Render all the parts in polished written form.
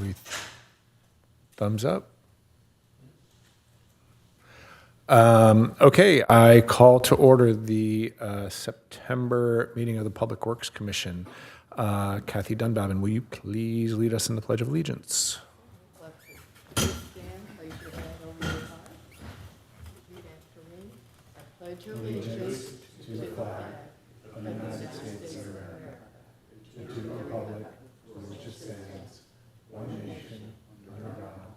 We thumbs up. Okay, I call to order the September meeting of the Public Works Commission. Kathy Dunbabin, will you please lead us in the Pledge of Allegiance? Stand, place your hand over your heart. Repeat after me. I pledge allegiance to the flag of the United States of America and to the republic for which it stands, one nation, under God,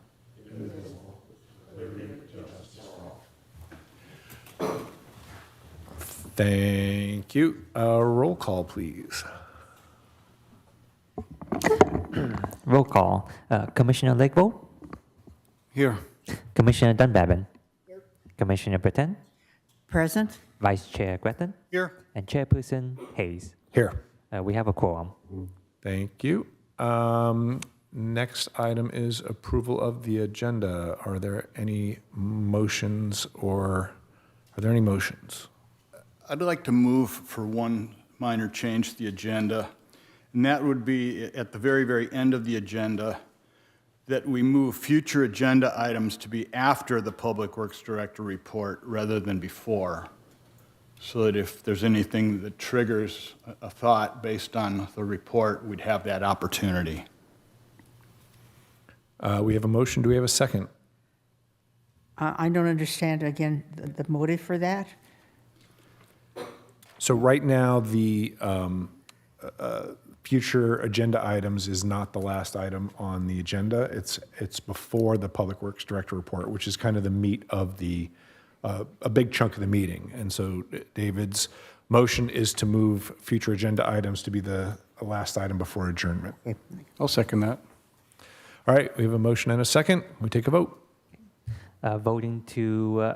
indivisible, with liberty and justice for all. Thank you. Roll call, please. Roll call. Commissioner Lakeville, Here. Commissioner Dunbabin, Commissioner Breton, Present? Vice Chair Gretton, Here. and Chairperson Hayes. Here. We have a quorum. Thank you. Next item is approval of the agenda. Are there any motions or are there any motions? I'd like to move for one minor change to the agenda, and that would be at the very, very end of the agenda, that we move future agenda items to be after the Public Works Director report rather than before, so that if there's anything that triggers a thought based on the report, we'd have that opportunity. We have a motion. Do we have a second? I don't understand, again, the motive for that. So right now, the future agenda items is not the last item on the agenda. It's before the Public Works Director report, which is kind of the meat of the, a big chunk of the meeting. And so David's motion is to move future agenda items to be the last item before adjournment. I'll second that. All right, we have a motion and a second. We take a vote. Voting to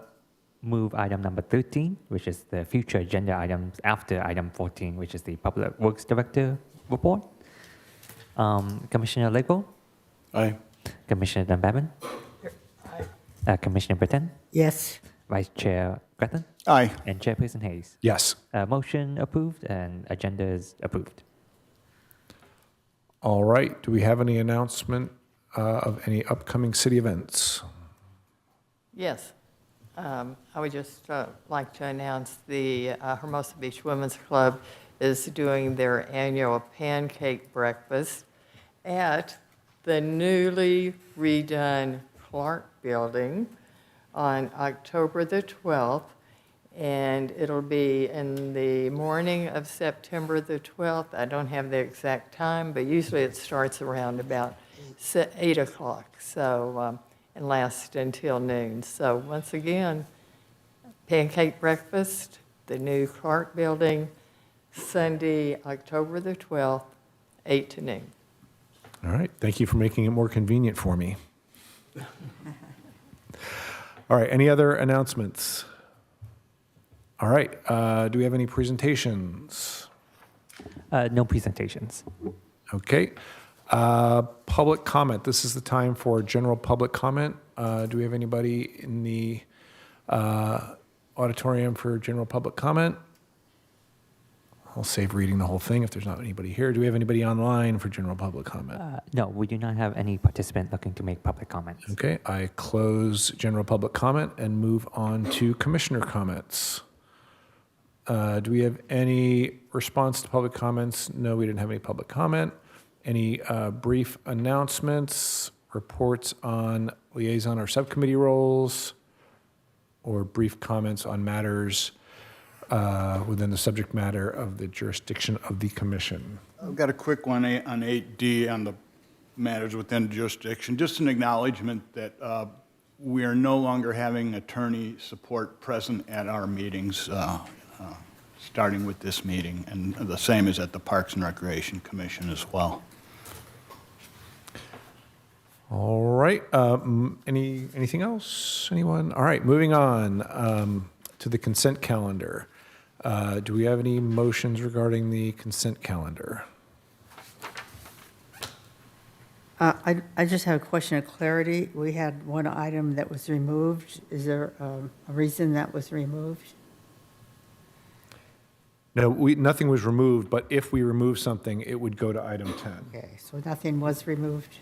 move item number 13, which is the future agenda items after item 14, which is the Public Works Director report. Commissioner Lakeville, Aye. Commissioner Dunbabin, Commissioner Breton, Yes. Vice Chair Gretton, Aye. and Chairperson Hayes. Yes. Motion approved and agenda is approved. All right, do we have any announcement of any upcoming city events? Yes. I would just like to announce the Hermosa Beach Women's Club is doing their annual pancake breakfast at the newly redone Clark Building on October the 12th, and it'll be in the morning of September the 12th. I don't have the exact time, but usually it starts around about 8 o'clock, so, and lasts until noon. So once again, pancake breakfast, the new Clark Building, Sunday, October the 12th, 8 to noon. All right, thank you for making it more convenient for me. All right, any other announcements? All right, do we have any presentations? No presentations. Okay. Public comment. This is the time for general public comment. Do we have anybody in the auditorium for general public comment? I'll save reading the whole thing if there's not anybody here. Do we have anybody online for general public comment? No, we do not have any participant looking to make public comments. Okay, I close general public comment and move on to commissioner comments. Do we have any response to public comments? No, we didn't have any public comment. Any brief announcements, reports on liaison or subcommittee roles, or brief comments on matters within the subject matter of the jurisdiction of the commission? I've got a quick one on 8D on the matters within jurisdiction. Just an acknowledgement that we are no longer having attorney support present at our meetings, starting with this meeting, and the same is at the Parks and Recreation Commission as well. All right. Anything else? Anyone? All right. Moving on to the consent calendar. Do we have any motions regarding the consent calendar? I just have a question of clarity. We had one item that was removed. Is there a reason that was removed? No, nothing was removed, but if we remove something, it would go to item 10. Okay, so nothing was removed?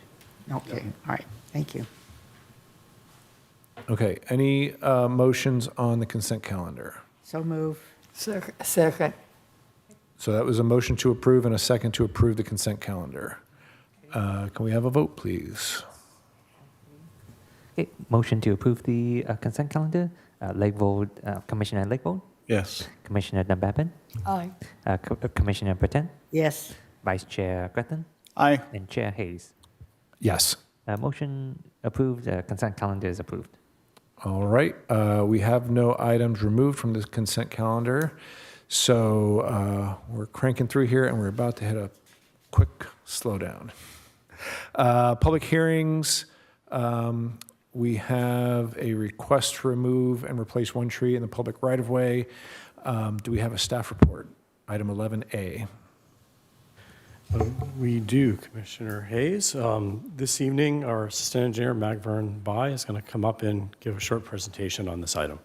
Okay, all right, thank you. Okay, any motions on the consent calendar? So move. Second. So that was a motion to approve and a second to approve the consent calendar. Can we have a vote, please? Okay, motion to approve the consent calendar. Lakevold, Commissioner Lakevold, Yes. Commissioner Dunbarton, Aye. Commissioner Breton, Yes, Vice Chair Gretton, Aye. and Chair Hayes. Yes. Motion approved. Consent calendar is approved. All right, we have no items removed from the consent calendar. So we're cranking through here and we're about to hit a quick slowdown. Public hearings, we have a request to remove and replace one tree in the public right-of-way. Do we have a staff report? Item 11A. We do, Commissioner Hayes. This evening, our Assistant Engineer, Magvern Bai, is going to come up and give a short presentation on this item.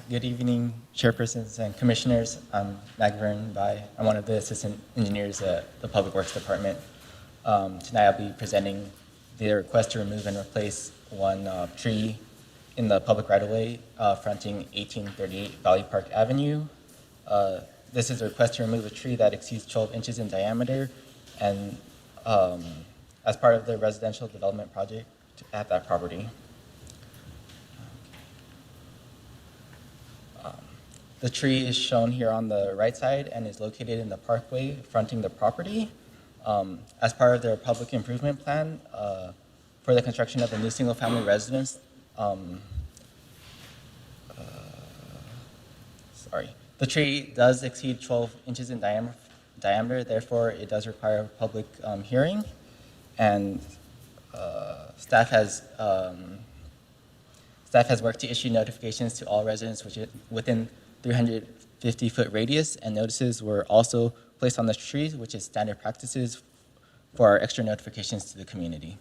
Good evening, chairpersons and commissioners. I'm Magvern Bai. I'm one of the assistant engineers at the Public Works Department. Tonight I'll be presenting the request to remove and replace one tree in the public right-of-way fronting 1838 Valley Park Avenue. This is a request to remove a tree that exceeds 12 inches in diameter and as part of the residential development project at that property. The tree is shown here on the right side and is located in the parkway fronting the property. As part of their public improvement plan for the construction of a new single-family residence, the tree does exceed 12 inches in diameter, therefore it does require a public hearing, and staff has worked to issue notifications to all residents within 350-foot radius, and notices were also placed on the trees, which is standard practices for our extra notifications to the community.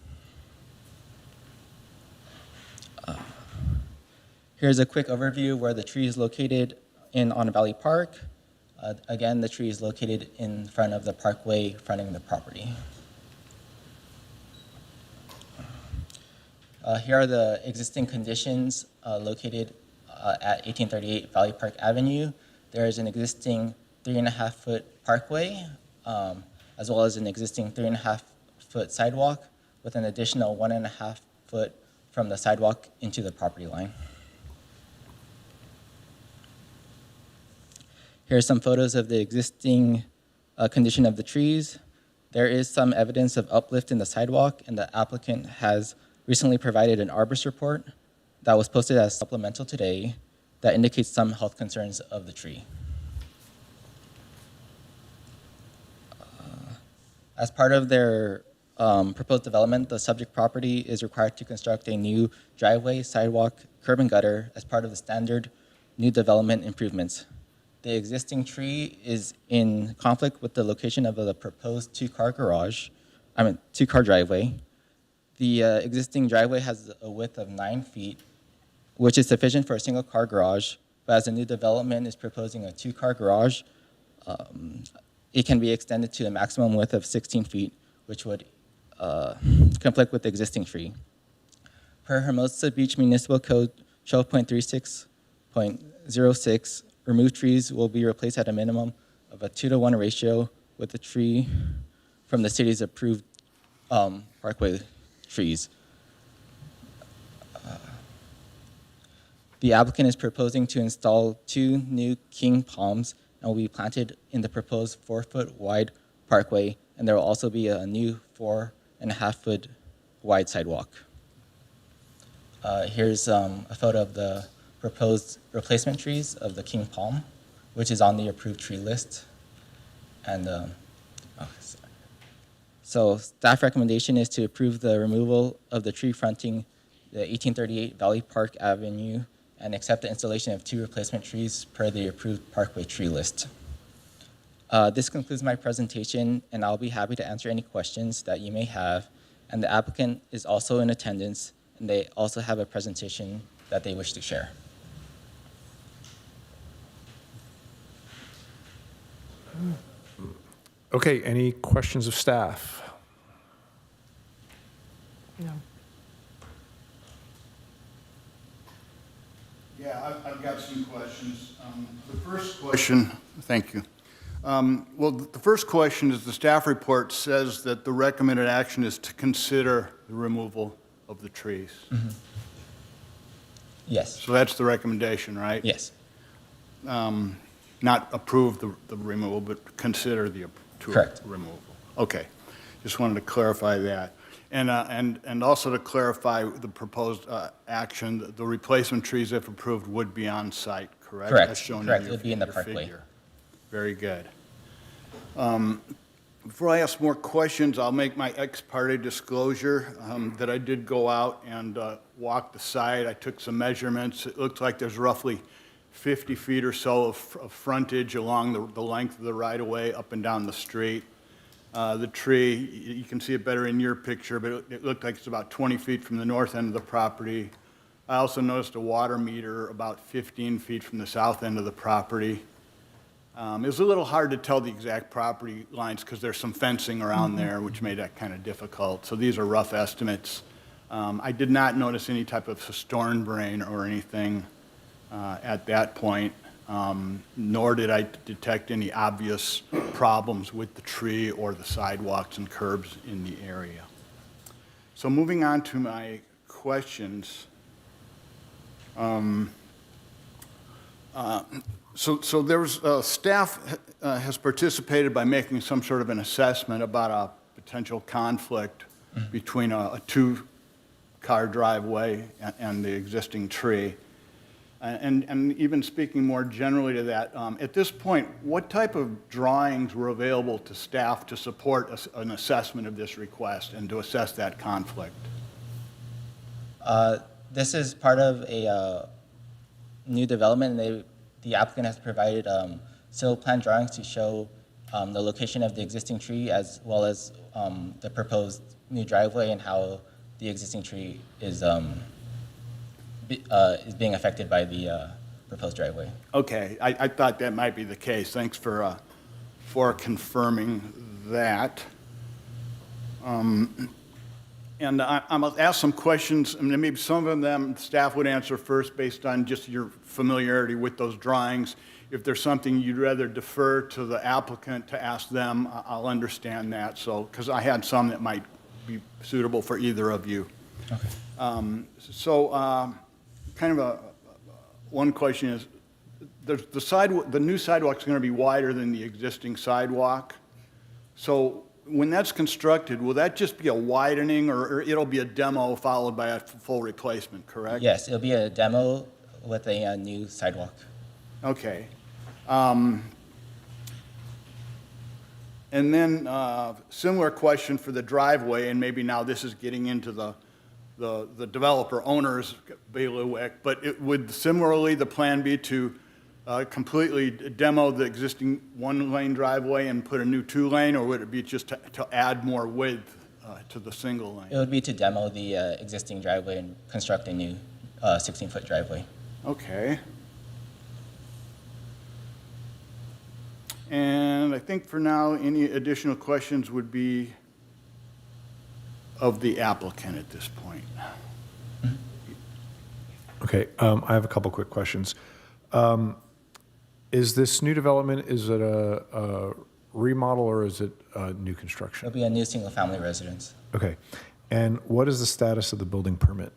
Here's a quick overview where the tree is located in On Valley Park. Again, the tree is located in front of the parkway fronting the property. Here are the existing conditions located at 1838 Valley Park Avenue. There is an existing 3.5-foot parkway, as well as an existing 3.5-foot sidewalk with an additional 1.5 foot from the sidewalk into the property line. Here are some photos of the existing condition of the trees. There is some evidence of uplift in the sidewalk, and the applicant has recently provided an arborist report that was posted as supplemental today that indicates some health concerns of the tree. As part of their proposed development, the subject property is required to construct a new driveway, sidewalk, curb and gutter as part of the standard new development improvements. The existing tree is in conflict with the location of the proposed two-car driveway. The existing driveway has a width of 9 feet, which is sufficient for a single-car garage, but as the new development is proposing a two-car garage, it can be extended to a maximum width of 16 feet, which would conflict with the existing tree. Per Hermosa Beach Municipal Code 12.36.06, removed trees will be replaced at a minimum of a 2-to-1 ratio with the tree from the city's approved parkway trees. The applicant is proposing to install 2 new king palms and will be planted in the proposed 4-foot wide parkway, and there will also be a new 4.5-foot wide sidewalk. Here's a photo of the proposed replacement trees of the king palm, which is on the approved tree list. And so staff recommendation is to approve the removal of the tree fronting the 1838 Valley Park Avenue and accept the installation of 2 replacement trees per the approved parkway tree list. This concludes my presentation, and I'll be happy to answer any questions that you may have. and the applicant is also in attendance, and they also have a presentation that they wish to share. Okay, any questions of staff? No. Yeah, I've got some questions. The first question, thank you. Well, the first question is the staff report says that the recommended action is to consider the removal of the trees. Yes. So that's the recommendation, right? Yes. Not approve the removal, but consider the Correct. removal. Okay, just wanted to clarify that. And also to clarify the proposed action, the replacement trees, if approved, would be on site, correct? Correct. As shown in Correct. your- It would be in the your parkway. figure. Very good. Before I ask more questions, I'll make my ex parte disclosure that I did go out and walk the site. I took some measurements. It looks like there's roughly 50 feet or so of frontage along the length of the right-of-way up and down the street. The tree, you can see it better in your picture, but it looked like it's about 20 feet from the north end of the property. I also noticed a water meter about 15 feet from the south end of the property. It was a little hard to tell the exact property lines because there's some fencing around there, which made that kind of difficult. So these are rough estimates. I did not notice any type of storm drain or anything at that point, nor did I detect any obvious problems with the tree or the sidewalks and curbs in the area. So moving on to my questions. So there's, staff has participated by making some sort of an assessment about a potential conflict between a two-car driveway and the existing tree. And even speaking more generally to that, at this point, what type of drawings were available to staff to support an assessment of this request and to assess that conflict? This is part of a new development. The applicant has provided civil plan drawings to show the location of the existing tree as well as the proposed new driveway and how the existing tree is being affected by the proposed driveway. Okay, I thought that might be the case. Thanks for confirming that. And I'm going to ask some questions, and maybe some of them staff would answer first based on just your familiarity with those drawings. If there's something you'd rather defer to the applicant to ask them, I'll understand that. So, because I had some that might be suitable for either of you. Okay. Kind of one question is, the new sidewalk's going to be wider than the existing sidewalk. So when that's constructed, will that just be a widening, or it'll be a demo followed by a full replacement, correct? Yes, it'll be a demo with a new sidewalk. Okay. And then similar question for the driveway, and maybe now this is getting into the developer owner's bailiwick, but would similarly the plan be to completely demo the existing one-lane driveway and put a new two-lane, or would it be just to add more width to the single lane? It would be to demo the existing driveway and construct a new 16-foot driveway. Okay. And I think for now, any additional questions would be of the applicant at this point. Okay, I have a couple quick questions. Is this new development, is it a remodel or is it new construction? It'll be a new single-family residence. Okay, and what is the status of the building permit?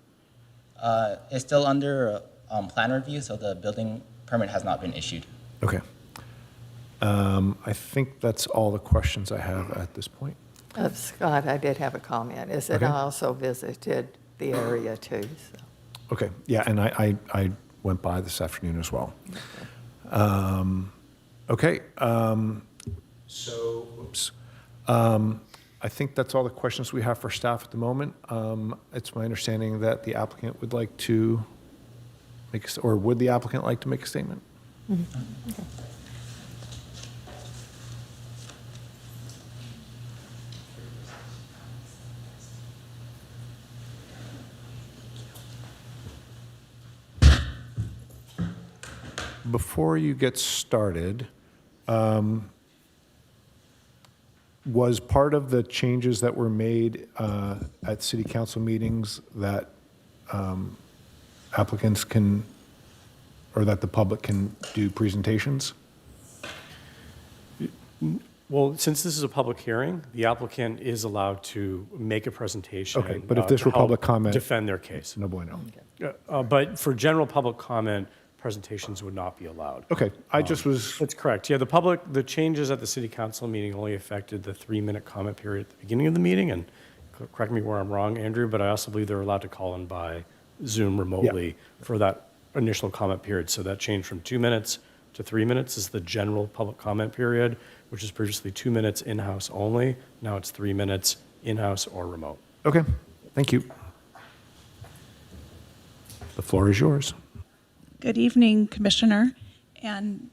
It's still under plan review, so the building permit has not been issued. Okay. I think that's all the questions I have at this point. Scott, I did have a comment, is that Okay. I also visited the area too, so. Okay, yeah, and I went by this afternoon as well. Okay, so, oops. I think that's all the questions we have for staff at the moment. It's my understanding that the applicant would like to make, or would the applicant like to make a statement? before you get started, was part of the changes that were made at city council meetings that applicants can, or that the public can do presentations? Well, since this is a public hearing, the applicant is allowed to make a presentation. Okay, but if this to were help public comment- defend their case. No bueno. But for general public comment, presentations would not be allowed. Okay, I just was, That's correct. Yeah, the changes at the city council meeting only affected the 3-minute comment period at the beginning of the meeting, and correct me where I'm wrong, Andrew, but I also believe they're allowed to call in by Zoom remotely for that initial comment period. So that changed from 2 minutes to 3 minutes is the general public comment period, which is previously 2 minutes in-house only. Now it's 3 minutes in-house or remote. okay, thank you. The floor is yours. Good evening, Commissioner and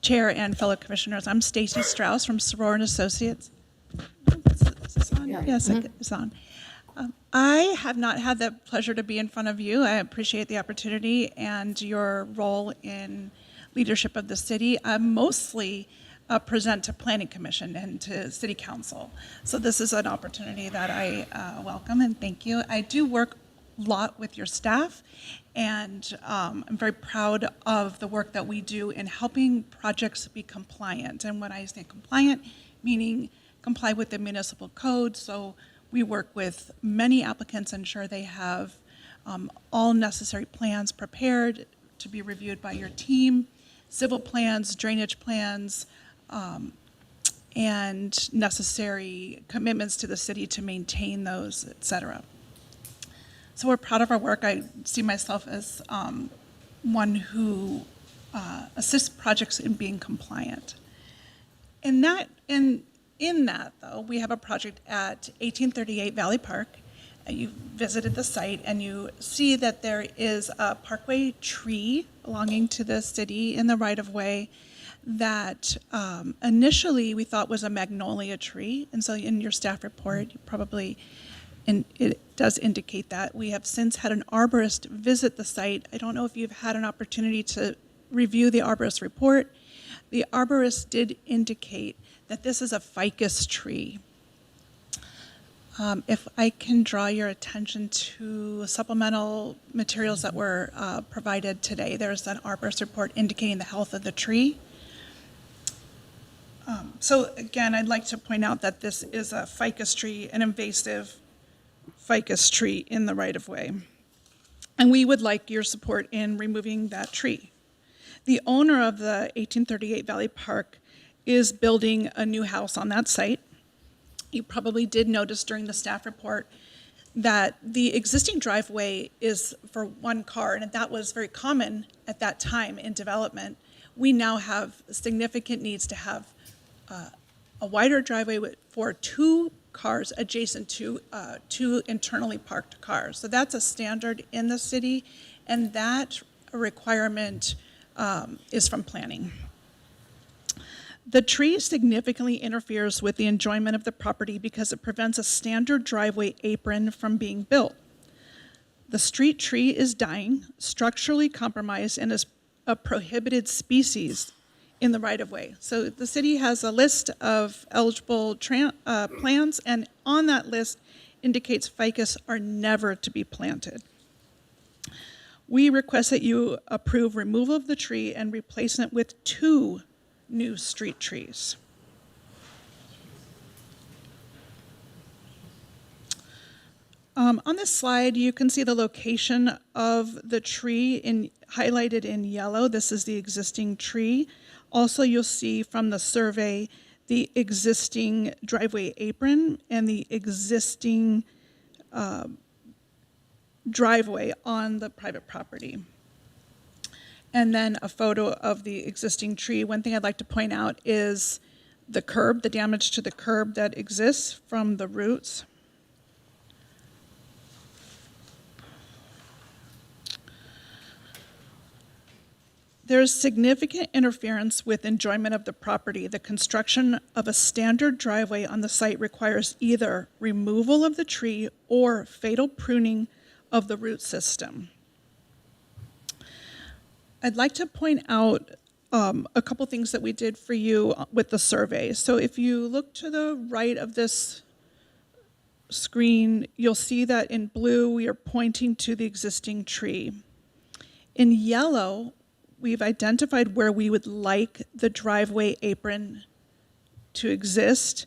Chair and fellow Commissioners. I'm Stacy Strauss from Soror and Associates. Is this on? Yeah. Yes, it's on. I have not had the pleasure to be in front of you. I appreciate the opportunity and your role in leadership of the city. I mostly present to Planning Commission and to City Council. So this is an opportunity that I welcome and thank you. I do work a lot with your staff, and I'm very proud of the work that we do in helping projects be compliant. And when I say compliant, meaning comply with the municipal code. So we work with many applicants, ensure they have all necessary plans prepared to be reviewed by your team, civil plans, drainage plans, and necessary commitments to the city to maintain those, et cetera. So we're proud of our work. I see myself as one who assists projects in being compliant. In that, though, we have a project at 1838 Valley Park. You visited the site and you see that there is a parkway tree belonging to the city in the right-of-way that initially we thought was a magnolia tree. And so in your staff report, you probably, and it does indicate that. We have since had an arborist visit the site. I don't know if you've had an opportunity to review the arborist report. The arborist did indicate that this is a ficus tree. If I can draw your attention to supplemental materials that were provided today, there's an arborist report indicating the health of the tree. So again, I'd like to point out that this is a ficus tree, an invasive ficus tree in the right-of-way. And we would like your support in removing that tree. The owner of the 1838 Valley Park is building a new house on that site. You probably did notice during the staff report that the existing driveway is for one car, and that was very common at that time in development. We now have significant needs to have a wider driveway for 2 cars adjacent to 2 internally parked cars. So that's a standard in the city, and that requirement is from planning. The tree significantly interferes with the enjoyment of the property because it prevents a standard driveway apron from being built. The street tree is dying, structurally compromised, and is a prohibited species in the right-of-way. So the city has a list of eligible plans, and on that list indicates ficus are never to be planted. We request that you approve removal of the tree and replacement with 2 new street trees. On this slide, you can see the location of the tree highlighted in yellow. This is the existing tree. Also, you'll see from the survey the existing driveway apron and the existing driveway on the private property. And then a photo of the existing tree. One thing I'd like to point out is the curb, the damage to the curb that exists from the roots. There's significant interference with enjoyment of the property. The construction of a standard driveway on the site requires either removal of the tree or fatal pruning of the root system. I'd like to point out a couple things that we did for you with the survey. So if you look to the right of this screen, you'll see that in blue, we are pointing to the existing tree. In yellow, we've identified where we would like the driveway apron to exist.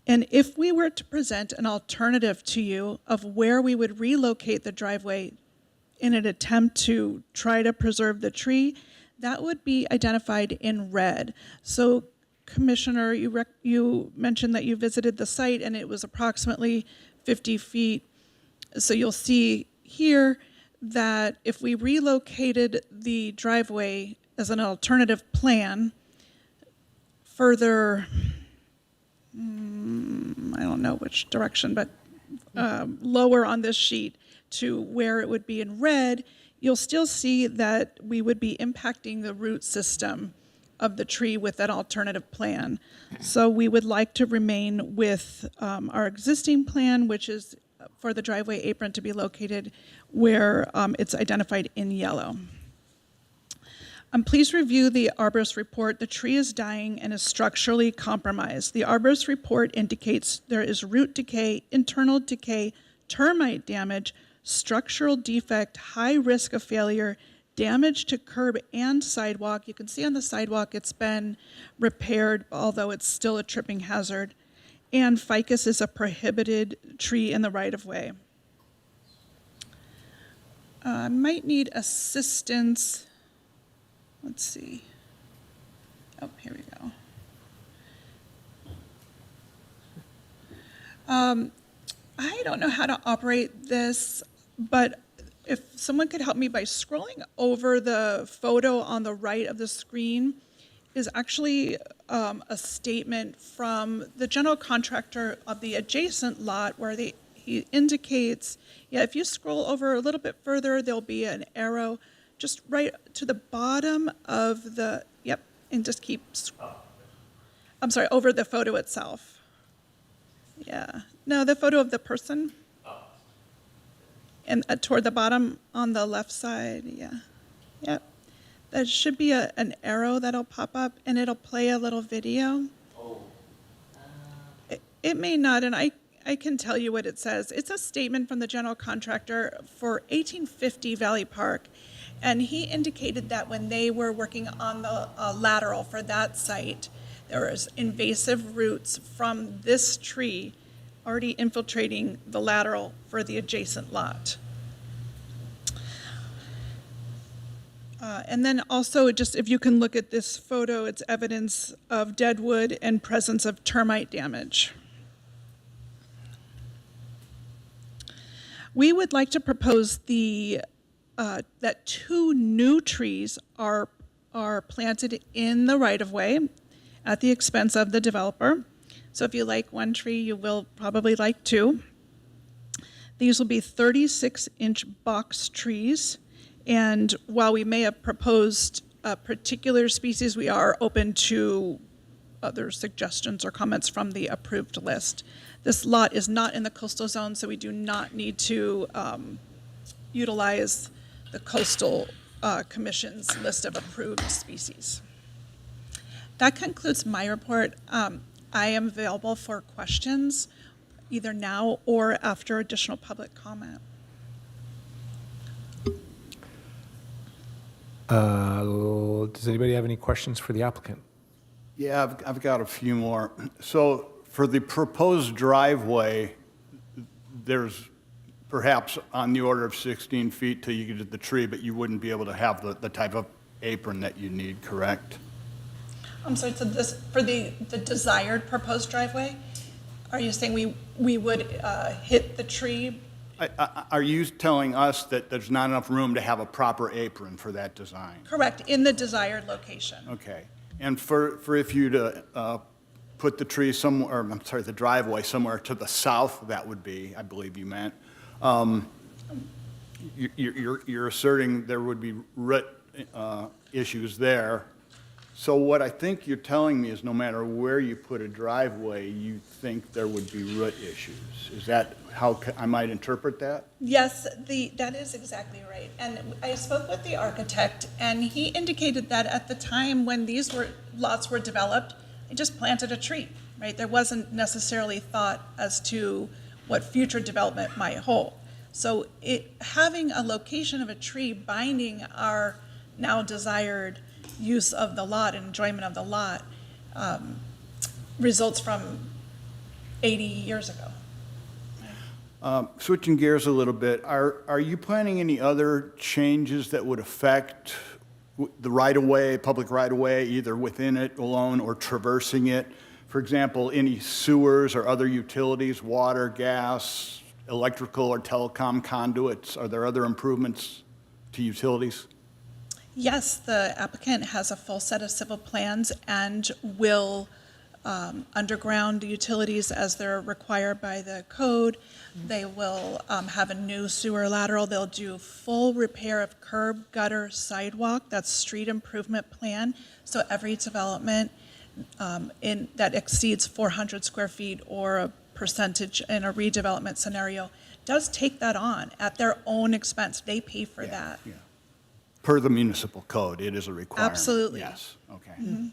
And if we were to present an alternative to you of where we would relocate the driveway in an attempt to try to preserve the tree, that would be identified in red. So Commissioner, you mentioned that you visited the site and it was approximately 50 feet. So you'll see here that if we relocated the driveway as an alternative plan further, I don't know which direction, but lower on this sheet to where it would be in red, you'll still see that we would be impacting the root system of the tree with an alternative plan. So we would like to remain with our existing plan, which is for the driveway apron to be located where it's identified in yellow. Please review the arborist report. The tree is dying and is structurally compromised. The arborist report indicates there is root decay, internal decay, termite damage, structural defect, high risk of failure, damage to curb and sidewalk. You can see on the sidewalk it's been repaired, although it's still a tripping hazard. And ficus is a prohibited tree in the right-of-way. I might need assistance. Let's see. Oh, here we go. I don't know how to operate this, but if someone could help me by scrolling over the photo on the right of the screen is actually a statement from the general contractor of the adjacent lot where he indicates, if you scroll over a little bit further, there'll be an arrow just right to the bottom of the, and just keep, I'm sorry, over the photo itself. Yeah, no, the photo of the person. And toward the bottom on the left side, Yep. There should be an arrow that'll pop up and it'll play a little video. It may not, and I can tell you what it says. It's a statement from the general contractor for 1850 Valley Park. And he indicated that when they were working on the lateral for that site, there was invasive roots from this tree already infiltrating the lateral for the adjacent lot. And then also, just if you can look at this photo, it's evidence of dead wood and presence of termite damage. We would like to propose that 2 new trees are planted in the right-of-way at the expense of the developer. So if you like 1 tree, you will probably like 2. These will be 36-inch box trees. And while we may have proposed a particular species, we are open to other suggestions or comments from the approved list. This lot is not in the coastal zone, so we do not need to utilize the coastal commission's list of approved species. That concludes my report. I am available for questions either now or after additional public comment. Does anybody have any questions for the applicant? Yeah, I've got a few more. So for the proposed driveway, there's perhaps on the order of 16 feet till you get to the tree, but you wouldn't be able to have the type of apron that you need, correct? I'm sorry, so this, for the desired proposed driveway, are you saying we would hit the tree? Are you telling us that there's not enough room to have a proper apron for that design? Correct, in the desired location. Okay. And for if you to put the tree somewhere, or, I'm sorry, the driveway somewhere to the south, that would be, I believe you meant. You're asserting there would be root issues there. So what I think you're telling me is no matter where you put a driveway, you think there would be root issues. Is that how I might interpret that? Yes, that is exactly right. And I spoke with the architect, and he indicated that at the time when these lots were developed, they just planted a tree, right? There wasn't necessarily thought as to what future development might hold. So having a location of a tree binding our now desired use of the lot and enjoyment of the lot results from 80 years ago. Switching gears a little bit, are you planning any other changes that would affect the right-of-way, public right-of-way, either within it alone or traversing it? For example, any sewers or other utilities, water, gas, electrical or telecom conduits? Are there other improvements to utilities? Yes, the applicant has a full set of civil plans and will underground the utilities as they're required by the code. They will have a new sewer lateral. They'll do full repair of curb, gutter, sidewalk. That's street improvement plan. So every development that exceeds 400 square feet or a percentage in a redevelopment scenario does take that on at their own expense. They pay for that. Yeah. Per the municipal code, it is a requirement. Absolutely. Yes, okay.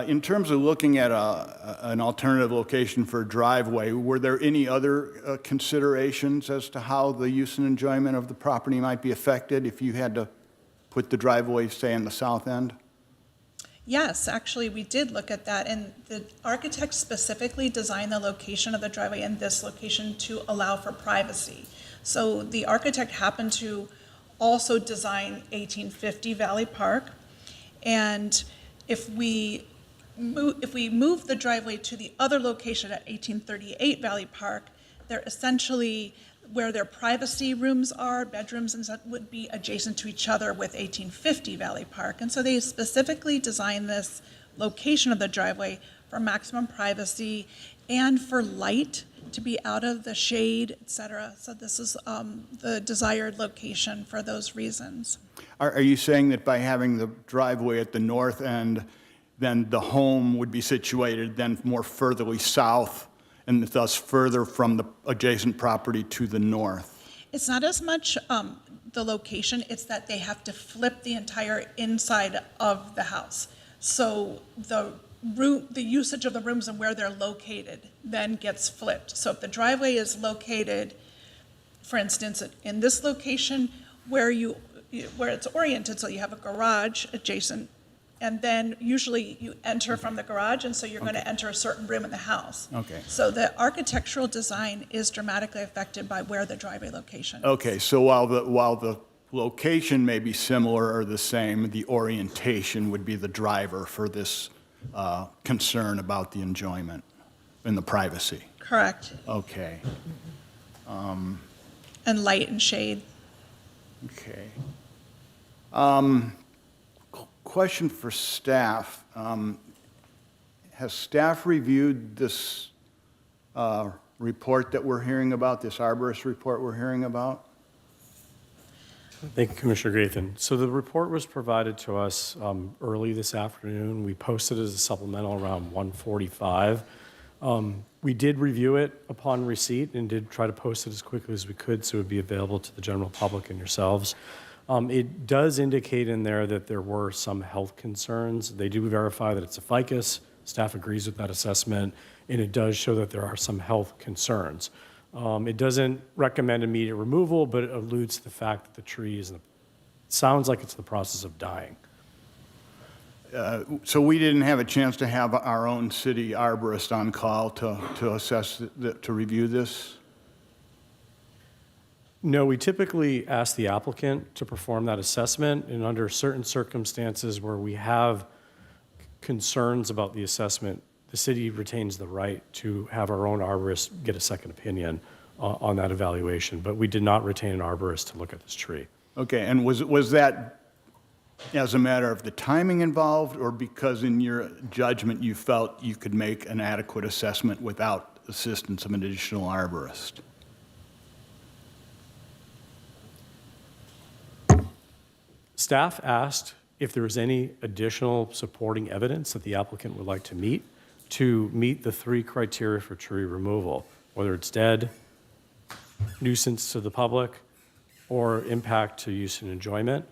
In terms of looking at an alternative location for a driveway, were there any other considerations as to how the use and enjoyment of the property might be affected if you had to put the driveway, say, in the south end? Yes, actually, we did look at that, and the architect specifically designed the location of the driveway in this location to allow for privacy. So the architect happened to also design 1850 Valley Park, and if we move the driveway to the other location at 1838 Valley Park, they're essentially where their privacy rooms are, bedrooms and such, would be adjacent to each other with 1850 Valley Park. And so they specifically designed this location of the driveway for maximum privacy and for light to be out of the shade, et cetera. So this is the desired location for those reasons. Are you saying that by having the driveway at the north end, then the home would be situated then more furtherly south and thus further from the adjacent property to the north? It's not as much the location, it's that they have to flip the entire inside of the house. So the usage of the rooms and where they're located then gets flipped. So if the driveway is located, for instance, in this location where it's oriented, so you have a garage adjacent, and then usually you enter from the garage, and so you're going to enter a certain room in the house. Okay. So the architectural design is dramatically affected by where the driveway location is. Okay, so while the location may be similar or the same, the orientation would be the driver for this concern about the enjoyment and the privacy. Correct. Okay, And light and shade. okay. Question for staff. Has staff reviewed this report that we're hearing about, this arborist report we're hearing about? Thank you, Commissioner Gathan. So the report was provided to us early this afternoon. We posted it as a supplemental around 1:45. We did review it upon receipt and did try to post it as quickly as we could so it would be available to the general public and yourselves. It does indicate in there that there were some health concerns. They do verify that it's a ficus. Staff agrees with that assessment, and it does show that there are some health concerns. It doesn't recommend immediate removal, but it alludes to the fact that the tree sounds like it's in the process of dying. So we didn't have a chance to have our own city arborist on call to assess, to review this? No, we typically ask the applicant to perform that assessment, and under certain circumstances where we have concerns about the assessment, the city retains the right to have our own arborist get a second opinion on that evaluation, but we did not retain an arborist to look at this tree. Okay, and was that as a matter of the timing involved, or because in your judgment you felt you could make an adequate assessment without assistance of an additional arborist? Staff asked if there was any additional supporting evidence that the applicant would like to meet the 3 criteria for tree removal, whether it's dead, nuisance to the public, or impact to use and enjoyment.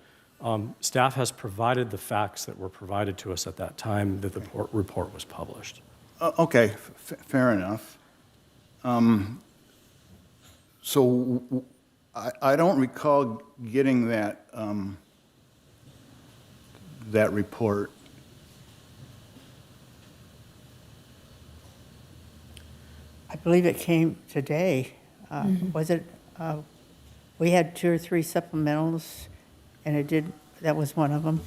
Staff has provided the facts that were provided to us at that time that the report was published. Okay, fair enough. So I don't recall getting that, that report. I believe it came today. Was it, we had 2 or 3 supplementals, and that was one of them?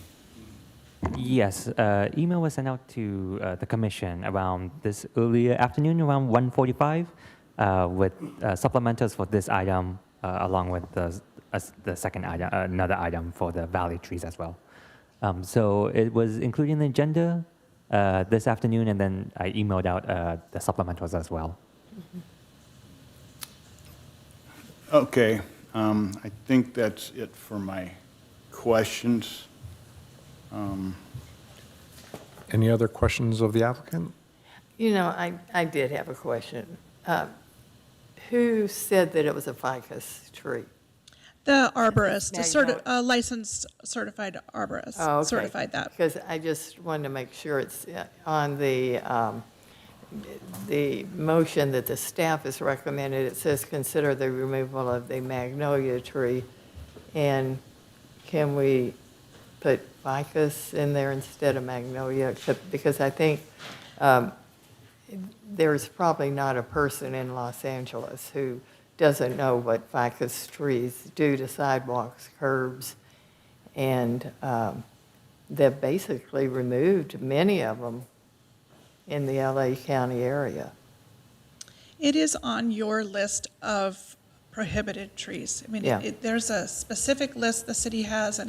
Yes, email was sent out to the commission around this earlier afternoon, around 1:45, with supplementals for this item, along with the second item, another item for the valley trees as well. So it was included in the agenda this afternoon, and then I emailed out the supplementals as well. Okay, I think that's it for my questions. Any other questions of the applicant? You know, I did have a question. Who said that it was a ficus tree? The arborist, Magnolia. a licensed certified arborist, Oh, okay. certified that. Because I just wanted to make sure it's on the motion that the staff has recommended. It says consider the removal of the magnolia tree. And can we put ficus in there instead of magnolia? Because I think there's probably not a person in Los Angeles who doesn't know what ficus trees do to sidewalks, curbs, and they've basically removed many of them in the LA County area. It is on your list of prohibited trees. I mean, Yeah. there's a specific list the city has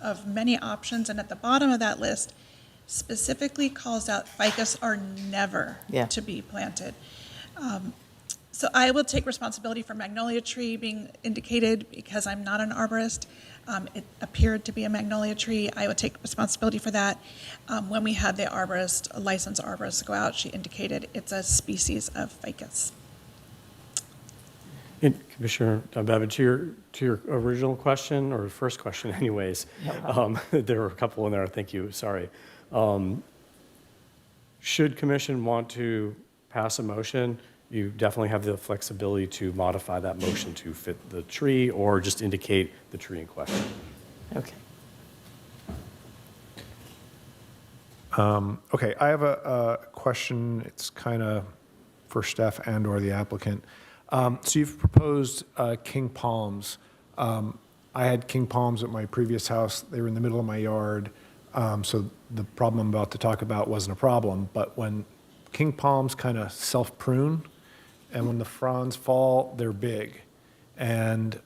of many options, and at the bottom of that list specifically calls out ficus are never Yeah. to be planted. So I will take responsibility for magnolia tree being indicated because I'm not an arborist. It appeared to be a magnolia tree. I would take responsibility for that. When we had the arborist, a licensed arborist go out, she indicated it's a species of ficus. And Commissioner Babbitt, to your original question, or first question anyways, there were a couple in there, thank you, sorry. Should commission want to pass a motion, you definitely have the flexibility to modify that motion to fit the tree or just indicate the tree in question. Okay. Okay, I have a question. It's kind of for staff and/or the applicant. So you've proposed king palms. I had king palms at my previous house. They were in the middle of my yard. So the problem I'm about to talk about wasn't a problem. But when king palms kind of self-prune, and when the fronds fall, they're big. And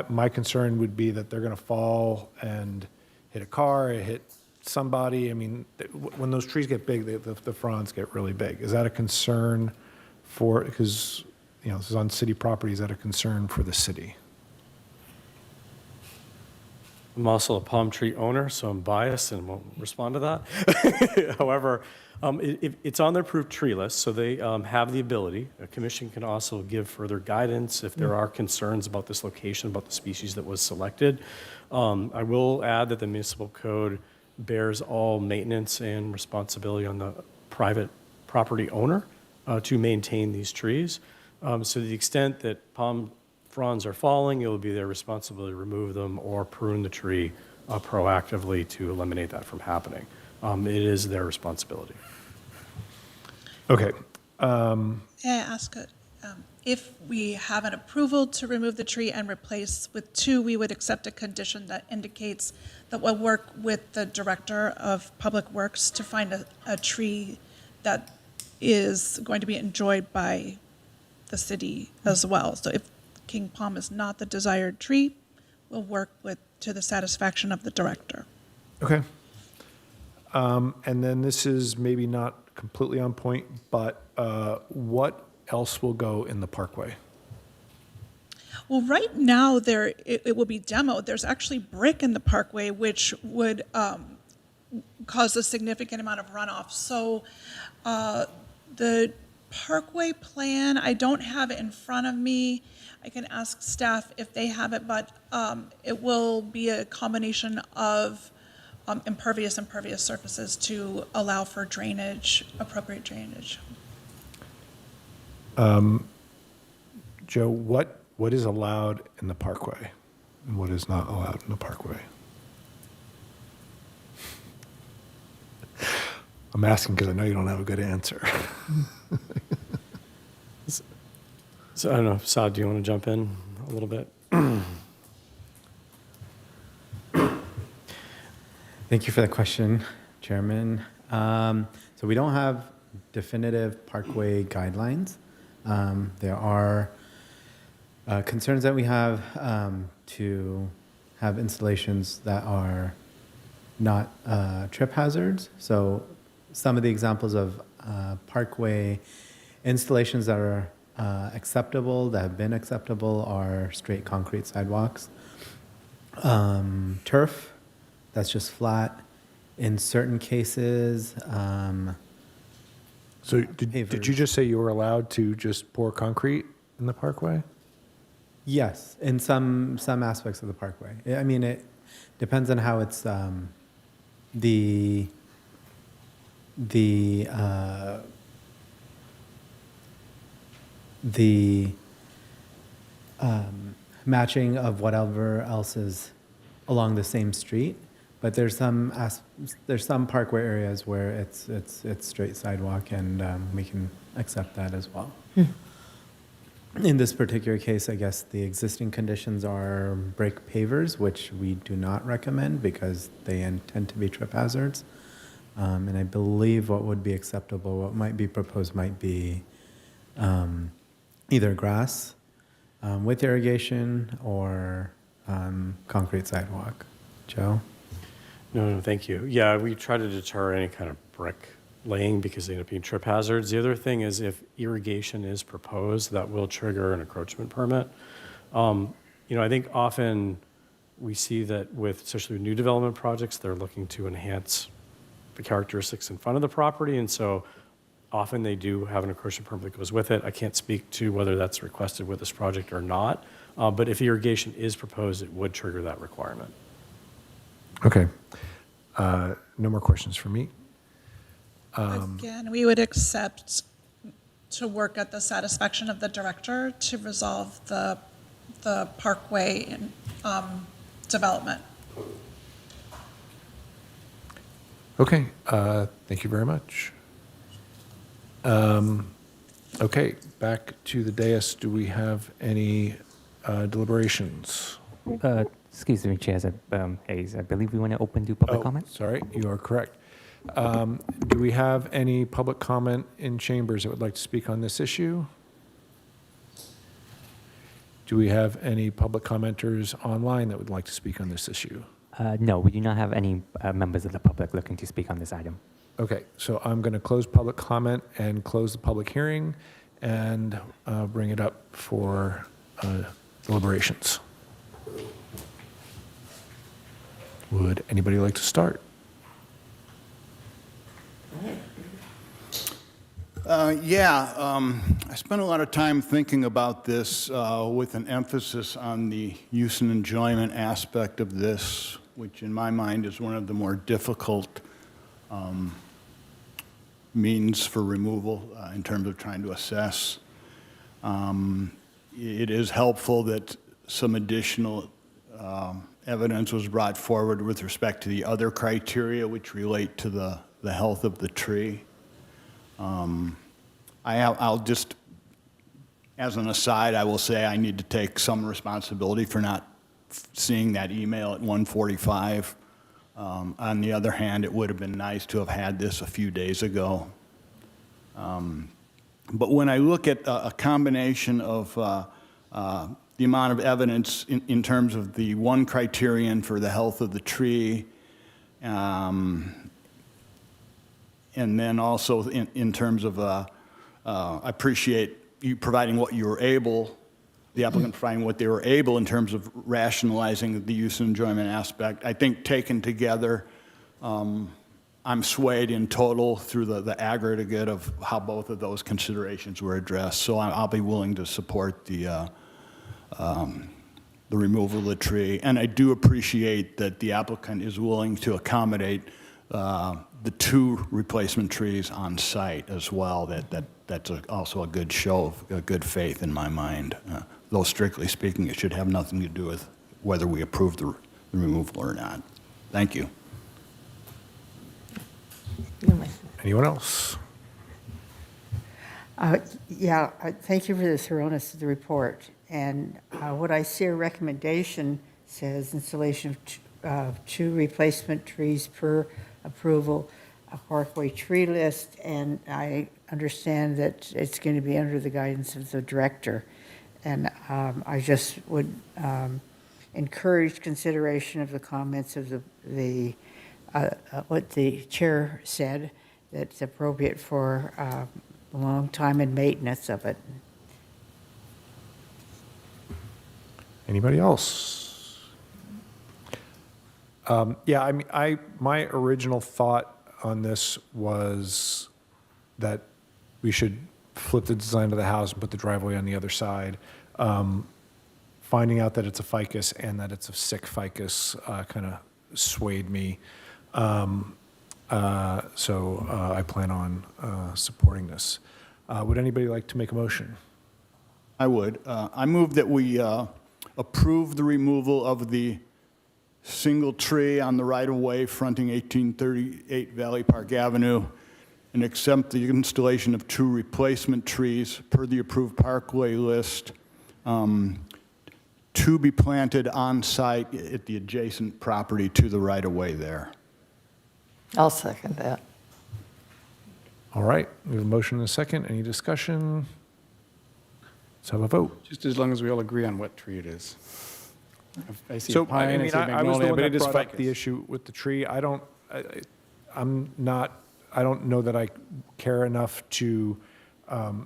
my concern would be that they're going to fall and hit a car, hit somebody. I mean, when those trees get big, the fronds get really big. Is that a concern because, you know, this is on city property, is that a concern for the city? I'm also a palm tree owner, so I'm biased and won't respond to that. However, it's on their approved tree list, so they have the ability. A commission can also give further guidance if there are concerns about this location, about the species that was selected. I will add that the municipal code bears all maintenance and responsibility on the private property owner to maintain these trees. So to the extent that palm fronds are falling, it will be their responsibility to remove them or prune the tree proactively to eliminate that from happening. It is their responsibility. Okay. May I ask, if we have an approval to remove the tree and replace with 2, we would accept a condition that indicates that we'll work with the Director of Public Works to find a tree that is going to be enjoyed by the city as well. So if king palm is not the desired tree, we'll work to the satisfaction of the director. Okay. And then this is maybe not completely on point, but what else will go in the parkway? Well, right now, it will be demoed. There's actually brick in the parkway, which would cause a significant amount of runoff. So the parkway plan, I don't have it in front of me. I can ask staff if they have it, but it will be a combination of impervious surfaces to allow for drainage, appropriate drainage. Joe, what is allowed in the parkway and what is not allowed in the parkway? I'm asking because I know you don't have a good answer. So I don't know, Saad, do you want to jump in a little bit? Thank you for the question, Chairman. So we don't have definitive parkway guidelines. There are concerns that we have to have installations that are not trip hazards. So some of the examples of parkway installations that are acceptable, that have been acceptable, are straight concrete sidewalks. Turf, that's just flat. In certain cases, So did you just say you were allowed to just pour concrete in the parkway? yes, in some aspects of the parkway. I mean, it depends on how it's the matching of whatever else is along the same street. But there's some parkway areas where it's straight sidewalk, and we can accept that as well. In this particular case, I guess the existing conditions are brick pavers, which we do not recommend because they tend to be trip hazards. And I believe what would be acceptable, what might be proposed, might be either grass with irrigation or concrete sidewalk. Joe? No, thank you. Yeah, we try to deter any kind of brick laying because they end up being trip hazards. The other thing is if irrigation is proposed, that will trigger an encroachment permit. I think often we see that with, especially with new development projects, they're looking to enhance the characteristics in front of the property, and so often they do have an encroachment permit that goes with it. I can't speak to whether that's requested with this project or not, but if irrigation is proposed, it would trigger that requirement. Okay. No more questions for me. Again, we would accept to work at the satisfaction of the director to resolve the parkway and development. Okay, thank you very much. Okay, back to the dais. Do we have any deliberations? Excuse me, Chair Hayes. I believe we want to open to public comment. Sorry, you are correct. Do we have any public comment in chambers that would like to speak on this issue? Do we have any public commenters online that would like to speak on this issue? No, we do not have any members of the public looking to speak on this item. Okay, so I'm going to close public comment and close the public hearing and bring it up for deliberations. Would anybody like to start? I spent a lot of time thinking about this with an emphasis on the use and enjoyment aspect of this, which in my mind is one of the more difficult means for removal in terms of trying to assess. It is helpful that some additional evidence was brought forward with respect to the other criteria which relate to the health of the tree. I'll just, as an aside, I will say I need to take some responsibility for not seeing that email at 1:45. On the other hand, it would have been nice to have had this a few days ago. But when I look at a combination of the amount of evidence in terms of the one criterion for the health of the tree, and then also in terms of, I appreciate you providing what you were able the applicant find what they were able in terms of rationalizing the use and enjoyment aspect. I think taken together, I'm swayed in total through the aggregate of how both of those considerations were addressed. So I'll be willing to support the removal of the tree. And I do appreciate that the applicant is willing to accommodate the 2 replacement trees on site as well. That's also a good show of good faith in my mind. Though strictly speaking, it should have nothing to do with whether we approve the removal or not. Thank you. Anyone else? Yeah, thank you for the thoroughness of the report. And what I see a recommendation says installation of 2 replacement trees per approval, a parkway tree list, and I understand that it's going to be under the guidance of the director. And I just would encourage consideration of the comments of what the chair said, that's appropriate for a long time and maintenance of it. Anybody else? Yeah, I mean, my original thought on this was that we should flip the design of the house and put the driveway on the other side. Finding out that it's a ficus and that it's a sick ficus kind of swayed me. So I plan on supporting this. Would anybody like to make a motion? I would. I move that we approve the removal of the single tree on the right-of-way fronting 1838 Valley Park Avenue and accept the installation of 2 replacement trees per the approved parkway list to be planted on site at the adjacent property to the right-of-way there. I'll second that. All right, we have a motion and a second. Any discussion? Let's have a vote. Just as long as we all agree on what tree it is. I see So, pine, I see I was the magnolia, one but that it is brought up the ficus. issue with the tree. I don't know that I care enough to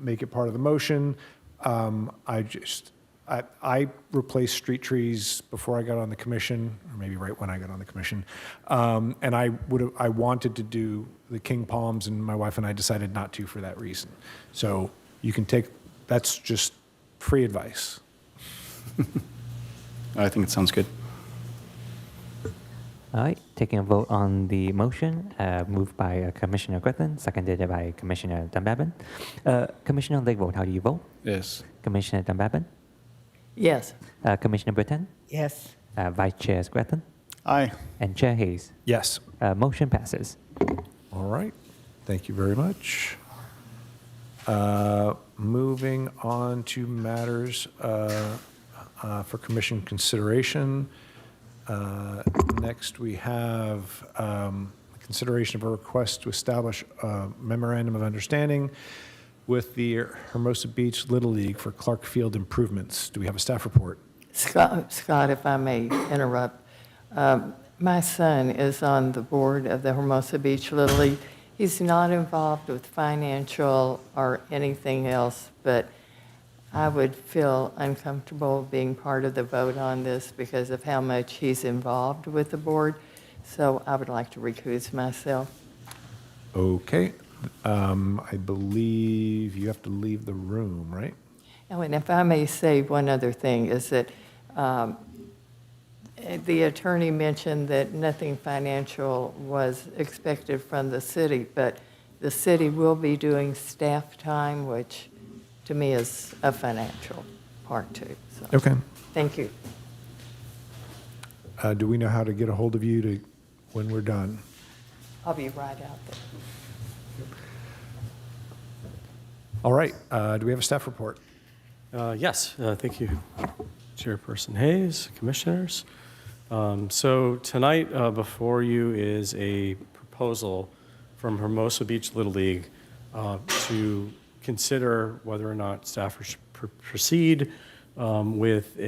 make it part of the motion. I replaced street trees before I got on the commission, or maybe right when I got on the commission. And I wanted to do the king palms, and my wife and I decided not to for that reason. So you can that's just free advice. I think it sounds good. All right, taking a vote on the motion, moved by Commissioner Griffin, seconded by Commissioner Dunbabin. Commissioner Lakevold, how do you vote? Yes. Commissioner Dunbabin? Yes. Commissioner Britton? Yes. Vice Chair Gretton? Aye. And Chair Hayes? Yes. Motion passes. All right. Thank you very much. Moving on to matters for commission consideration. Next, we have consideration of a request to establish a memorandum of understanding with the Hermosa Beach Little League for Clark Field improvements. Do we have a staff report? Scott, if I may interrupt, my son is on the board of the Hermosa Beach Little League. He's not involved with financial or anything else, but I would feel uncomfortable being part of the vote on this because of how much he's involved with the board. So I would like to recuse myself. Okay. I believe you have to leave the room, right? Oh, and if I may say one other thing, is that the attorney mentioned that nothing financial was expected from the city, but the city will be doing staff time, which to me is a financial part too. So, Okay. thank you. Do we know how to get a hold of you when we're done? I'll be right out there. All right. Do we have a staff report? Yes, thank you, Chairperson Hayes, Commissioners. So tonight before you is a proposal from Hermosa Beach Little League to consider whether or not staff should proceed with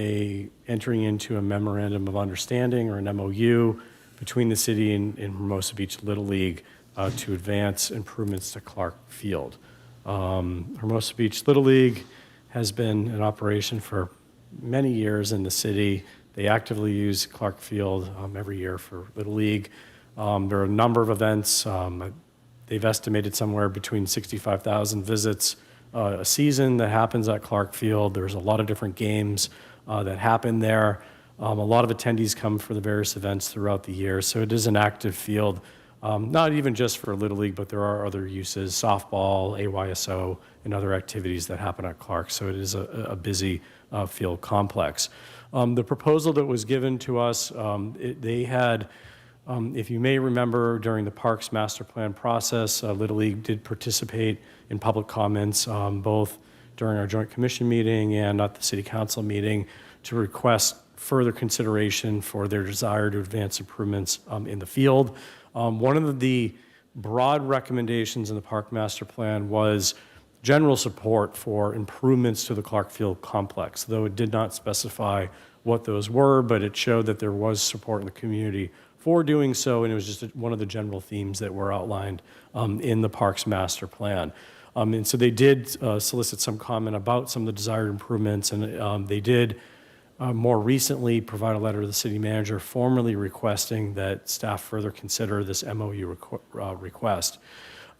entering into a memorandum of understanding or an MOU between the city and Hermosa Beach Little League to advance improvements to Clark Field. Hermosa Beach Little League has been in operation for many years in the city. They actively use Clark Field every year for Little League. There are a number of events. They've estimated somewhere between 65,000 visits a season that happens at Clark Field. There's a lot of different games that happen there. A lot of attendees come for the various events throughout the year, so it is an active field, not even just for Little League, but there are other uses, softball, AYSO, and other activities that happen at Clark, so it is a busy field complex. The proposal that was given to us, they had, if you may remember, during the Parks Master Plan process, Little League did participate in public comments, both during our joint commission meeting and at the city council meeting, to request further consideration for their desire to advance improvements in the field. One of the broad recommendations in the Park Master Plan was general support for improvements to the Clark Field complex, though it did not specify what those were, but it showed that there was support in the community for doing so, and it was just one of the general themes that were outlined in the Parks Master Plan. And so they did solicit some comment about some of the desired improvements, and they did more recently provide a letter to the city manager formally requesting that staff further consider this MOU request.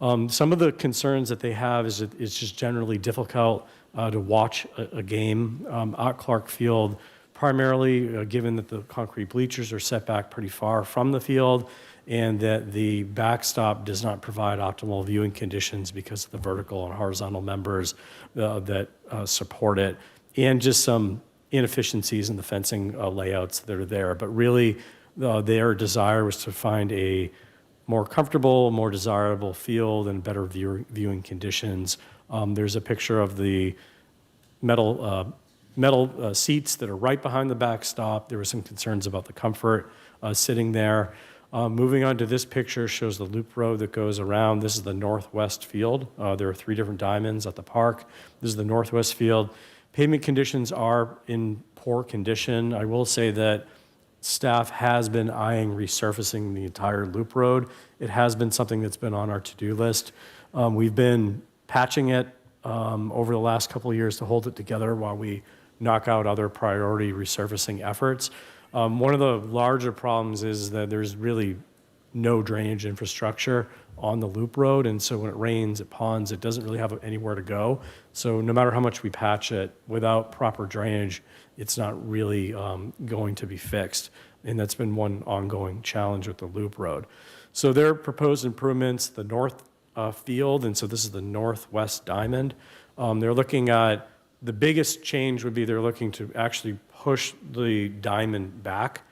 Some of the concerns that they have is that it's just generally difficult to watch a game at Clark Field, primarily given that the concrete bleachers are set back pretty far from the field and that the backstop does not provide optimal viewing conditions because of the vertical and horizontal members that support it, and just some inefficiencies in the fencing layouts that are there. But really, their desire was to find a more comfortable, more desirable field and better viewing conditions. There's a picture of the metal seats that are right behind the backstop. There were some concerns about the comfort sitting there. Moving on to this picture shows the loop road that goes around. This is the northwest field. There are 3 different diamonds at the park. This is the northwest field. Pavement conditions are in poor condition. I will say that staff has been eyeing resurfacing the entire loop road. It has been something that's been on our to-do list. We've been patching it over the last couple of years to hold it together while we knock out other priority resurfacing efforts. One of the larger problems is that there's really no drainage infrastructure on the loop road, and so when it rains, it ponds, it doesn't really have anywhere to go. So no matter how much we patch it, without proper drainage, it's not really going to be fixed, and that's been one ongoing challenge with the loop road. So their proposed improvements, the north field, and so this is the northwest diamond. They're looking at, the biggest change would be they're looking to actually push the diamond back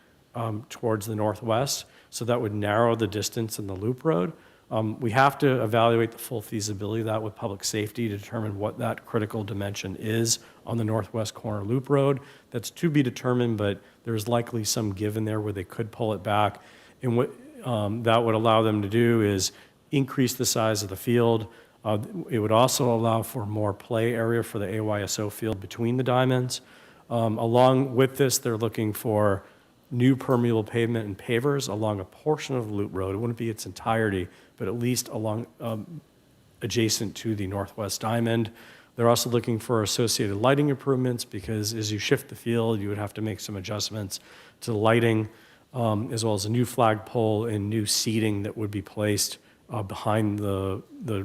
towards the northwest, so that would narrow the distance in the loop road. We have to evaluate the full feasibility of that with public safety to determine what that critical dimension is on the northwest corner loop road. That's to be determined, but there's likely some give in there where they could pull it back. And what that would allow them to do is increase the size of the field. It would also allow for more play area for the AYSO field between the diamonds. Along with this, they're looking for new permeable pavement and pavers along a portion of the loop road. It wouldn't be its entirety, but at least along adjacent to the northwest diamond. They're also looking for associated lighting improvements because as you shift the field, you would have to make some adjustments to the lighting, as well as a new flagpole and new seating that would be placed behind the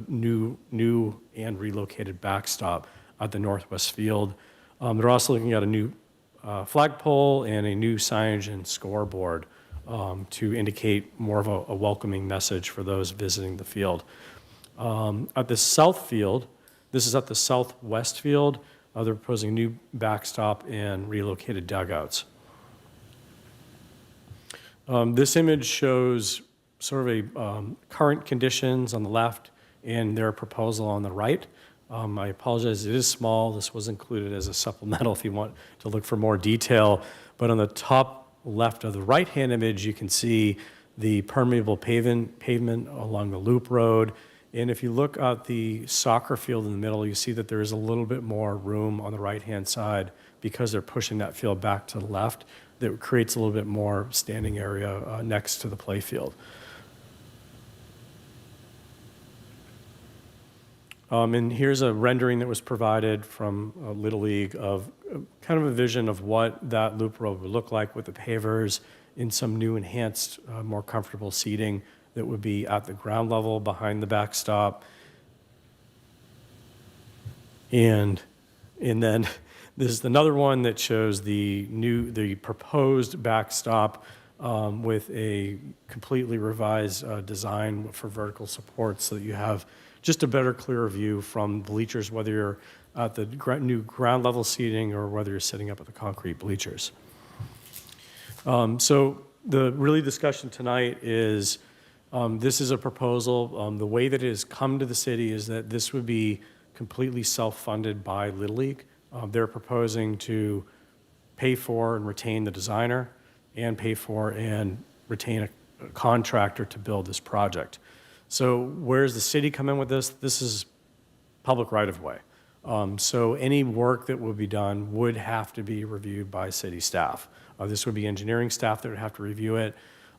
new and relocated backstop at the northwest field. They're also looking at a new flagpole and a new signage and scoreboard to indicate more of a welcoming message for those visiting the field. At the south field, this is at the southwest field, they're proposing a new backstop and relocated dugouts. This image shows sort of a current conditions on the left and their proposal on the right. I apologize, it is small. This was included as a supplemental if you want to look for more detail. But on the top left of the right-hand image, you can see the permeable pavement along the loop road. And if you look at the soccer field in the middle, you see that there is a little bit more room on the right-hand side because they're pushing that field back to the left. That creates a little bit more standing area next to the play field. And here's a rendering that was provided from Little League of kind of a vision of what that loop road would look like with the pavers in some new enhanced, more comfortable seating that would be at the ground level behind the backstop. And then there's another one that shows the proposed backstop with a completely revised design for vertical support so that you have just a better, clearer view from bleachers, whether you're at the new ground level seating or whether you're sitting up at the concrete bleachers. So the really discussion tonight is this is a proposal. The way that it has come to the city is that this would be completely self-funded by Little League. They're proposing to pay for and retain the designer and pay for and retain a contractor to build this project. So where's the city come in with this? This is public right-of-way. So any work that would be done would have to be reviewed by city staff. This would be engineering staff that would have to review it.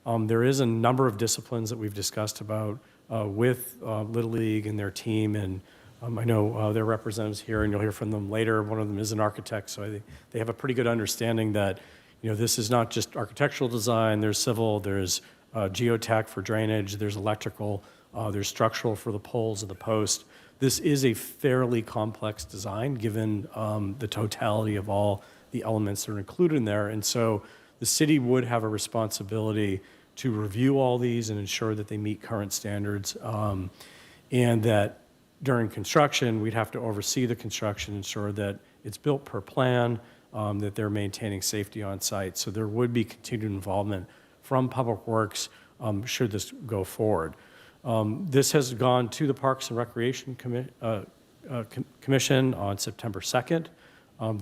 There is a number of disciplines that we've discussed about with Little League and their team, and I know their representatives here, and you'll hear from them later. One of them is an architect, so I think they have a pretty good understanding that, you know, this is not just architectural design. There's civil, there's geotech for drainage, there's electrical, there's structural for the poles and the post. This is a fairly complex design given the totality of all the elements that are included in there. And so the city would have a responsibility to review all these and ensure that they meet current standards, and that during construction, we'd have to oversee the construction, ensure that it's built per plan, that they're maintaining safety on site. So there would be continued involvement from Public Works should this go forward. This has gone to the Parks and Recreation Commission on September 2nd.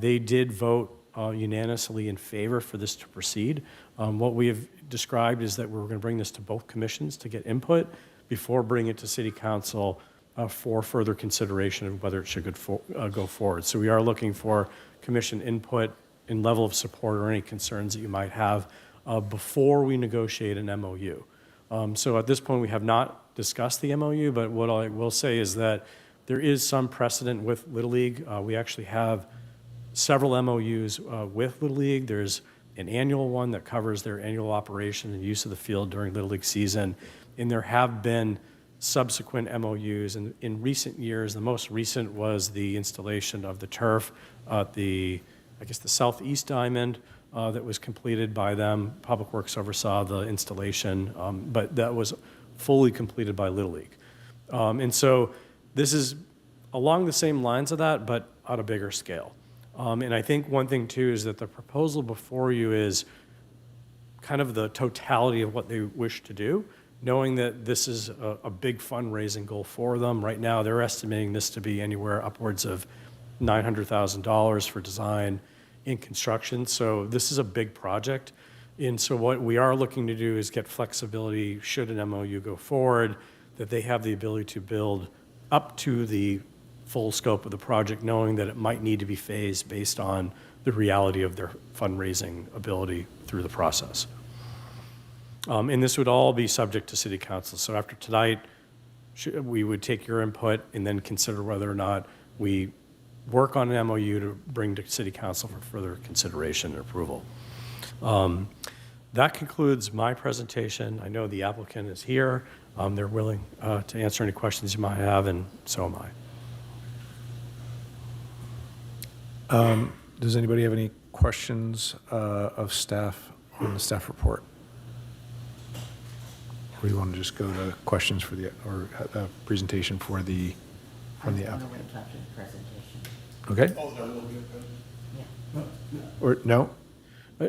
They did vote unanimously in favor for this to proceed. What we have described is that we're going to bring this to both commissions to get input before bringing it to City Council for further consideration of whether it should go forward. So we are looking for commission input and level of support or any concerns that you might have before we negotiate an MOU. So at this point, we have not discussed the MOU, but what I will say is that there is some precedent with Little League. We actually have several MOUs with Little League. There's an annual one that covers their annual operation and use of the field during Little League season. And there have been subsequent MOUs. And in recent years, the most recent was the installation of the turf at the southeast diamond that was completed by them. Public Works oversaw the installation, but that was fully completed by Little League. And so this is along the same lines of that, but on a bigger scale. And I think one thing too is that the proposal before you is kind of the totality of what they wish to do, knowing that this is a big fundraising goal for them. Right now, they're estimating this to be anywhere upwards of $900,000 for design and construction. So this is a big project. And so what we are looking to do is get flexibility, should an MOU go forward, that they have the ability to build up to the full scope of the project, knowing that it might need to be phased based on the reality of their fundraising ability through the process. And this would all be subject to City Council. So after tonight, we would take your input and then consider whether or not we work on an MOU to bring to City Council for further consideration and approval. That concludes my presentation. I know the applicant is here. They're willing to answer any questions you might have, and so am I. Does anybody have any questions of staff on the staff report? Or do you want to just go to questions for the, or presentation for the, from the applicant? Okay. Or, no?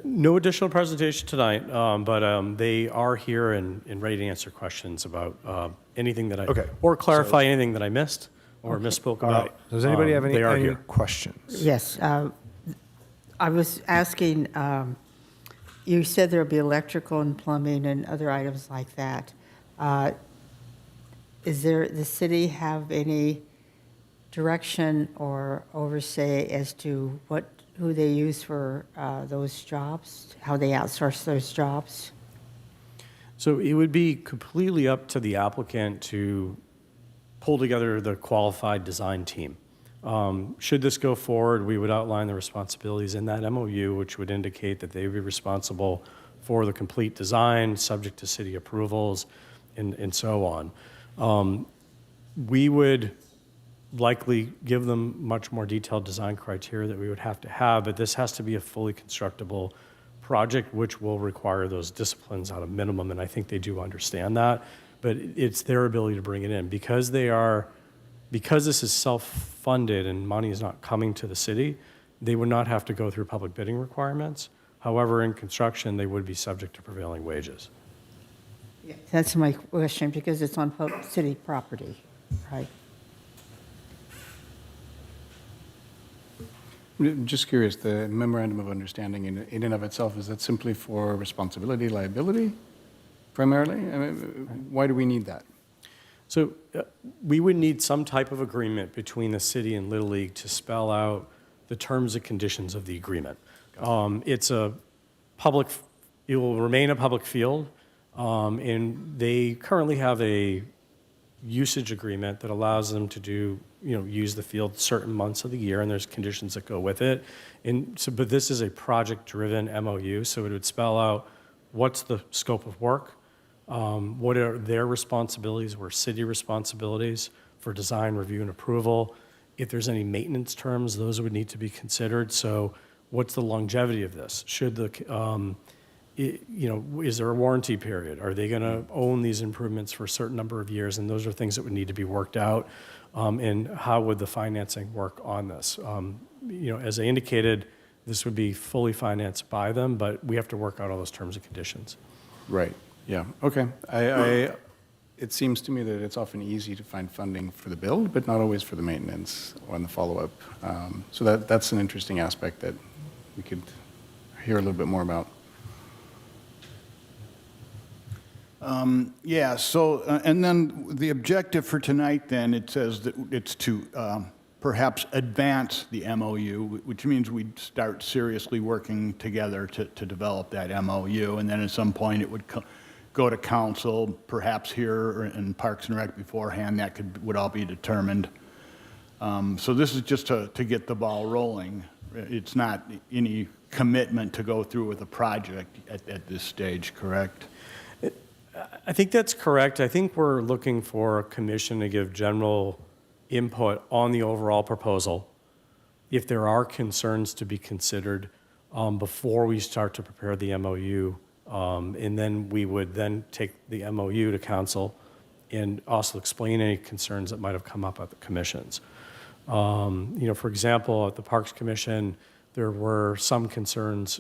No additional presentation tonight, but they are here and ready to answer questions about anything that I, Okay. or clarify anything that I missed or misspoke All about. right. Does anybody have They are any here. questions? Yes. I was asking, you said there'll be electrical and plumbing and other items like that. Is there, the city have any direction or oversight as to who they use for those jobs, how they outsource those jobs? So it would be completely up to the applicant to pull together the qualified design team. Should this go forward, we would outline the responsibilities in that MOU, which would indicate that they would be responsible for the complete design, subject to city approvals, and so on. We would likely give them much more detailed design criteria that we would have to have, but this has to be a fully constructible project, which will require those disciplines at a minimum, and I think they do understand that, but it's their ability to bring it in. Because this is self-funded and money is not coming to the city, they would not have to go through public bidding requirements. However, in construction, they would be subject to prevailing wages. That's my question, because it's on city property, right? I'm just curious, the memorandum of understanding in and of itself, is that simply for responsibility, liability, primarily? I mean, why do we need that? So we would need some type of agreement between the city and Little League to spell out the terms and conditions of the agreement. It's a public, it will remain a public field, and they currently have a usage agreement that allows them to do, use the field certain months of the year, and there's conditions that go with it. And so, but this is a project-driven MOU, so it would spell out what's the scope of work, what are their responsibilities, what are city responsibilities for design, review, and approval. If there's any maintenance terms, those would need to be considered. So what's the longevity of this? Should the, is there a warranty period? Are they going to own these improvements for a certain number of years? And those are things that would need to be worked out. And how would the financing work on this? As I indicated, this would be fully financed by them, but we have to work out all those terms and conditions. Right, yeah, okay. It seems to me that it's often easy to find funding for the build, but not always for the maintenance or the follow-up. So that's an interesting aspect that we could hear a little bit more about. And then the objective for tonight, then, it says that it's to perhaps advance the MOU, which means we'd start seriously working together to develop that MOU, and then at some point it would go to council, perhaps here or in Parks and Rec beforehand. That would all be determined. So this is just to get the ball rolling. It's not any commitment to go through with a project at this stage, correct? I think that's correct. I think we're looking for a commission to give general input on the overall proposal. If there are concerns to be considered before we start to prepare the MOU, and then we would then take the MOU to council and also explain any concerns that might have come up at the commissions. For example, at the Parks Commission, there were some concerns,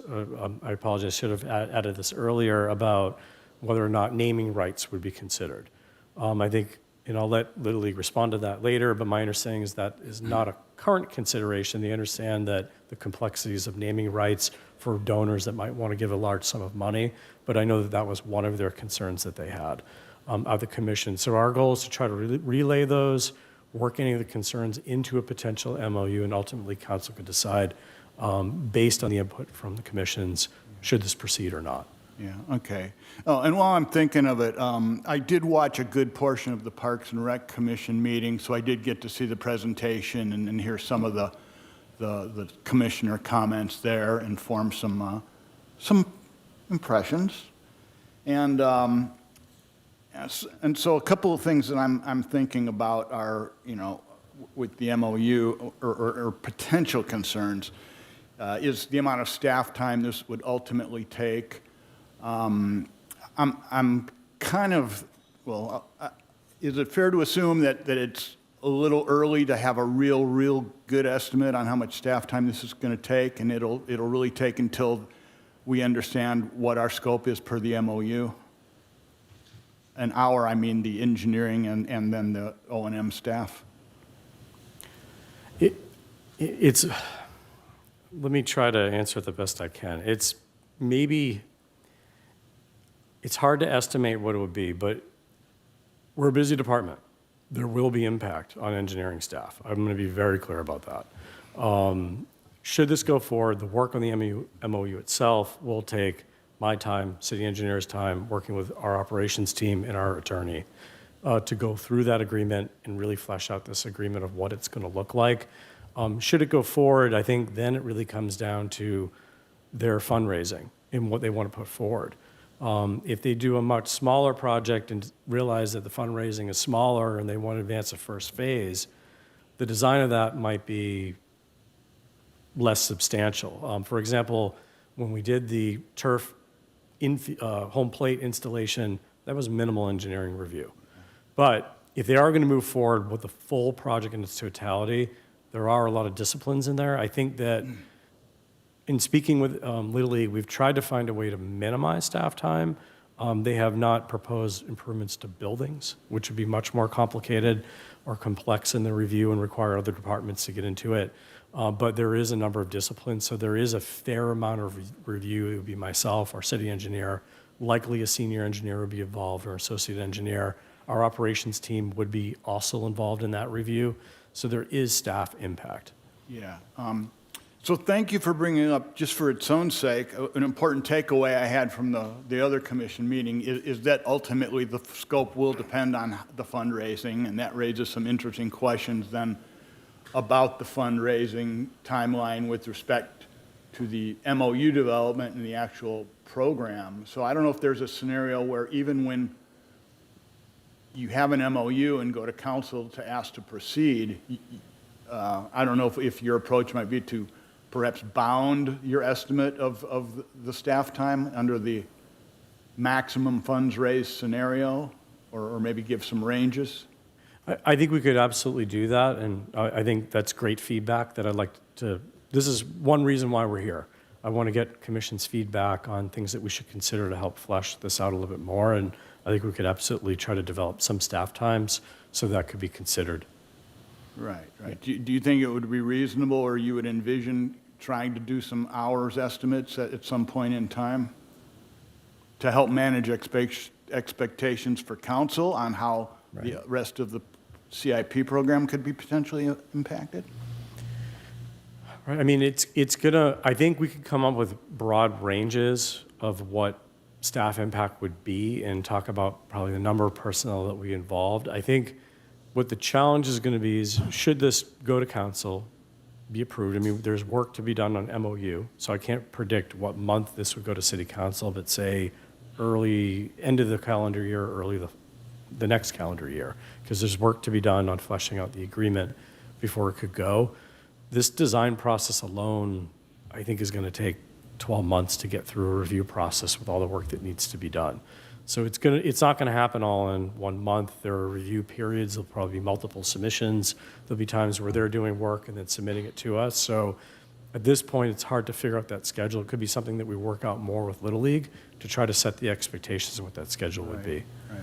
I apologize, I should have added this earlier, about whether or not naming rights would be considered. I think, I'll let Little League respond to that later, but my understanding is that is not a current consideration. They understand that the complexities of naming rights for donors that might want to give a large sum of money, but I know that that was one of their concerns that they had of the commission. So our goal is to try to relay those, work any of the concerns into a potential MOU, and ultimately council could decide based on the input from the commissions, should this proceed or not. Yeah, okay. Oh, and while I'm thinking of it, I did watch a good portion of the Parks and Rec Commission meeting, so I did get to see the presentation and hear some of the commissioner comments there and form some impressions. And so a couple of things that I'm thinking about are, with the MOU or potential concerns, is the amount of staff time this would ultimately take. I'm kind of, is it fair to assume that it's a little early to have a real good estimate on how much staff time this is going to take, and it'll really take until we understand what our scope is per the MOU? An hour, I mean the engineering and then the O&M staff. Let me try to answer it the best I can. It's hard to estimate what it would be, but we're a busy department. There will be impact on engineering staff. I'm going to be very clear about that. Should this go forward, the work on the MOU itself will take my time, city engineer's time, working with our operations team and our attorney. to go through that agreement and really flesh out this agreement of what it's going to look like. Should it go forward, I think then it really comes down to their fundraising and what they want to put forward. If they do a much smaller project and realize that the fundraising is smaller and they want to advance the first phase, the design of that might be less substantial. For example, when we did the turf home plate installation, that was minimal engineering review. But if they are going to move forward with the full project in its totality, there are a lot of disciplines in there. I think that in speaking with Little League, we've tried to find a way to minimize staff time. They have not proposed improvements to buildings, which would be much more complicated or complex in the review and require other departments to get into it. But there is a number of disciplines, so there is a fair amount of review. It would be myself, our city engineer, likely a senior engineer would be involved or associate engineer. Our operations team would be also involved in that review. So there is staff impact. Yeah. So thank you for bringing up, just for its own sake, an important takeaway I had from the other commission meeting is that ultimately the scope will depend on the fundraising, and that raises some interesting questions then about the fundraising timeline with respect to the MOU development and the actual program. So I don't know if there's a scenario where even when you have an MOU and go to council to ask to proceed, I don't know if your approach might be to perhaps bound your estimate of the staff time under the maximum funds raised scenario, or maybe give some ranges. I think we could absolutely do that, and I think that's great feedback that I'd like to, this is one reason why we're here. I want to get commission's feedback on things that we should consider to help flesh this out a little bit more, and I think we could absolutely try to develop some staff times so that could be considered. Right, right. Do you think it would be reasonable, or you would envision trying to do some hours estimates at some point in time to help manage expectations for council on how the rest of the CIP program could be potentially impacted? Right. I mean, it's gonna, I think we could come up with broad ranges of what staff impact would be and talk about probably the number of personnel that we involved. I think what the challenge is going to be is, should this go to council, be approved? I mean, there's work to be done on MOU, so I can't predict what month this would go to city council, but say early, end of the calendar year, early the next calendar year, because there's work to be done on fleshing out the agreement before it could go. This design process alone, I think, is going to take 12 months to get through a review process with all the work that needs to be done. So it's not going to happen all in 1 month. There are review periods. There'll probably be multiple submissions. There'll be times where they're doing work and then submitting it to us. So at this point, it's hard to figure out that schedule. It could be something that we work out more with Little League to try to set the expectations of what that schedule would be. Right.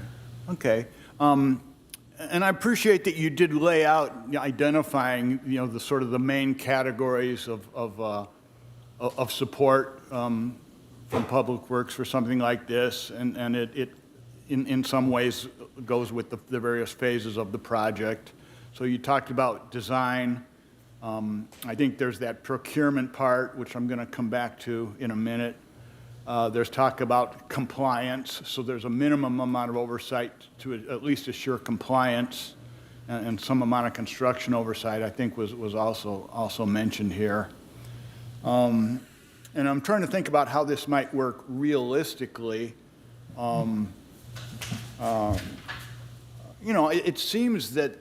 Okay. And I appreciate that you did lay out identifying, the sort of the main categories of support from Public Works for something like this, and it in some ways goes with the various phases of the project. So you talked about design. I think there's that procurement part, which I'm going to come back to in a minute. There's talk about compliance, so there's a minimum amount of oversight to at least assure compliance, and some amount of construction oversight, I think, was also mentioned here. And I'm trying to think about how this might work realistically. It seems that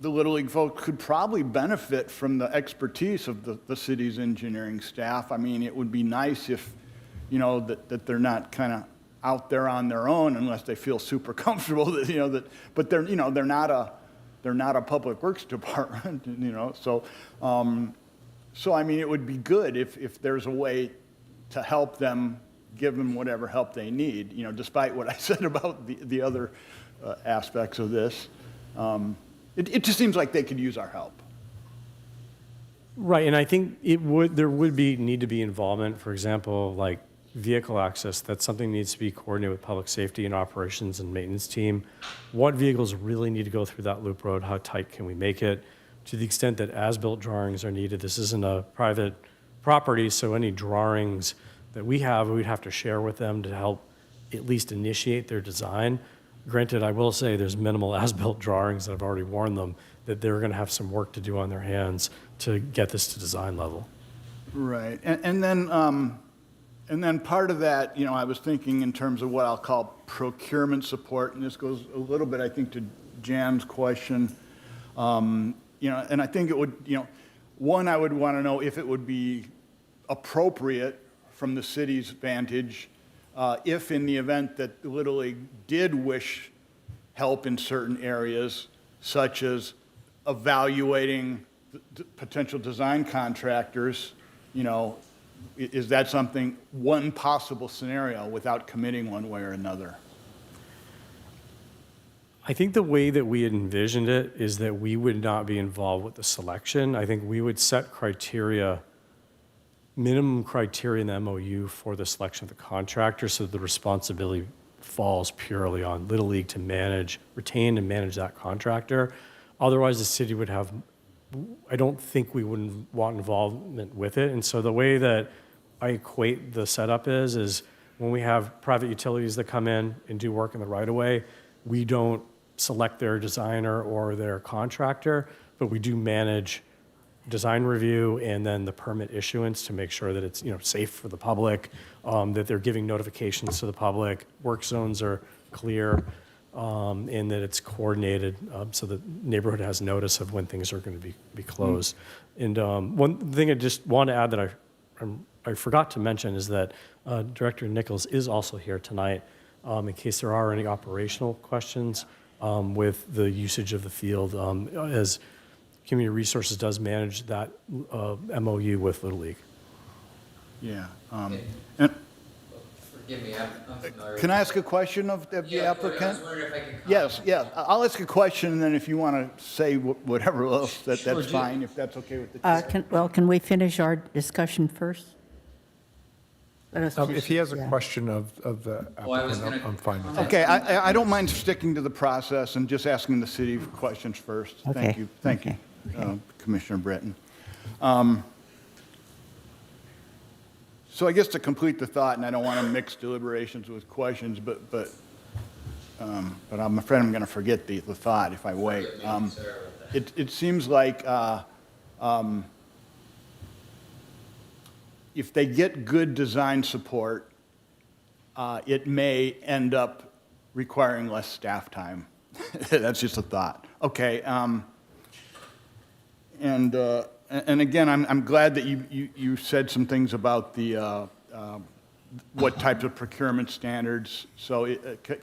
the Little League folks could probably benefit from the expertise of the city's engineering staff. I mean, it would be nice if, that they're not kind of out there on their own unless they feel super comfortable that, but they're not a public works department, So, I mean, it would be good if there's a way to help them, give them whatever help they need, despite what I said about the other aspects of this. It just seems like they could use our help. Right, and I think there would need to be involvement, for example, like vehicle access. That's something that needs to be coordinated with public safety and operations and maintenance team. What vehicles really need to go through that loop road? How tight can we make it? To the extent that as-built drawings are needed, this isn't a private property, so any drawings that we have, we'd have to share with them to help at least initiate their design. Granted, I will say there's minimal as-built drawings that I've already warned them that they're going to have some work to do on their hands to get this to design level. Right, and then part of that, you know, I was thinking in terms of what I'll call procurement support, and this goes a little bit, I think, to Jan's question. You know, and I think it would, you know, one, I would want to know if it would be appropriate from the city's vantage, if in the event that Little League did wish help in certain areas, such as evaluating potential design contractors, you know, is that something, one possible scenario without committing one way or another? I think the way that we had envisioned it is that we would not be involved with the selection. I think we would set criteria, minimum criteria in the MOU for the selection of the contractor, so the responsibility falls purely on Little League to manage, retain and manage that contractor. Otherwise, the city would have, I don't think we wouldn't want involvement with it. And so the way that I equate the setup is when we have private utilities that come in and do work in the right of way, we don't select their designer or their contractor, but we do manage design review and then the permit issuance to make sure that it's, you know, safe for the public, that they're giving notifications to the public, work zones are clear, and that it's coordinated so the neighborhood has notice of when things are going to be closed. And one thing I just want to add that I forgot to mention is that Director Nichols is also here tonight in case there are any operational questions with the usage of the field, as Community Resources does manage that MOU with Little League. Yeah. Forgive me, I'm familiar. Can I ask a question of the Yeah, applicant? I was wondering if I could comment. Yes, yeah. I'll ask a question, and then if you want to say whatever else, Sure, that's Jim. fine, if that's okay with the chair. Can we finish our discussion first? Let us If just- he has a yeah. question of the Well, I was applicant, I'm fine with that. Okay, I don't mind sticking to the process and just asking the city questions first. Thank Okay, you. Thank you, okay. Commissioner Britton. So I guess to complete the thought, and I don't want to mix deliberations with questions, but I'm afraid I'm going to forget the thought if I wait. It seems like if they get good design support, it may end up requiring less staff time. That's just a thought. Okay. And again, I'm glad that you said some things about the what types of procurement standards. So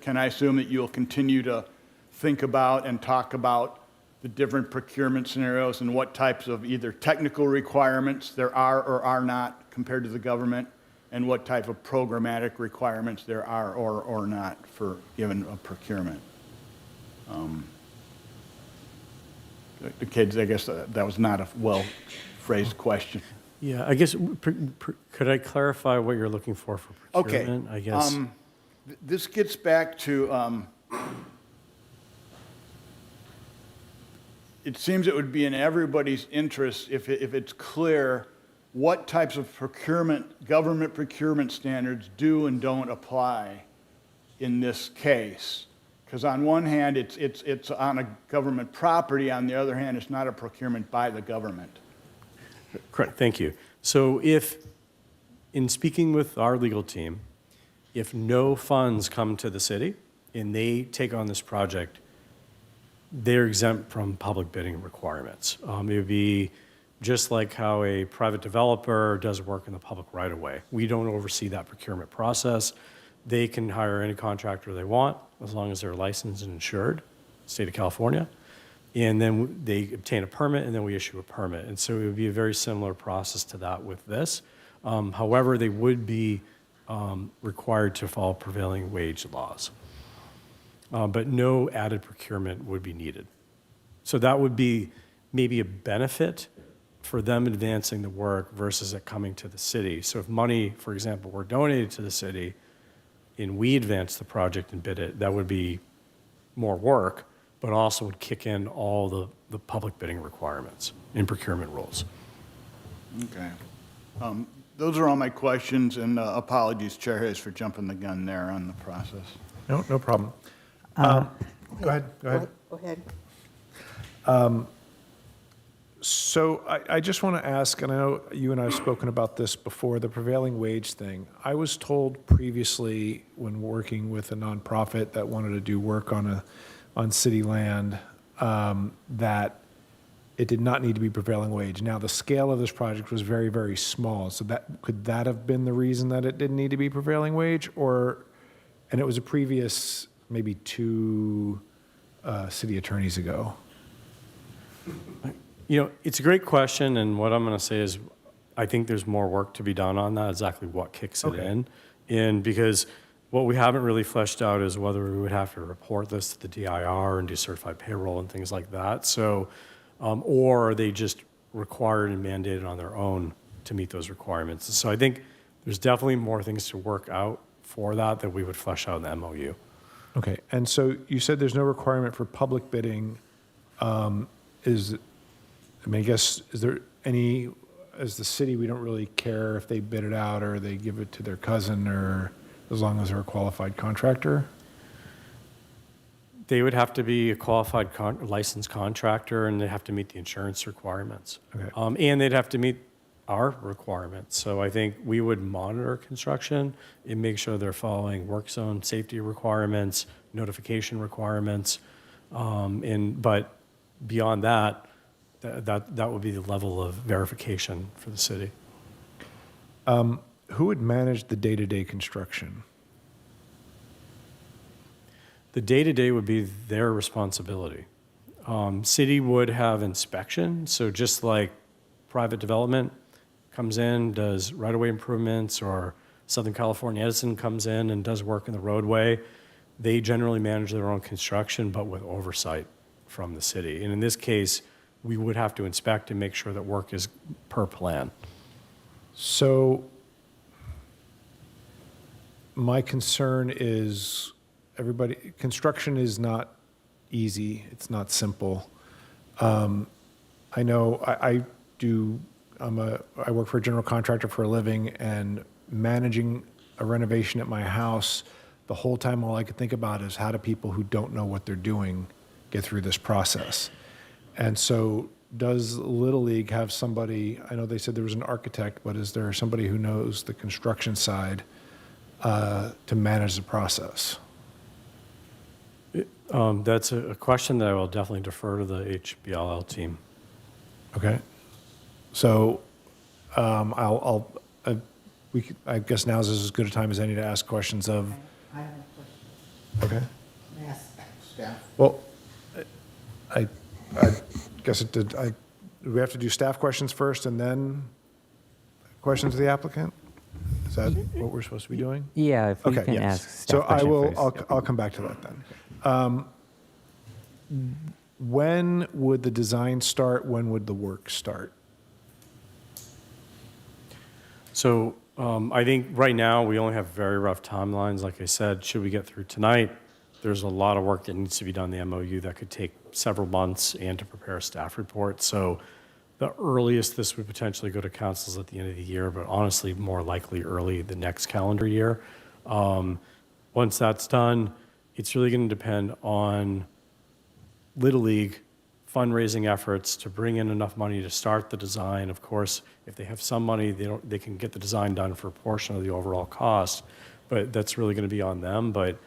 can I assume that you'll continue to think about and talk about the different procurement scenarios and what types of either technical requirements there are or are not compared to the government, and what type of programmatic requirements there are or not for given a procurement? The kids, I guess that was not a well-phrased question. Yeah, I guess, could I clarify what you're looking for Okay. procurement? I guess. This gets back to, it seems it would be in everybody's interest if it's clear what types of government procurement standards do and don't apply in this case. Because on one hand, it's on a government property, on the other hand, it's not a procurement by the government. Correct, thank you. So if, in speaking with our legal team, if no funds come to the city and they take on this project, they're exempt from public bidding requirements. It would be just like how a private developer does work in the public right-of-way. We don't oversee that procurement process. They can hire any contractor they want as long as they're licensed and insured, state of California. And then they obtain a permit, and then we issue a permit. And so it would be a very similar process to that with this. However, they would be required to follow prevailing wage laws. But no added procurement would be needed. So that would be maybe a benefit for them advancing the work versus it coming to the city. So if money, for example, were donated to the city and we advance the project and bid it, that would be more work, but also would kick in all the public bidding requirements and procurement rules. Okay. Those are all my questions, and apologies, Chair Hayes, for jumping the gun there on the process. No problem. Go ahead. Go ahead. So I just want to ask, and I know you and I have spoken about this before, the prevailing wage thing. I was told previously when working with a nonprofit that wanted to do work on city land, that it did not need to be prevailing wage. Now, the scale of this project was very, very small. So could that have been the reason that it didn't need to be prevailing wage? And it was a previous, maybe 2 city attorneys ago. You know, it's a great question, and what I'm going to say is I think there's more work to be done on that, exactly what kicks it in. And because what we haven't really fleshed out is whether we would have to report this to the DIR and do certified payroll and things like that. So, or are they just required and mandated on their own to meet those requirements? So I think there's definitely more things to work out for that we would flesh out in the MOU. Okay, and so you said there's no requirement for public bidding. I guess, is there any, as the city, we don't really care if they bid it out or they give it to their cousin, or as long as they're a qualified contractor? They would have to be a qualified licensed contractor, and they have to meet the insurance requirements. Okay. And they'd have to meet our requirements. So I think we would monitor construction and make sure they're following work zone safety requirements, notification requirements. But beyond that, that would be the level of verification for the city. Who would manage the day-to-day construction? The day-to-day would be their responsibility. City would have inspection, so just like private development comes in, does right-of-way improvements, or Southern California Edison comes in and does work in the roadway, they generally manage their own construction, but with oversight from the city. And in this case, we would have to inspect and make sure that work is per plan. So my concern is construction is not easy. It's not simple. I know I work for a general contractor for a living, and managing a renovation at my house, the whole time all I could think about is how do people who don't know what they're doing get through this process? And so does Little League have somebody, I know they said there was an architect, but is there somebody who knows the construction side to manage the process? That's a question that I will definitely defer to the HBLL team. Okay. So I guess now is as good a time as any to ask questions of. I have a question. Okay. Yes. Staff. Well, I guess do we have to do staff questions first and then questions of the applicant? Is that what we're supposed to be doing? Yeah, if we Okay, can yes. ask staff So I question will, first. I'll come back to that then. When would the design start? When would the work start? So I think right now we only have very rough timelines. Like I said, should we get through tonight, there's a lot of work that needs to be done in the MOU that could take several months and to prepare a staff report. So the earliest this would potentially go to council is at the end of the year, but honestly, more likely early the next calendar year. Once that's done, it's really going to depend on Little League fundraising efforts to bring in enough money to start the design. Of course, if they have some money, they can get the design done for a portion of the overall cost, but that's really going to be on them. But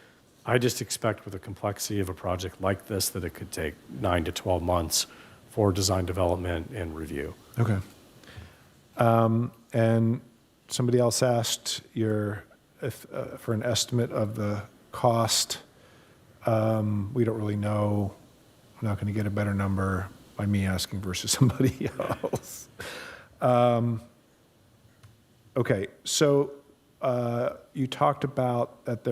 I just expect with the complexity of a project like this that it could take 9 to 12 months for design development and review. Okay. And somebody else asked for an estimate of the cost. We don't really know. I'm not going to get a better number by me asking versus somebody else. Okay, so you talked about that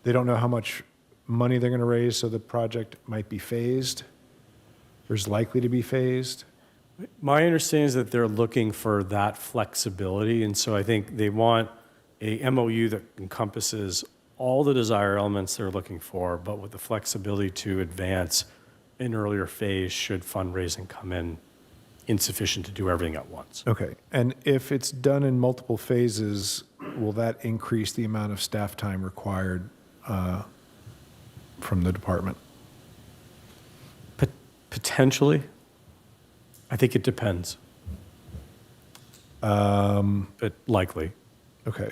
they don't know how much money they're going to raise, so the project might be phased. There's likely to be phased. My understanding is that they're looking for that flexibility, and so I think they want a MOU that encompasses all the desired elements they're looking for, but with the flexibility to advance an earlier phase should fundraising come in insufficient to do everything at once. Okay, and if it's done in multiple phases, will that increase the amount of staff time required from the department? Potentially. I think it depends. But likely. Okay.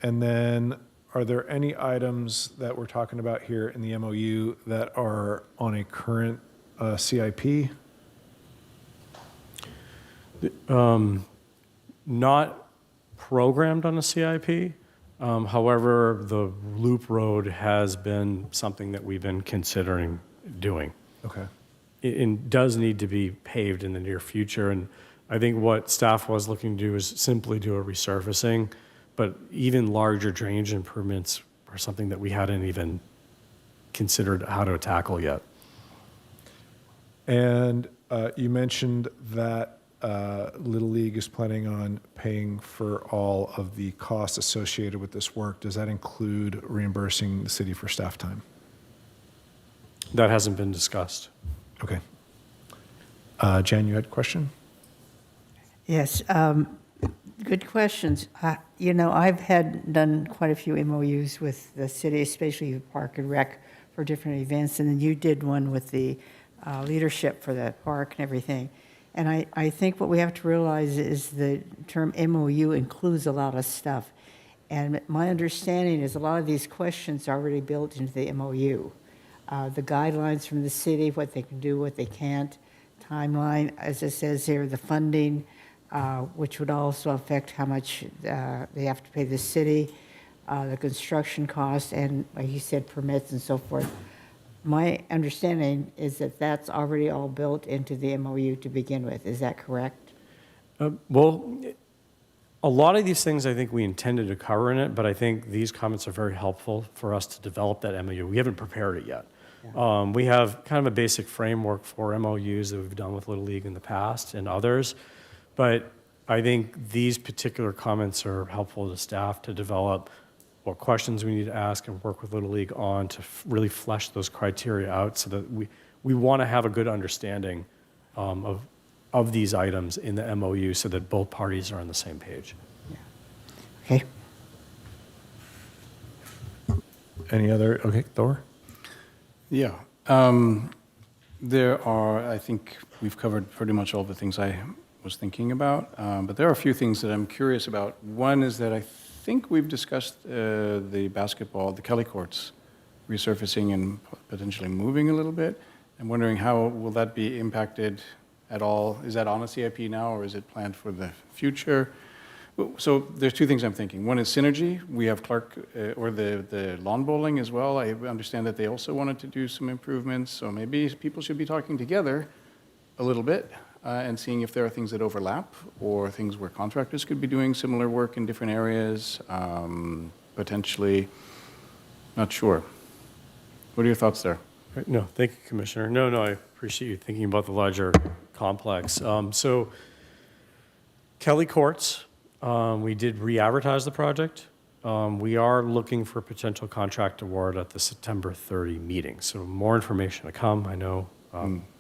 And then, are there any items that we're talking about here in the MOU that are on a current CIP? Not programmed on a CIP. However, the loop road has been something that we've been considering doing. Okay. It does need to be paved in the near future. And I think what staff was looking to do is simply do a resurfacing, but even larger drainage improvements are something that we hadn't even considered how to tackle yet. And you mentioned that Little League is planning on paying for all of the costs associated with this work. Does that include reimbursing the city for staff time? That hasn't been discussed. Okay. Jan, you had a question? Yes, good questions. I've done quite a few MOUs with the city, especially the Park and Rec for different events, and then you did one with the leadership for the park and everything. And I think what we have to realize is the term MOU includes a lot of stuff. And my understanding is a lot of these questions are already built into the MOU. The guidelines from the city, what they can do, what they can't, timeline, as it says here, the funding, which would also affect how much they have to pay the city, the construction costs, and like you said, permits and so forth. My understanding is that that's already all built into the MOU to begin with. Is that correct? Well, a lot of these things I think we intended to cover in it, but I think these comments are very helpful for us to develop that MOU. We haven't prepared it yet. We have kind of a basic framework for MOUs that we've done with Little League in the past and others, but I think these particular comments are helpful to staff to develop what questions we need to ask and work with Little League on to really flesh those criteria out so that we want to have a good understanding of these items in the MOU so that both parties are on the same page. Okay. Any other? Okay, Thor? Yeah. I think we've covered pretty much all the things I was thinking about, but there are a few things that I'm curious about. One is that I think we've discussed the Kelly courts resurfacing and potentially moving a little bit. I'm wondering how will that be impacted at all? Is that on a CIP now, or is it planned for the future? So there's two things I'm thinking. One is synergy. We have Clark, or the lawn bowling as well. I understand that they also wanted to do some improvements, so maybe people should be talking together a little bit and seeing if there are things that overlap or things where contractors could be doing similar work in different areas, potentially. Not sure. What are your thoughts there? No, thank you, Commissioner. No, I appreciate you thinking about the larger complex. So Kelly Courts, we did re-advertise the project. We are looking for potential contract award at the September 30 meeting. So more information to come. I know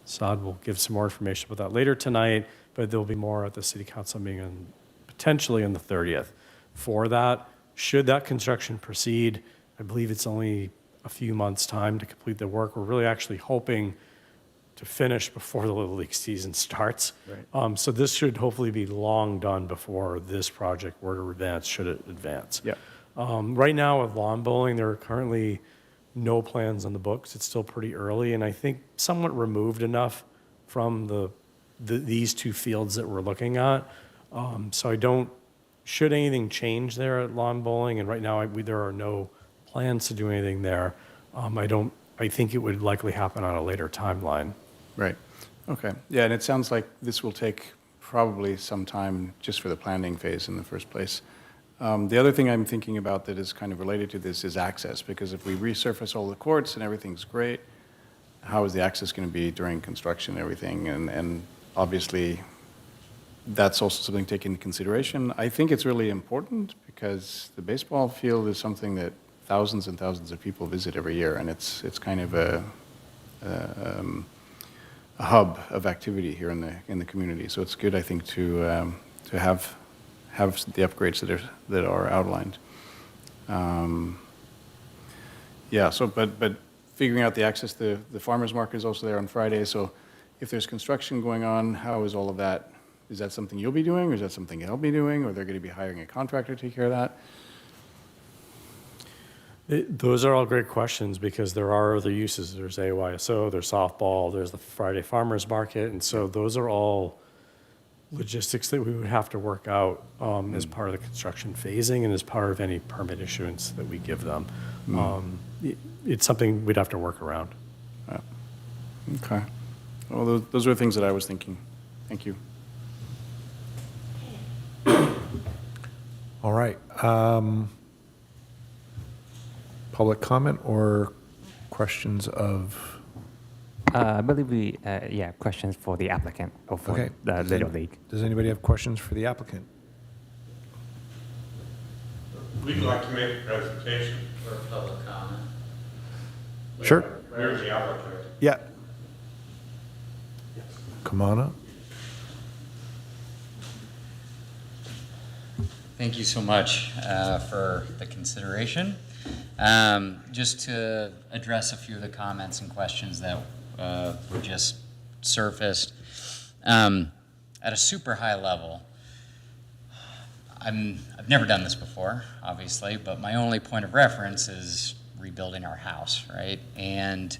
Saad will give some more information about that later tonight, but there'll be more at the City Council meeting potentially on the 30th. For that, should that construction proceed, I believe it's only a few months' time to complete the work. We're really actually hoping to finish before the Little League season starts. Right. So this should hopefully be long done before this project were to advance, should it advance. Yeah. Right now with lawn bowling, there are currently no plans on the books. It's still pretty early, and I think somewhat removed enough from these two fields that we're looking at. So should anything change there at lawn bowling, and right now there are no plans to do anything there, I think it would likely happen on a later timeline. Right. Okay. Yeah, and it sounds like this will take probably some time just for the planning phase in the first place. The other thing I'm thinking about that is kind of related to this is access, because if we resurface all the courts and everything's great, how is the access going to be during construction and everything? And obviously, that's also something to take into consideration. I think it's really important because the baseball field is something that thousands and thousands of people visit every year, and it's kind of a hub of activity here in the community. So it's good, I think, to have the upgrades that are outlined. Yeah. So, but figuring out the access, the farmer's market is also there on Friday, so if there's construction going on, how is all of that? Is that something you'll be doing, or is that something I'll be doing, or they're going to be hiring a contractor to take care of that? Those are all great questions because there are other uses. There's AYSO, there's softball, there's the Friday Farmers Market. And so those are all logistics that we would have to work out as part of the construction phasing and as part of any permit issuance that we give them. It's something we'd have to work around. Okay. Well, those are the things that I was thinking. Thank you. All right. Public comment or questions of, I believe questions for the applicant or for okay. the Little League. Does anybody have questions for the applicant? We'd like to make a presentation. For public comment. Sure. Where's the applicant? Yeah. Come on up. Thank you so much for the consideration. Just to address a few of the comments and questions that were just surfaced. At a super high level, I've never done this before, obviously, but my only point of reference is rebuilding our house, right? And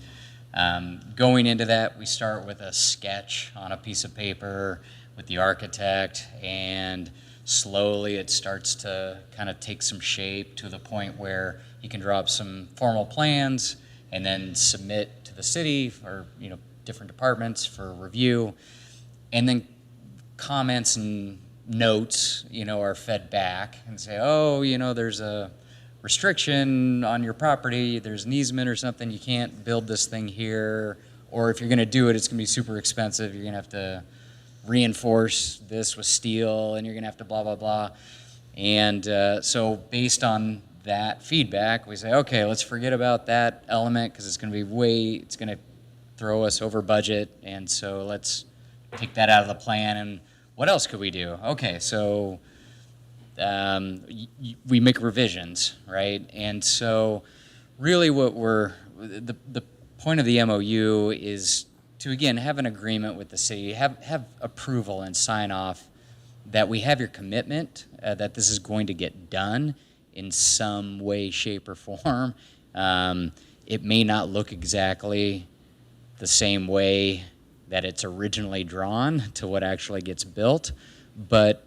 going into that, we start with a sketch on a piece of paper with the architect, and slowly it starts to kind of take some shape to the point where you can draw up some formal plans and then submit to the city or different departments for review, and then comments and notes are fed back and say, oh, there's a restriction on your property, there's an easement or something, you can't build this thing here, or if you're going to do it, it's going to be super expensive, you're going to have to reinforce this with steel, and you're going to have to blah, blah, blah. And so based on that feedback, we say, okay, let's forget about that element because it's going to be it's going to throw us over budget, and so let's take that out of the plan. And what else could we do? Okay, so we make revisions, right? And so really what the point of the MOU is to, again, have an agreement with the city, have approval and sign off that we have your commitment that this is going to get done in some way, shape, or form. It may not look exactly the same way that it's originally drawn to what actually gets built, but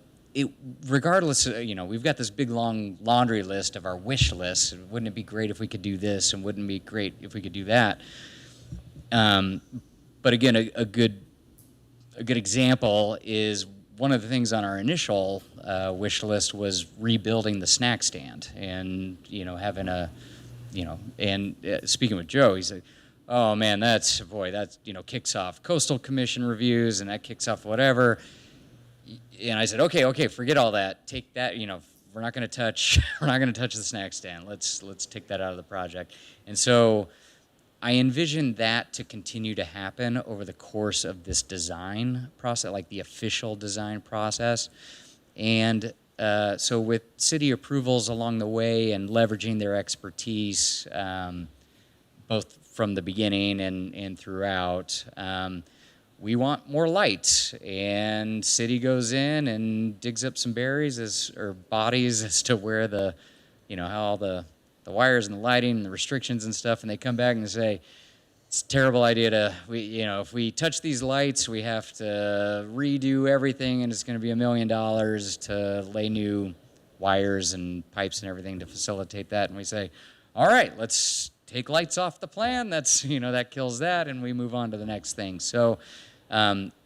regardless, we've got this big long laundry list of our wish list. Wouldn't it be great if we could do this, and wouldn't it be great if we could do that? But again, a good example is one of the things on our initial wish list was rebuilding the snack stand, and having and speaking with Joe, he said, "Oh man, that kicks off coastal commission reviews, and that kicks off whatever." And I said, "Okay, forget all that. Take that. We're not going to touch the snack stand. Let's take that out of the project." And so I envision that to continue to happen over the course of this design process, like the official design process. And so with city approvals along the way and leveraging their expertise, both from the beginning and throughout, we want more lights. And city goes in and digs up some bodies as to where how all the wires and the lighting and the restrictions and stuff, and they come back and they say, it's a terrible idea if we touch these lights, we have to redo everything, and it's going to be $1 million to lay new wires and pipes and everything to facilitate that. And we say, all right, let's take lights off the plan. That's, that kills that, and we move on to the next thing. So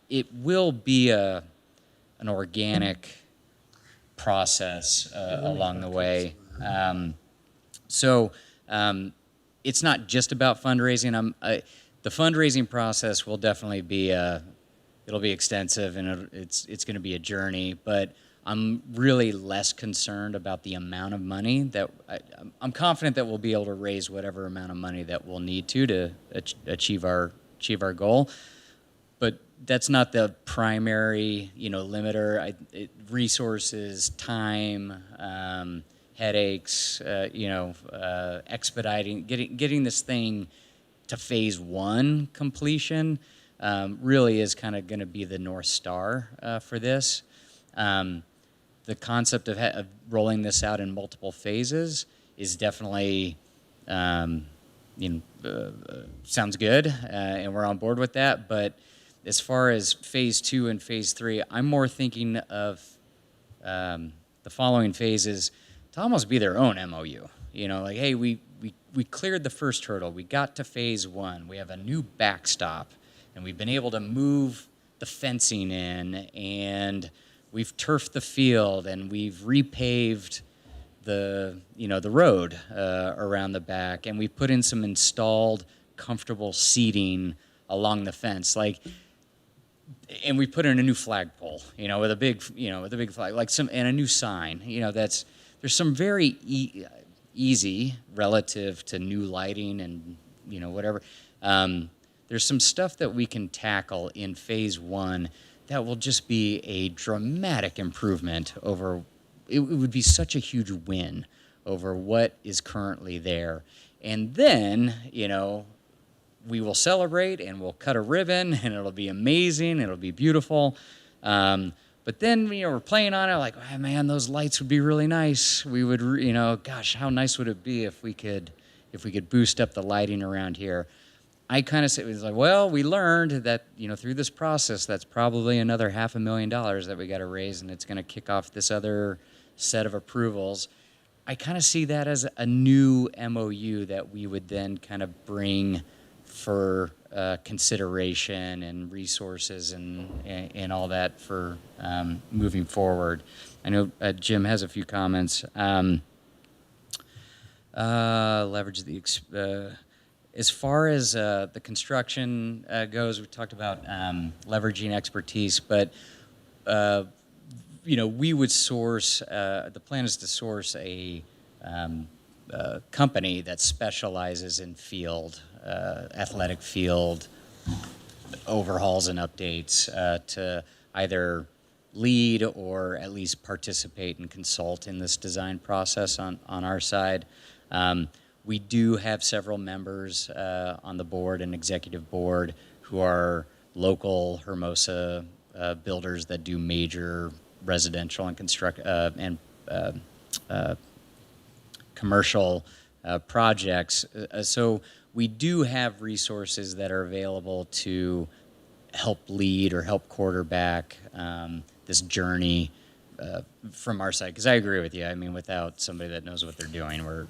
it will be an organic process along the way. So it's not just about fundraising. The fundraising process will definitely be it'll be extensive, and it's going to be a journey. But I'm really less concerned about the amount of money that I'm confident that we'll be able to raise whatever amount of money that we'll need to achieve our goal. But that's not the primary limiter. Resources, time. Headaches, expediting, getting this thing to phase one completion really is kind of going to be the North Star for this. The concept of rolling this out in multiple phases is definitely, sounds good, and we're on board with that. But as far as phase two and phase three, I'm more thinking of the following phases to almost be their own MOU. You know, like, hey, we cleared the first hurdle. We got to phase one. We have a new backstop, and we've been able to move the fencing in, and we've turfed the field, and we've repaved the road around the back, and we put in some installed comfortable seating along the fence, and we put in a new flagpole, with a big flag, and a new sign. There's some very easy relative to new lighting and whatever. There's some stuff that we can tackle in phase one that will just be a dramatic improvement over. It would be such a huge win over what is currently there, and then we will celebrate and we'll cut a ribbon and it'll be amazing. It'll be beautiful. But then, we're playing on it like, oh, man, those lights would be really nice. We would, gosh, how nice would it be if we could boost up the lighting around here? I kind of say, it was like, well, we learned that, through this process, that's probably another $500,000 that we got to raise, and it's going to kick off this other set of approvals. I kind of see that as a new MOU that we would then kind of bring for consideration and resources and all that for moving forward. I know Jim has a few comments. Leverage the as far as the construction goes, we talked about leveraging expertise, but we would source. The plan is to source a company that specializes in field, athletic field overhauls and updates to either lead or at least participate and consult in this design process on our side. We do have several members on the board and executive board who are local Hermosa builders that do major residential and commercial projects. So we do have resources that are available to help lead or help quarterback this journey from our side. Because I agree with you. I mean, without somebody that knows what they're doing, we're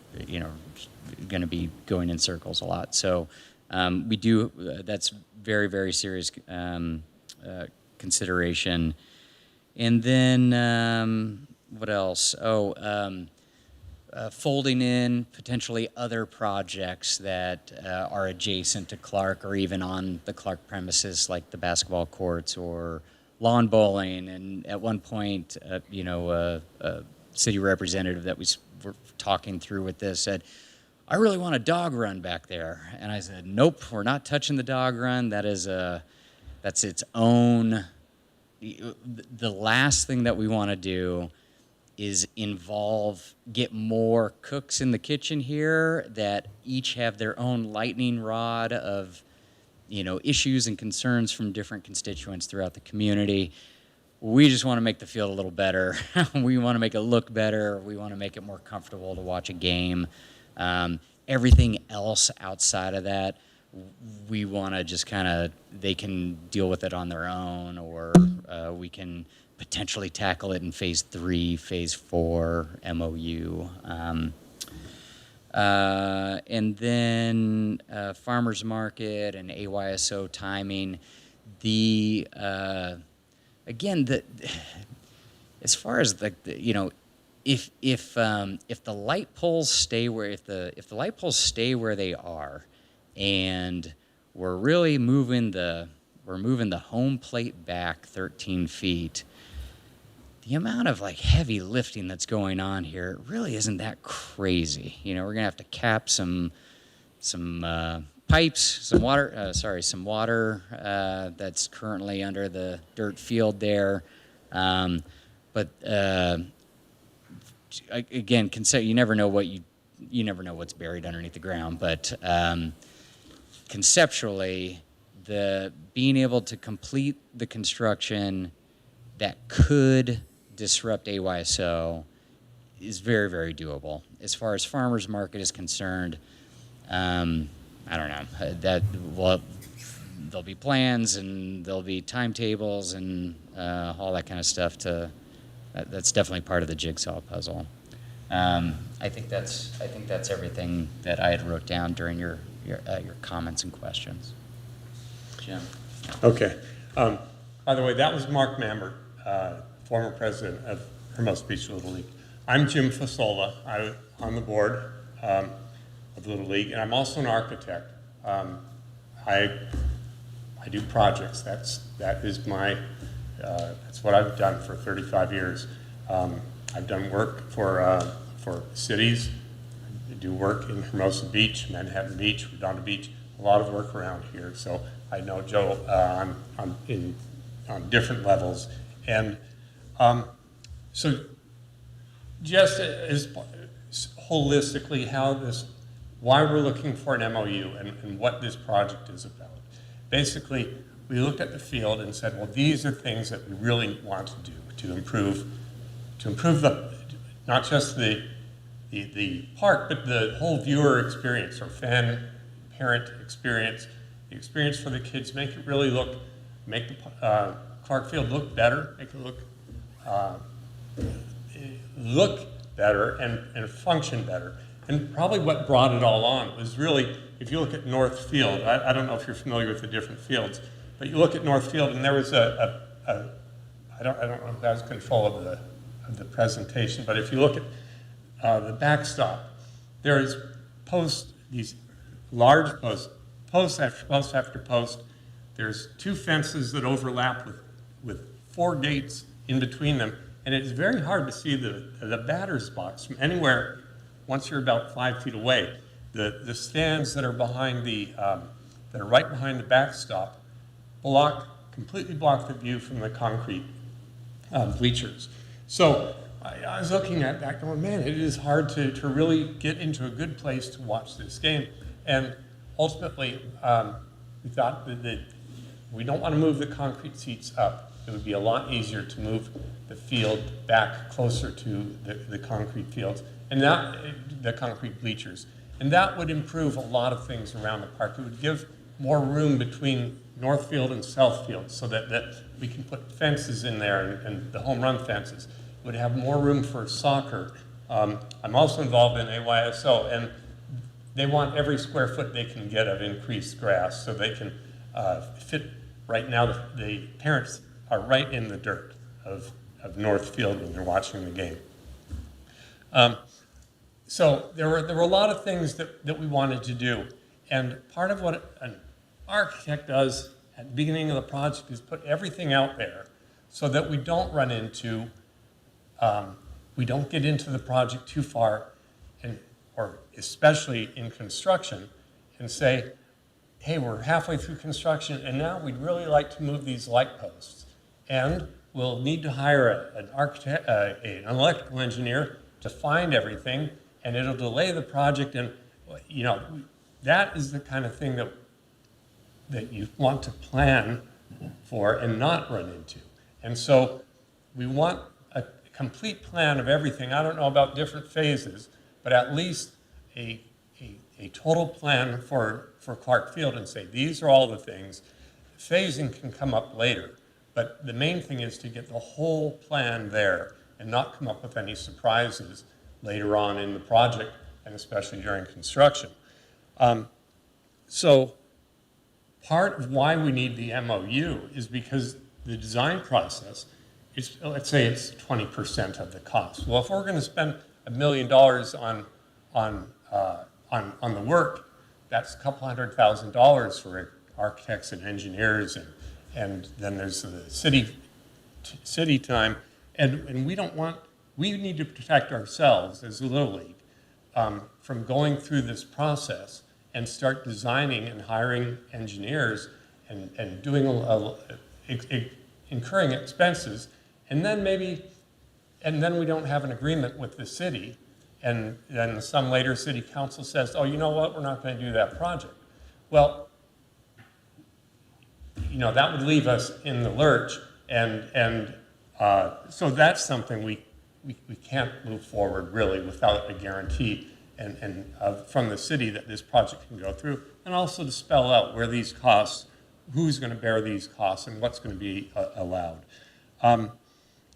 going to be going in circles a lot. So we do. That's very, very serious consideration. And then what else? Folding in potentially other projects that are adjacent to Clark or even on the Clark premises, like the basketball courts or lawn bowling. And at one point, a city representative that we were talking through with this said, I really want a dog run back there. And I said, nope, we're not touching the dog run. That's its own. The last thing that we want to do is get more cooks in the kitchen here that each have their own lightning rod of, issues and concerns from different constituents throughout the community. We just want to make the field a little better. We want to make it look better. We want to make it more comfortable to watch a game. Everything else outside of that, we want to just they can deal with it on their own, or we can potentially tackle it in phase 3, phase 4 MOU. And then farmers market and AYSO timing. As far as if the light poles stay where they are, and we're really moving the home plate back 13 feet. The amount of heavy lifting that's going on here really isn't that crazy. We're gonna have to cap some pipes, some water that's currently under the dirt field there. But again, you never know what's buried underneath the ground. But conceptually, the being able to complete the construction that could disrupt AYSO is very, very doable. As far as farmers market is concerned, I don't know, there'll be plans and there'll be timetables and all that kind of stuff that's definitely part of the jigsaw puzzle. I think that's everything that I had wrote down during your comments and questions. Jim. Okay. By the way, that was Mark Mambert, former president of Hermosa Beach Little League. I'm Jim Fasola. I'm on the board of Little League, and I'm also an architect. I do projects. That is my that's what I've done for 35 years. I've done work for cities. I do work in Hermosa Beach, Manhattan Beach, Redondo Beach, a lot of work around here. So I know Joe on different levels. And so just as holistically why we're looking for an MOU and what this project is about. Basically, we looked at the field and said, well, these are things that we really want to do to improve not just the park, but the whole viewer experience or parent experience, the experience for the kids, make the Clark Field look better, make it look better and function better. And probably what brought it all on was really, if you look at North Field, I don't know if you're familiar with the different fields, but you look at North Field and there was I don't know if that was control of the presentation, but if you look at the backstop, there is these large post after post. There's 2 fences that overlap with 4 gates in between them, and it's very hard to see the batter's box from anywhere once you're about 5 feet away. The stands that are behind that are right behind the backstop completely block the view from the concrete bleachers. So I was looking at that going, man, it is hard to really get into a good place to watch this game. And ultimately, we thought that we don't want to move the concrete seats up. It would be a lot easier to move the field back closer to the concrete fields and the concrete bleachers. And that would improve a lot of things around the park. It would give more room between North Field and South Field so that we can put fences in there and the home run fences. It would have more room for soccer. I'm also involved in AYSO, and they want every square foot they can get of increased grass so they can fit. Right now, the parents are right in the dirt of North Field when they're watching the game. So there were a lot of things that we wanted to do. And part of what an architect does at the beginning of the project is put everything out there so that we don't run into, we don't get into the project too far, or especially in construction, and say, hey, we're halfway through construction and now we'd really like to move these light posts. And we'll need to hire an architect, an electrical engineer to find everything, and it'll delay the project. And that is the kind of thing that you want to plan for and not run into. And so we want a complete plan of everything. I don't know about different phases, but at least a total plan for Clark Field and say, these are all the things. Phasing can come up later, but the main thing is to get the whole plan there and not come up with any surprises later on in the project, and especially during construction. So part of why we need the MOU is because the design process is, let's say it's 20% of the cost. Well, if we're going to spend $1 million on the work, that's a couple $100,000 for architects and engineers, and then there's the city time, and we need to protect ourselves as a Little League from going through this process and start designing and hiring engineers and doing incurring expenses, and then we don't have an agreement with the city, and then some later city council says, oh, you know what, we're not going to do that project. Well, that would leave us in the lurch, and so that's something we can't move forward really without a guarantee and from the city that this project can go through, and also to spell out where these costs, who's going to bear these costs, and what's going to be allowed.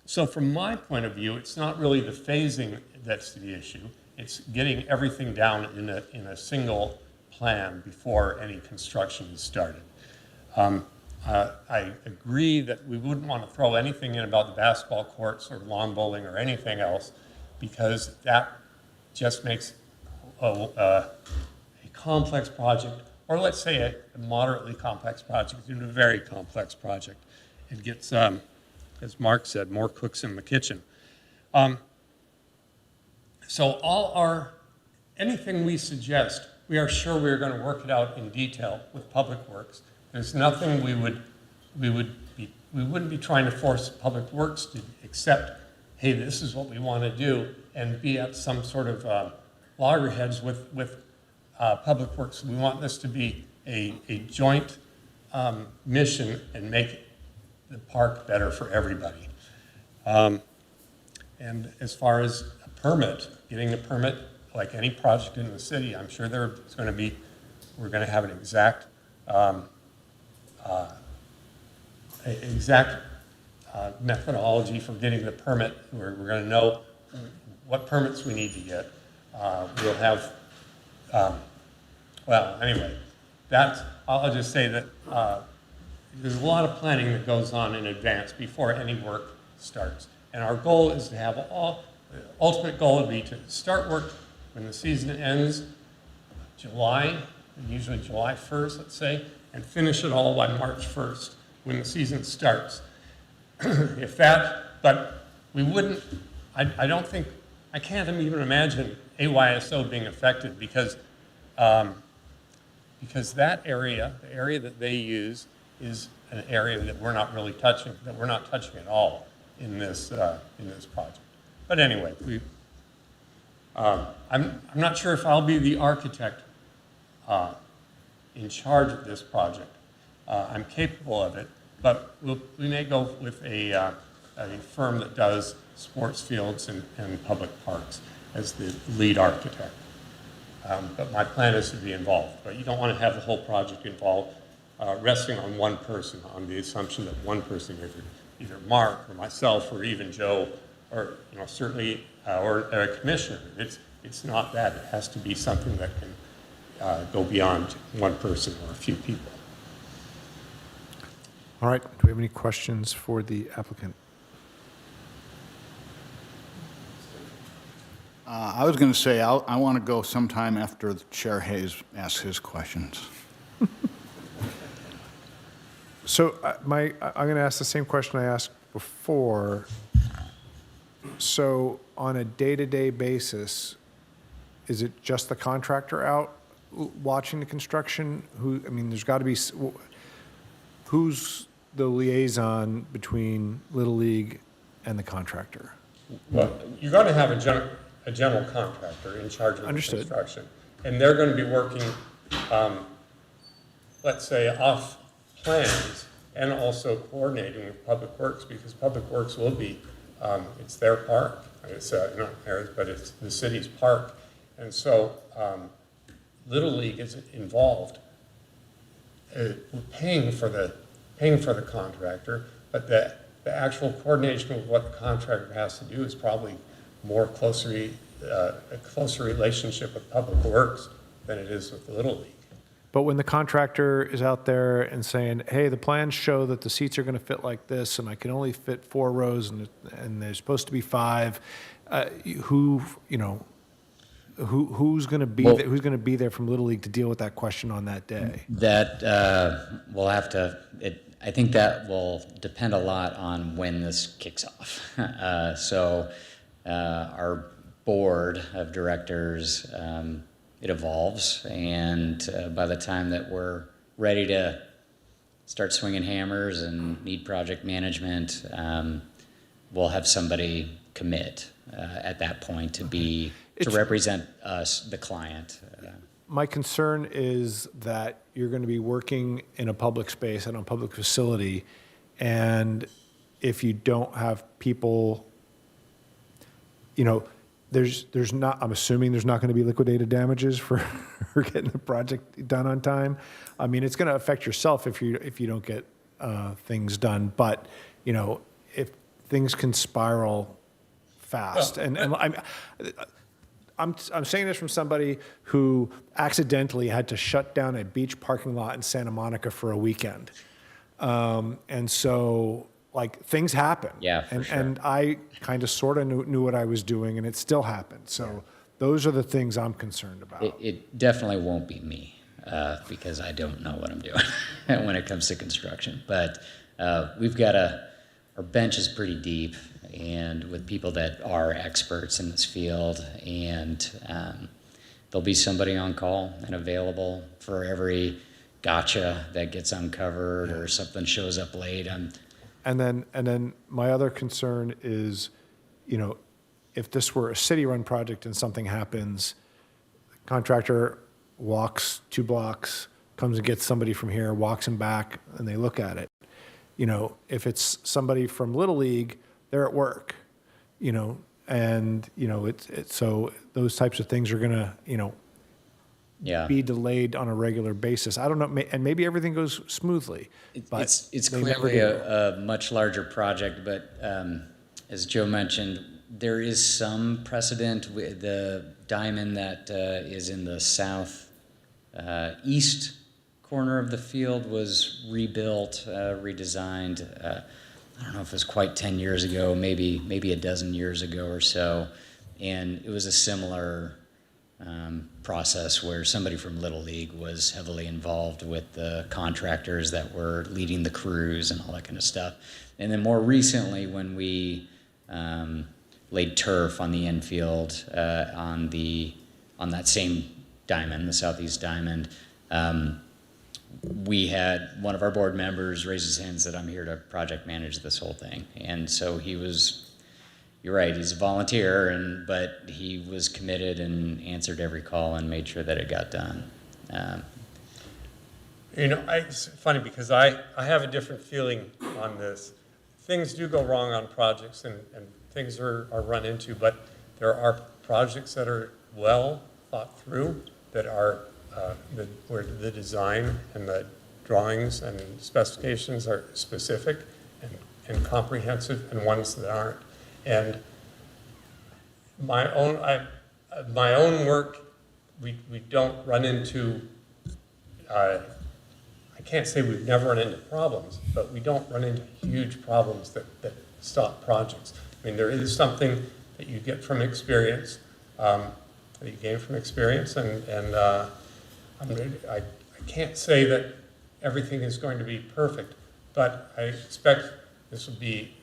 So from my point of view, it's not really the phasing that's the issue. It's getting everything down in a single plan before any construction is started. I agree that we wouldn't want to throw anything in about the basketball courts or lawn bowling or anything else, because that just makes a complex project, or let's say a moderately complex project, into a very complex project. It gets, as Mark said, more cooks in the kitchen. So anything we suggest, we are sure we're going to work it out in detail with Public Works. There's nothing we wouldn't be trying to force Public Works to accept, hey, this is what we want to do, and be at some sort of loggerheads with Public Works. We want this to be a joint mission and make the park better for everybody. And as far as a permit, getting a permit, like any project in the city, I'm sure we're going to have an exact methodology for getting the permit. We're going to know what permits we need to get. We'll have, well, anyway, I'll just say that there's a lot of planning that goes on in advance before any work starts. And our goal is to have the ultimate goal would be to start work when the season ends, July, usually July 1st, let's say, and finish it all by March 1st when the season starts. But we wouldn't, I don't think, I can't even imagine AYSO being affected because that area, the area that they use, is an area that we're not really touching, that we're not touching at all in this project. But anyway, I'm not sure if I'll be the architect in charge of this project. I'm capable of it, but we may go with a firm that does sports fields and public parks as the lead architect. But my plan is to be involved. But you don't want to have the whole project involved, resting on one person, on the assumption that one person, either Mark or myself or even Joe, or certainly or a commissioner. It's not that. It has to be something that can go beyond one person or a few people. All right, do we have any questions for the applicant? I was going to say, I want to go sometime after Chair Hayes asks his questions. So I'm going to ask the same question I asked before. So on a day-to-day basis, is it just the contractor out watching the construction? There's got to be, who's the liaison between Little League and the contractor? Well, you're going to have a general contractor in charge of the construction. And they're going to be working, let's say, off plans and also coordinating with Public Works, because Public Works will be, it's their park. It's not theirs, but it's the city's park. And so Little League is involved, paying for the contractor, but the actual coordination of what the contractor has to do is probably more a closer relationship with Public Works than it is with Little League. But when the contractor is out there and saying, hey, the plans show that the seats are going to fit like this, and I can only fit 4 rows, and there's supposed to be 5, who's going to be there, who's going to be there from Little League to deal with that question on that day? That we'll have to. I think that will depend a lot on when this kicks off. So our board of directors, it evolves, and by the time that we're ready to start swinging hammers and need project management, we'll have somebody commit at that point to represent us, the client. my concern is that you're going to be working in a public space and on a public facility, and if you don't have people, there's not, I'm assuming there's not going to be liquidated damages for, for getting the project done on time. I mean, it's going to affect yourself if you don't get things done, but, if things can spiral fast. I'm saying this from somebody who accidentally had to shut down a beach parking lot in Santa Monica for a weekend. And so, things happen. Yeah, for sure. And I kind of sort of knew what I was doing, and it still happened. So those are the things I'm concerned about. It definitely won't be me, because I don't know what I'm doing when it comes to construction. But we've got our bench is pretty deep, and with people that are experts in this field, and there'll be somebody on call and available for every gotcha that gets uncovered or something shows up late. And then my other concern is, if this were a city-run project and something happens, the contractor walks 2 blocks, comes and gets somebody from here, walks him back, and they look at it. If it's somebody from Little League, they're at work, it's so those types of things are gonna, be delayed on a regular basis. I don't know, and maybe everything goes smoothly, but It's they never clearly do. a much larger project, but as Joe mentioned, there is some precedent with the diamond that is in the south east corner of the field was rebuilt, redesigned. I don't know if it was quite 10 years ago, maybe a dozen years ago or so, and it was a similar process where somebody from Little League was heavily involved with the contractors that were leading the crews and all that kind of stuff. And then more recently, when we laid turf on the infield on that same diamond, the southeast diamond, we had one of our board members raise his hand and said, "I'm here to project manage this whole thing." And so he was. You're right, he's a volunteer, but he was committed and answered every call and made sure that it got done. It's funny because I have a different feeling on this. Things do go wrong on projects and things are run into, but there are projects that are well thought through, that are where the design and the drawings and specifications are specific and comprehensive, and ones that aren't. And my own work, we don't run into, I can't say we've never run into problems, but we don't run into huge problems that stop projects. I mean, there is something that you get from experience, that you gain from experience, and I can't say that everything is going to be perfect, but I expect this will be,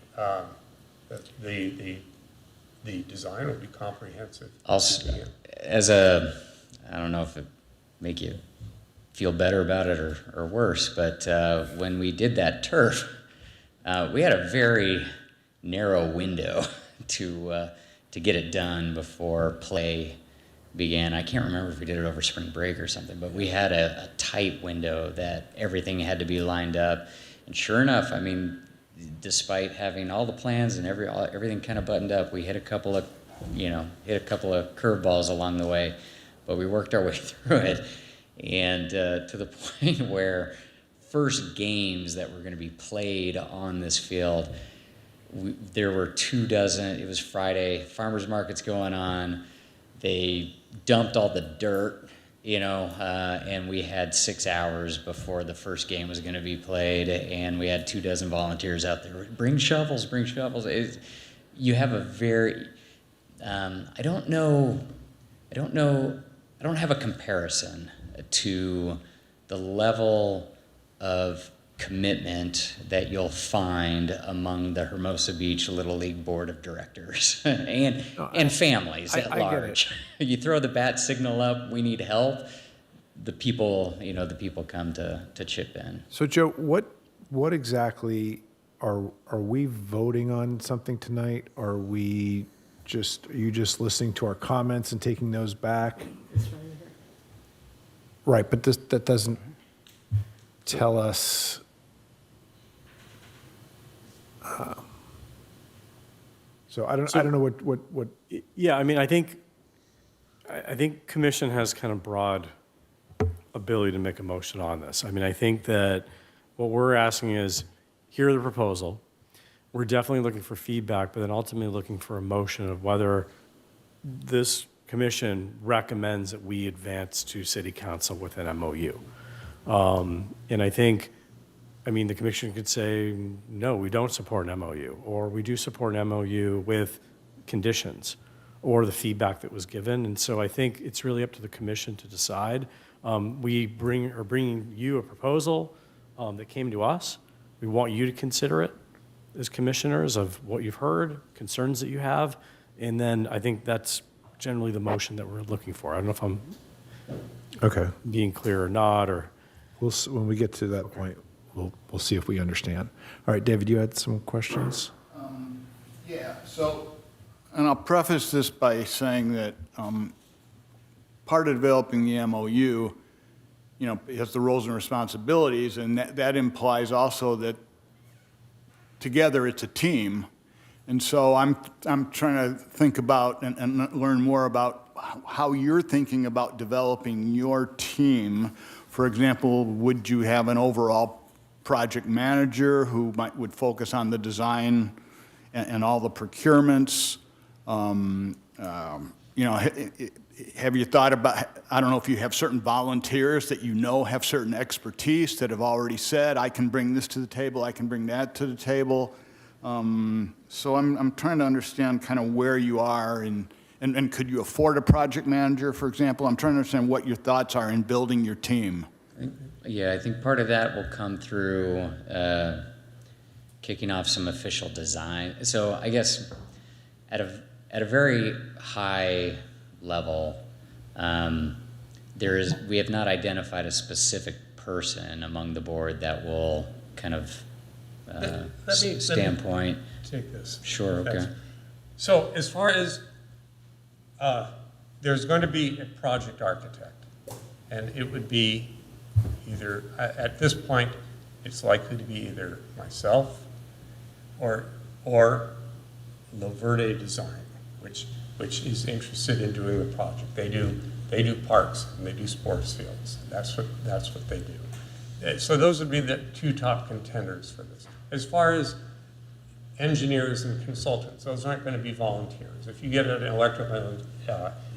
the design will be comprehensive. I don't know if it make you feel better about it or worse, but when we did that turf, we had a very narrow window to get it done before play began. I can't remember if we did it over spring break or something, but we had a tight window that everything had to be lined up. And sure enough, I mean, despite having all the plans and everything kind of buttoned up, we hit a couple of curveballs along the way, but we worked our way through it. And to the point where first games that were going to be played on this field, there were 24, it was Friday, farmers market's going on. They dumped all the dirt, and we had 6 hours before the first game was going to be played, and we had 24 volunteers out there. Bring shovels, bring shovels. You have a very, I don't have a comparison to the level of commitment that you'll find among the Hermosa Beach Little League Board of Directors and families at large. You throw the bat signal up, we need help, the people come to chip in. So Joe, what exactly are we voting on something tonight? Are you just listening to our comments and taking those back? Right, but that doesn't tell us. So I don't know what. Yeah, I mean, I think commission has kind of broad ability to make a motion on this. I mean, I think that what we're asking is, hear the proposal. We're definitely looking for feedback, but then ultimately looking for a motion of whether this commission recommends that we advance to city council with an MOU. And I think, I mean, the commission could say, no, we don't support an MOU, or we do support an MOU with conditions, or the feedback that was given. And so I think it's really up to the commission to decide. We are bringing you a proposal that came to us. We want you to consider it as commissioners of what you've heard, concerns that you have, and then I think that's generally the motion that we're looking for. I don't know if I'm Okay, being clear or not, or. when we get to that point, we'll see if we understand. All right, David, you had some questions? Yeah, so, and I'll preface this by saying that part of developing the MOU, it has the roles and responsibilities, and that implies also that together it's a team. And so I'm trying to think about and learn more about how you're thinking about developing your team. For example, would you have an overall project manager who would focus on the design and all the procurements? Have you thought about, I don't know if you have certain volunteers that have certain expertise that have already said, I can bring this to the table, I can bring that to the table. So I'm trying to understand kind of where you are and could you afford a project manager, for example? I'm trying to understand what your thoughts are in building your team. I think part of that will come through kicking off some official design. So I guess at a very high level, we have not identified a specific person among the board that will kind of standpoint. Take this. Sure, okay. Thanks. So as far as, there's going to be a project architect, and it would be either, at this point, it's likely to be either myself or Loverde Design, which is interested in doing the project. They do parks and they do sports fields. That's what they do. So those would be the two top contenders for this. As far as engineers and consultants, those aren't going to be volunteers. If you get an electrical,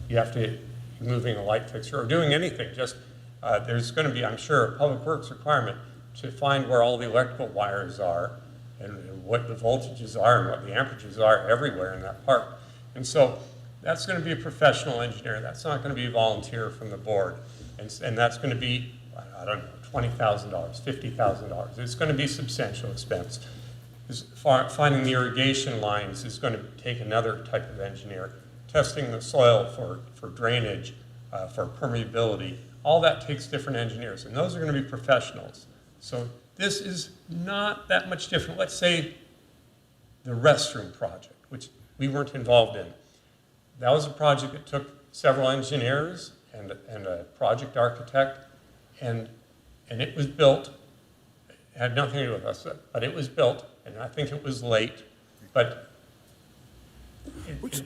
you have to be moving a light fixture or doing anything. Just there's going to be, I'm sure, a public works requirement to find where all the electrical wires are and what the voltages are and what the amperages are everywhere in that park. And so that's going to be a professional engineer. That's not going to be a volunteer from the board. And that's going to be, I don't know, $20,000, $50,000. It's going to be substantial expense. Finding the irrigation lines is going to take another type of engineer. Testing the soil for drainage, for permeability, all that takes different engineers, and those are going to be professionals. So this is not that much different. Let's say the restroom project, which we weren't involved in. That was a project that took several engineers and a project architect, and it was built. It had nothing to do with us, but it was built, and I think it was late, but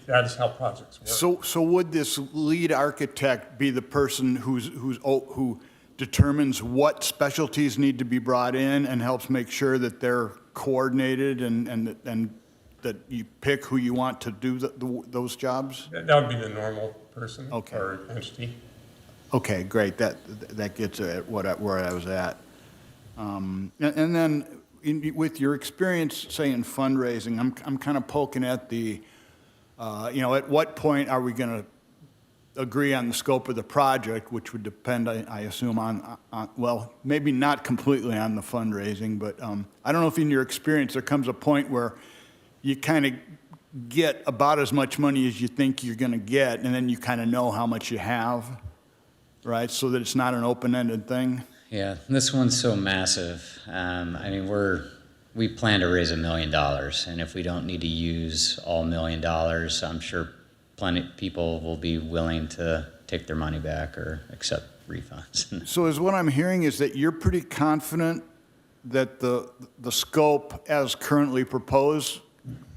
that is how projects work. So would this lead architect be the person who determines what specialties need to be brought in and helps make sure that they're coordinated and that you pick who you want to do those jobs? That would be the normal person or entity. Okay, great. That gets at where I was at. And then with your experience, say, in fundraising, I'm kind of poking at the, at what point are we going to agree on the scope of the project, which would depend, I assume, on well, maybe not completely on the fundraising, but I don't know if in your experience there comes a point where you kind of get about as much money as you think you're going to get, and then you kind of know how much you have, right? So that it's not an open-ended thing. Yeah, this one's so massive. I mean, we plan to raise $1 million, and if we don't need to use all $1 million, I'm sure plenty of people will be willing to take their money back or accept refunds. So is what I'm hearing is that you're pretty confident that the scope as currently proposed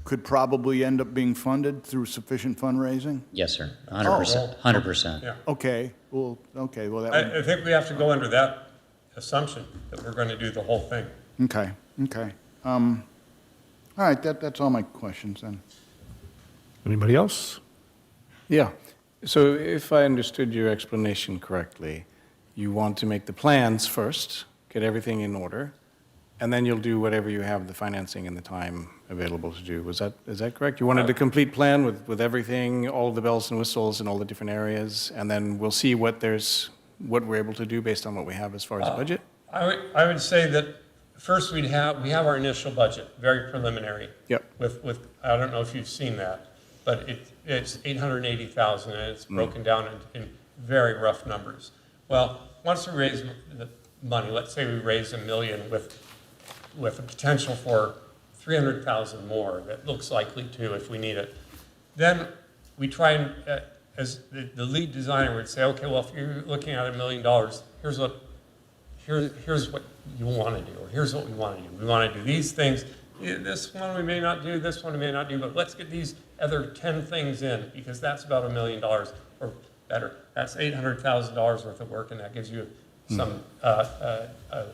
could probably end up being funded through sufficient fundraising? Yes, sir. 100%. 100%. Yeah. Okay, well, that would, I think we have to go under that assumption that we're going to do the whole thing. okay, okay. All right, that's all my questions then. Anybody else? Yeah. So if I understood your explanation correctly, you want to make the plans first, get everything in order, and then you'll do whatever you have the financing and the time available to do. Is that correct? You wanted a complete plan with everything, all the bells and whistles in all the different areas, and then we'll see what we're able to do based on what we have as far as budget? I would say that first we have our initial budget, very preliminary. Yep. With I don't know if you've seen that, but it's 880,000 and it's broken down in very rough numbers. Well, once we raise the money, let's say we raise $1 million with a potential for 300,000 more that looks likely to if we need it, then we try and, as the lead designer would say, okay, well, if you're looking at $1 million, here's what you want to do, or here's what we want to do. We want to do these things. This one we may not do, this one we may not do, but let's get these other 10 things in, because that's about $1 million or better. That's $800,000 worth of work, and that gives you some a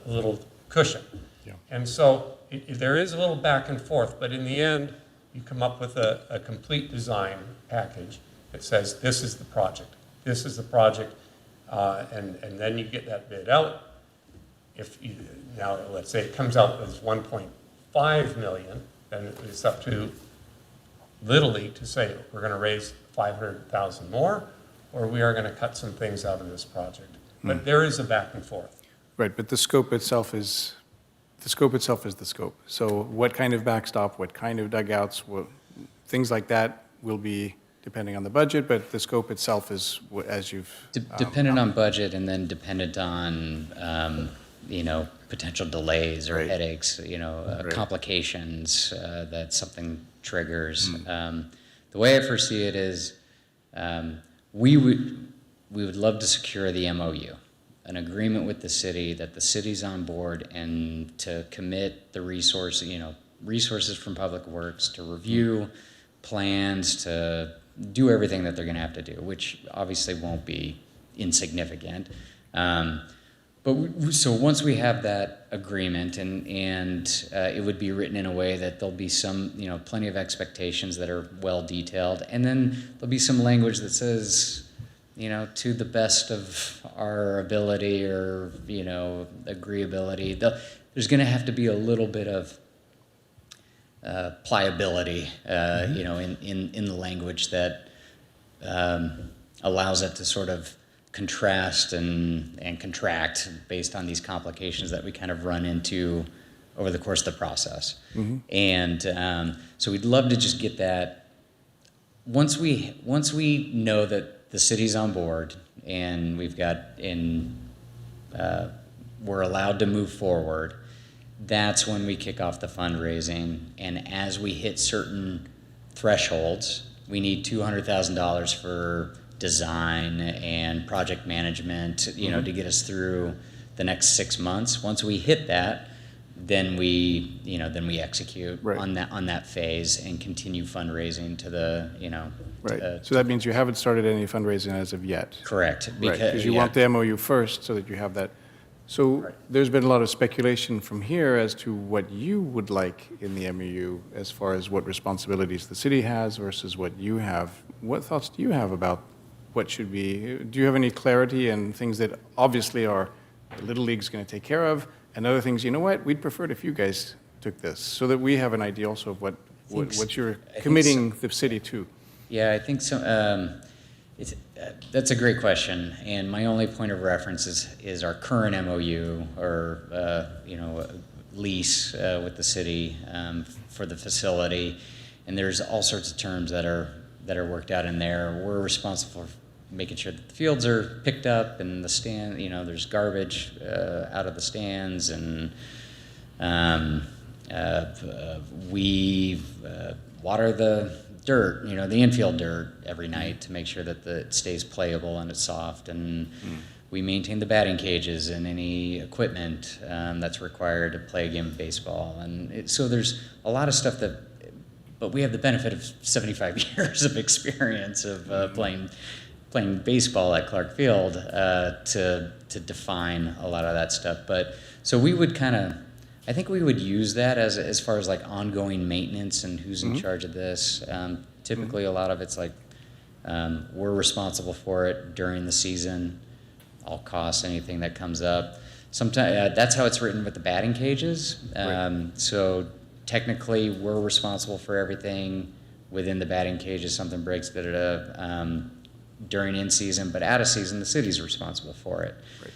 little cushion. Yeah. And so there is a little back and forth, but in the end, you come up with a complete design package that says, this is the project, and then you get that bid out. Now, let's say it comes out as 1.5 million, then it's up to Little League to say, we're going to raise 500,000 more, or we are going to cut some things out of this project. But there is a back and forth. Right, but the scope itself is the scope. So what kind of backstop, what kind of dugouts, things like that will be depending on the budget, but the scope itself is, as you've... Dependent on budget, and then dependent on, potential delays or Right. headaches, Right. complications that something triggers. The way I foresee it is we would love to secure the MOU, an agreement with the city that the city's on board, and to commit the resources from Public Works to review plans, to do everything that they're going to have to do, which obviously won't be insignificant. So once we have that agreement, and it would be written in a way that there'll be some, plenty of expectations that are well detailed, and then there'll be some language that says, to the best of our ability or, agreeability. There's going to have to be a little bit of pliability, in the language that allows it to sort of contrast and contract based on these complications that we kind of run into over the course of the process. And so we'd love to just get that. Once we know that the city's on board and we're allowed to move forward, that's when we kick off the fundraising. And as we hit certain thresholds, we need $200,000 for design and project management, to get us through the next 6 months. Once we hit that, then we execute Right. on that phase and continue fundraising to the, Right, so that means you haven't started any fundraising as of yet. correct. Because you want the MOU first so that you have that. So there's been a lot of speculation from here as to what you would like in the MOU as far as what responsibilities the city has versus what you have. What thoughts do you have about what should be? Do you have any clarity and things that obviously are the Little League's going to take care of, and other things, we'd prefer it if you guys took this, so that we have an idea also of what you're committing the city to? Yeah, I think so. That's a great question, and my only point of reference is our current MOU, or lease with the city for the facility, and there's all sorts of terms that are worked out in there. We're responsible for making sure that the fields are picked up and the stand, there's garbage out of the stands, and we water the dirt, the infield dirt every night to make sure that it stays playable and it's soft. And we maintain the batting cages and any equipment that's required to play a game of baseball. And so there's a lot of stuff that, but we have the benefit of 75 years of experience of playing baseball at Clark Field to define a lot of that stuff. But so we would I think we would use that as far as like ongoing maintenance and who's in charge of this. Typically, a lot of it's like we're responsible for it during the season. All costs, anything that comes up. Sometimes that's how it's written with the batting cages. So technically, we're responsible for everything within the batting cages. Something breaks, during in season, but out of season, the city's responsible for it. Right.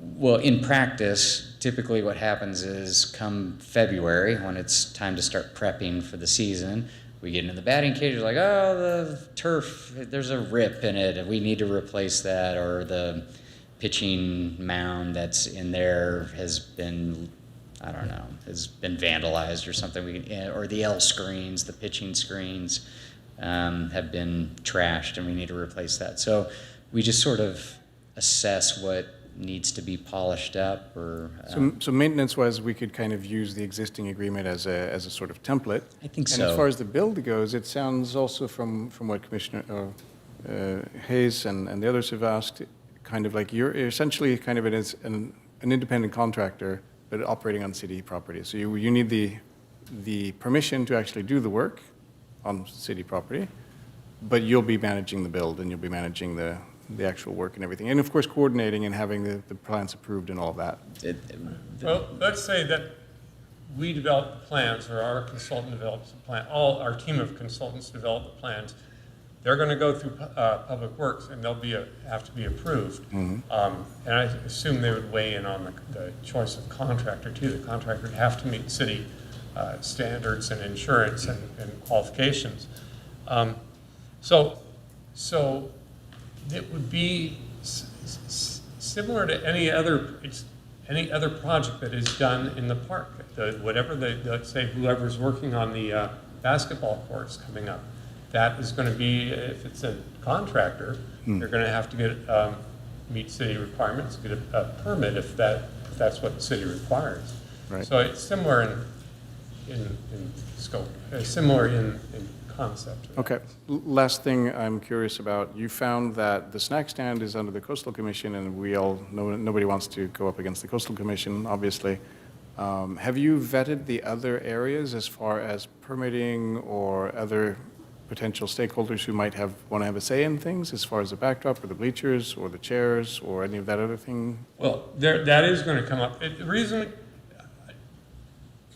Well, in practice, typically what happens is come February, when it's time to start prepping for the season, we get into the batting cage, like, oh, the turf, there's a rip in it, and we need to replace that, or the pitching mound that's in there has been, I don't know, has been vandalized or something, or the L screens, the pitching screens have been trashed, and we need to replace that. So we just sort of assess what needs to be polished up, or So maintenance-wise, we could kind of use the existing agreement as a sort of template. I think And so. as far as the build goes, it sounds also from what Commissioner Hayes and the others have asked, kind of like you're essentially kind of an independent contractor, but operating on city property. So you need the permission to actually do the work on city property, but you'll be managing the build, and you'll be managing the actual work and everything. And of course, coordinating and having the plans approved and all of that. Well, let's say that we develop the plans, or our consultant develops the plan, our team of consultants develop the plans. They're going to go through Public Works, and they'll have to be approved. And I assume they would weigh in on the choice of contractor too. The contractor would have to meet city standards and insurance and qualifications. So it would be similar to any other project that is done in the park. Let's say whoever's working on the basketball courts coming up, that is going to be, if it's a contractor, they're going to have to get meet city requirements, get a permit if that's what the city requires. Right. So it's similar in scope, similar in concept. Okay. Last thing I'm curious about, you found that the snack stand is under the Coastal Commission, and we all know nobody wants to go up against the Coastal Commission, obviously. Have you vetted the other areas as far as permitting or other potential stakeholders who might want to have a say in things, as far as the backdrop or the bleachers or the chairs or any of that other thing? Well, that is going to come up. The reason,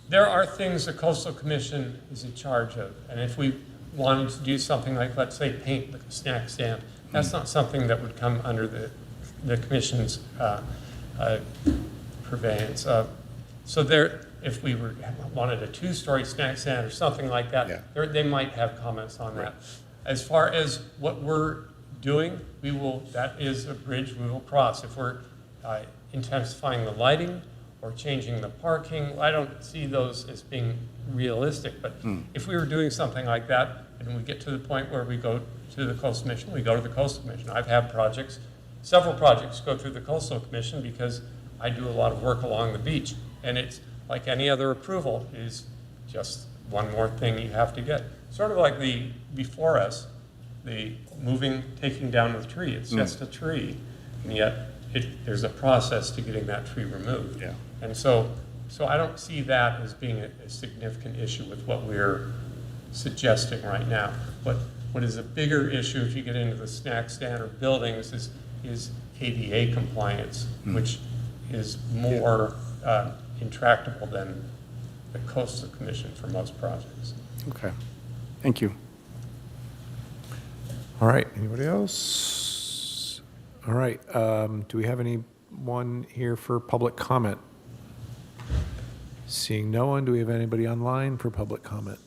there are things the Coastal Commission is in charge of, and if we wanted to do something like, let's say, paint the snack stand, that's not something that would come under the Commission's purveyance. So if we wanted a two-story snack stand or something like that, they might have comments on that. As far as what we're doing, that is a bridge we will cross. If we're intensifying the lighting or changing the parking, I don't see those as being realistic. But if we were doing something like that, and we get to the point where we go to the Coastal Commission, we go to the Coastal Commission. I've had several projects go through the Coastal Commission because I do a lot of work along the beach. And it's like any other approval, is just one more thing you have to get. Sort of like before us, the taking down the tree. It's just a tree, and yet there's a process to getting that tree removed. Yeah. And so I don't see that as being a significant issue with what we're suggesting right now. What is a bigger issue if you get into the snack stand or buildings is ADA compliance, which is more intractable than the Coastal Commission for most projects. Okay. Thank you. All right, anybody else? All right, do we have anyone here for public comment? Seeing no one, do we have anybody online for public comment?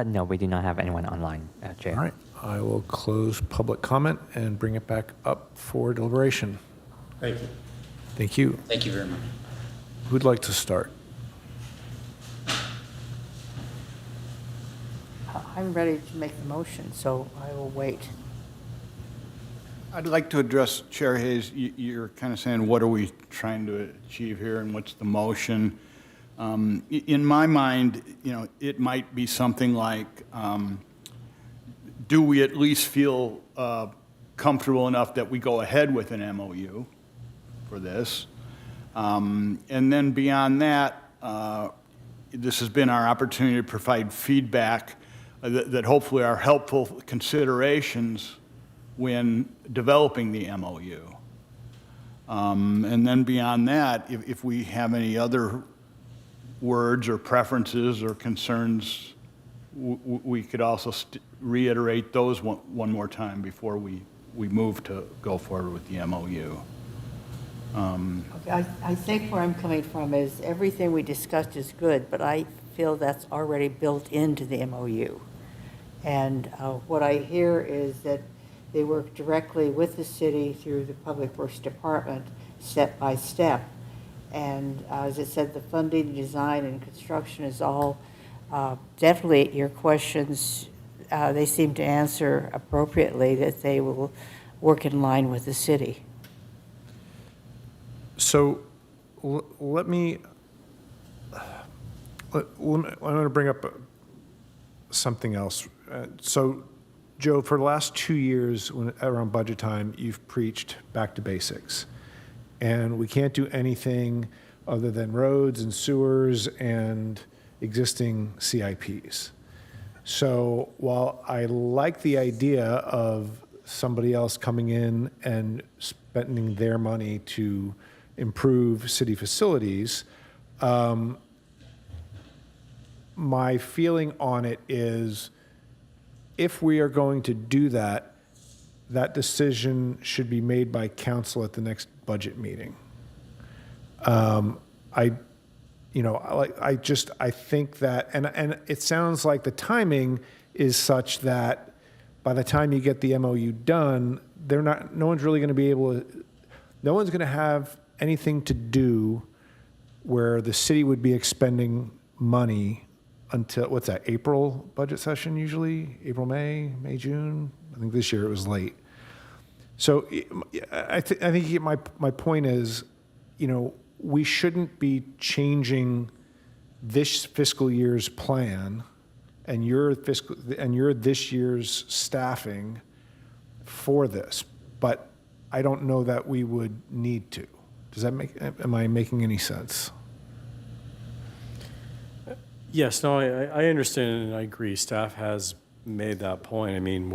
No, we do not have anyone online, Chair. All right, I will close public comment and bring it back up for deliberation. Thank you. Thank you. Thank you very much. Who'd like to start? I'm ready to make the motion, so I will wait. I'd like to address, Chair Hayes, you're kind of saying, what are we trying to achieve here and what's the motion? In my mind, it might be something like, do we at least feel comfortable enough that we go ahead with an MOU for this? And then beyond that, this has been our opportunity to provide feedback that hopefully are helpful considerations when developing the MOU. And then beyond that, if we have any other words or preferences or concerns, we could also reiterate those one more time before we move to go forward with the MOU. I think where I'm coming from is everything we discussed is good, but I feel that's already built into the MOU. And what I hear is that they work directly with the city through the Public Works Department, step by step. And as I said, the funding, design, and construction is all definitely your questions. They seem to answer appropriately that they will work in line with the city. So let me, I'm going to bring up something else. So, Joe, for the last 2 years, around budget time, you've preached back to basics. And we can't do anything other than roads and sewers and existing CIPs. So while I like the idea of somebody else coming in and spending their money to improve city facilities, my feeling on it is if we are going to do that, that decision should be made by council at the next budget meeting. I think that, and it sounds like the timing is such that by the time you get the MOU done, no one's really going to be able to, no one's going to have anything to do where the city would be expending money until, what's that, April budget session usually? April, May, June? I think this year it was late. So I think my point is, we shouldn't be changing this fiscal year's plan and your this year's staffing for this. But I don't know that we would need to. Am I making any sense? Yes, no, I understand and I agree. Staff has made that point. I mean,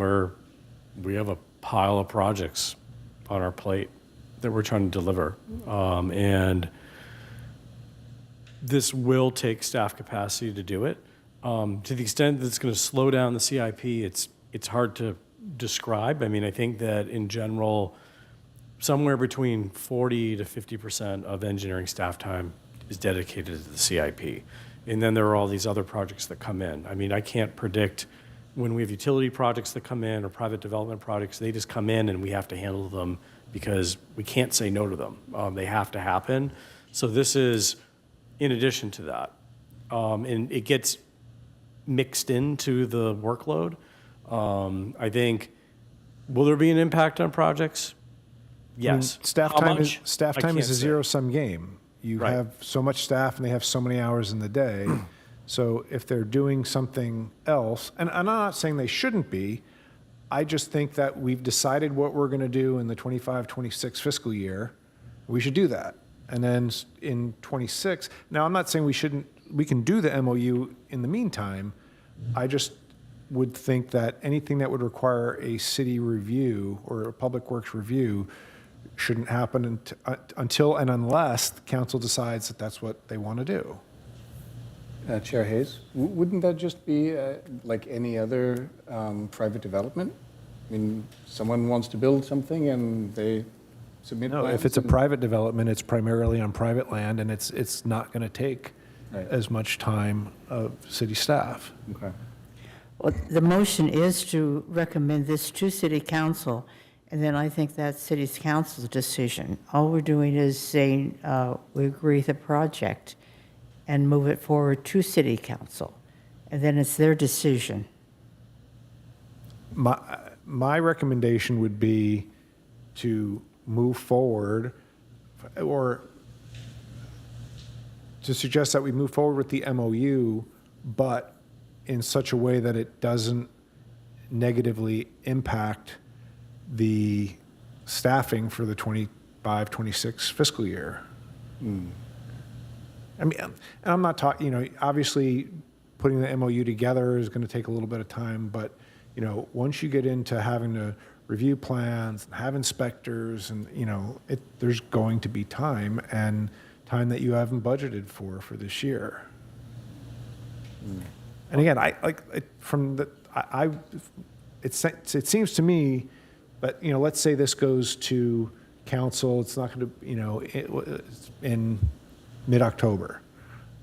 we have a pile of projects on our plate that we're trying to deliver. And this will take staff capacity to do it. To the extent that it's going to slow down the CIP, it's hard to describe. I mean, I think that in general, somewhere between 40 to 50% of engineering staff time is dedicated to the CIP. And then there are all these other projects that come in. I mean, I can't predict when we have utility projects that come in or private development projects, they just come in and we have to handle them because we can't say no to them. They have to happen. So this is in addition to that. And it gets mixed into the workload. I think, will there be an impact on projects? Yes. Staff How time much? is a I can't say. zero-sum game. You Right. have so much staff and they have so many hours in the day. So if they're doing something else, and I'm not saying they shouldn't be, I just think that we've decided what we're going to do in the 25-26 fiscal year. We should do that. And then in 26, now I'm not saying we can do the MOU in the meantime. I just would think that anything that would require a city review or a public works review shouldn't happen until and unless the council decides that that's what they want to do. Chair Hayes, wouldn't that just be like any other private development? I mean, someone wants to build something and they submit No, plans if it's a and- private development, it's primarily on private land, and it's not going to take Right. as much time of city staff. Okay. Well, the motion is to recommend this to city council, and then I think that's city council's decision. All we're doing is saying we agree with the project and move it forward to city council, and then it's their decision. My recommendation would be to move forward, or to suggest that we move forward with the MOU, but in such a way that it doesn't negatively impact the staffing for the 25, 26 fiscal year. I mean, and I'm not talking, obviously putting the MOU together is going to take a little bit of time, but, once you get into having to review plans, and have inspectors, and, there's going to be time, and time that you haven't budgeted for this year. And again, it seems to me that, let's say this goes to council, it's not going to, in mid-October,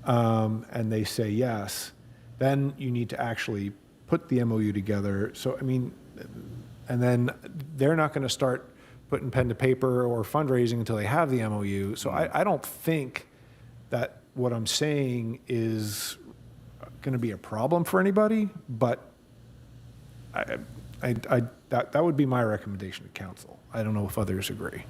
and they say yes, then you need to actually put the MOU together. So, and then they're not going to start putting pen to paper or fundraising until they have the MOU. So I don't think that what I'm saying is going to be a problem for anybody, but that would be my recommendation to council. I don't know if others agree.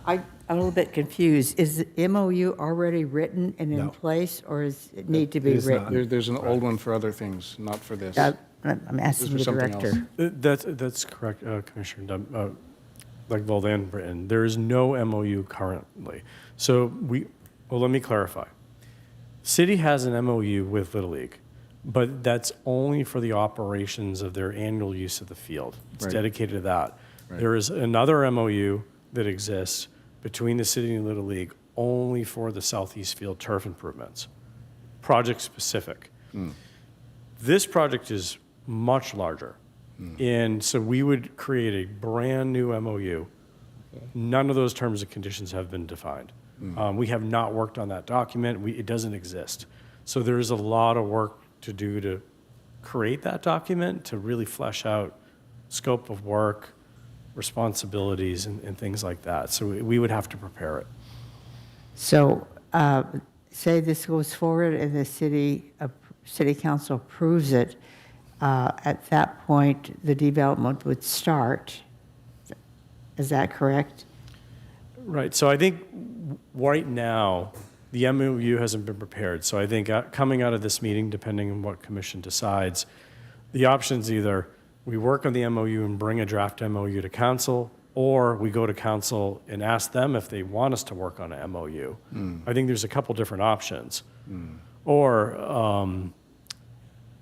I'm a little bit confused. Is the MOU already written and in No. place, or does it need to be It is not. written? There's an old one for other things, not for this. I'm asking for the something director. That's correct, Commissioner Dunn. Like Voldan Britton, there is no MOU currently. So let me clarify. City has an MOU with Little League, but that's only for the operations of their annual use of the field. It's Right. dedicated to that. Right. There is another MOU that exists between the city and Little League only for the Southeast Field turf improvements, project specific. This project is much larger. And so we would create a brand new MOU. None of those terms and conditions have been defined. We have not worked on that document. It doesn't exist. So there is a lot of work to do to create that document, to really flesh out scope of work, responsibilities, and things like that. So we would have to prepare it. So say this goes forward and the city council approves it, at that point, the development would start. Is that correct? Right. So I think right now, the MOU hasn't been prepared. So I think coming out of this meeting, depending on what commission decides, the option's either we work on the MOU and bring a draft MOU to council, or we go to council and ask them if they want us to work on an MOU. I think there's a couple different options. Or,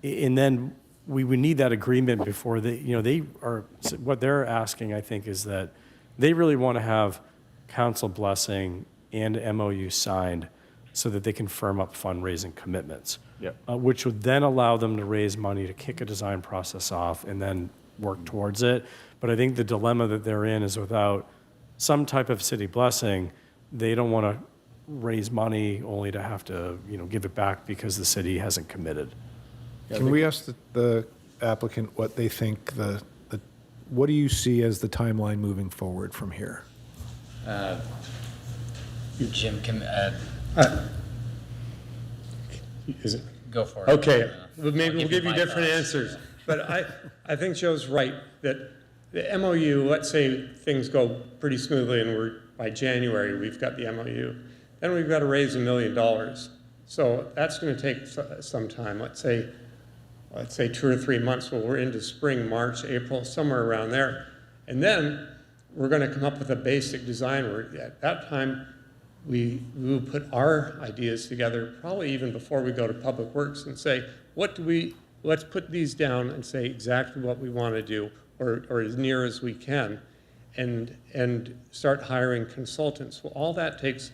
and then we would need that agreement before what they're asking, I think, is that they really want to have council blessing and MOU signed so that they can firm up fundraising commitments. Yep. Which would then allow them to raise money to kick a design process off and then work towards it. But I think the dilemma that they're in is without some type of city blessing, they don't want to raise money only to have to, give it back because the city hasn't committed. Can we ask the applicant what they think what do you see as the timeline moving forward from here? Jim, Is it? go for it. Okay, well, maybe I'll we'll give you my different thoughts. answers. But I think Joe's right, that the MOU, let's say things go pretty smoothly and by January, we've got the MOU. Then we've got to raise $1 million. So that's going to take some time, let's say 2 or 3 months. Well, we're into spring, March, April, somewhere around there. And then we're going to come up with a basic design where at that time, we will put our ideas together, probably even before we go to Public Works, and say, let's put these down and say exactly what we want to do, or as near as we can, and start hiring consultants. Well, all that takes,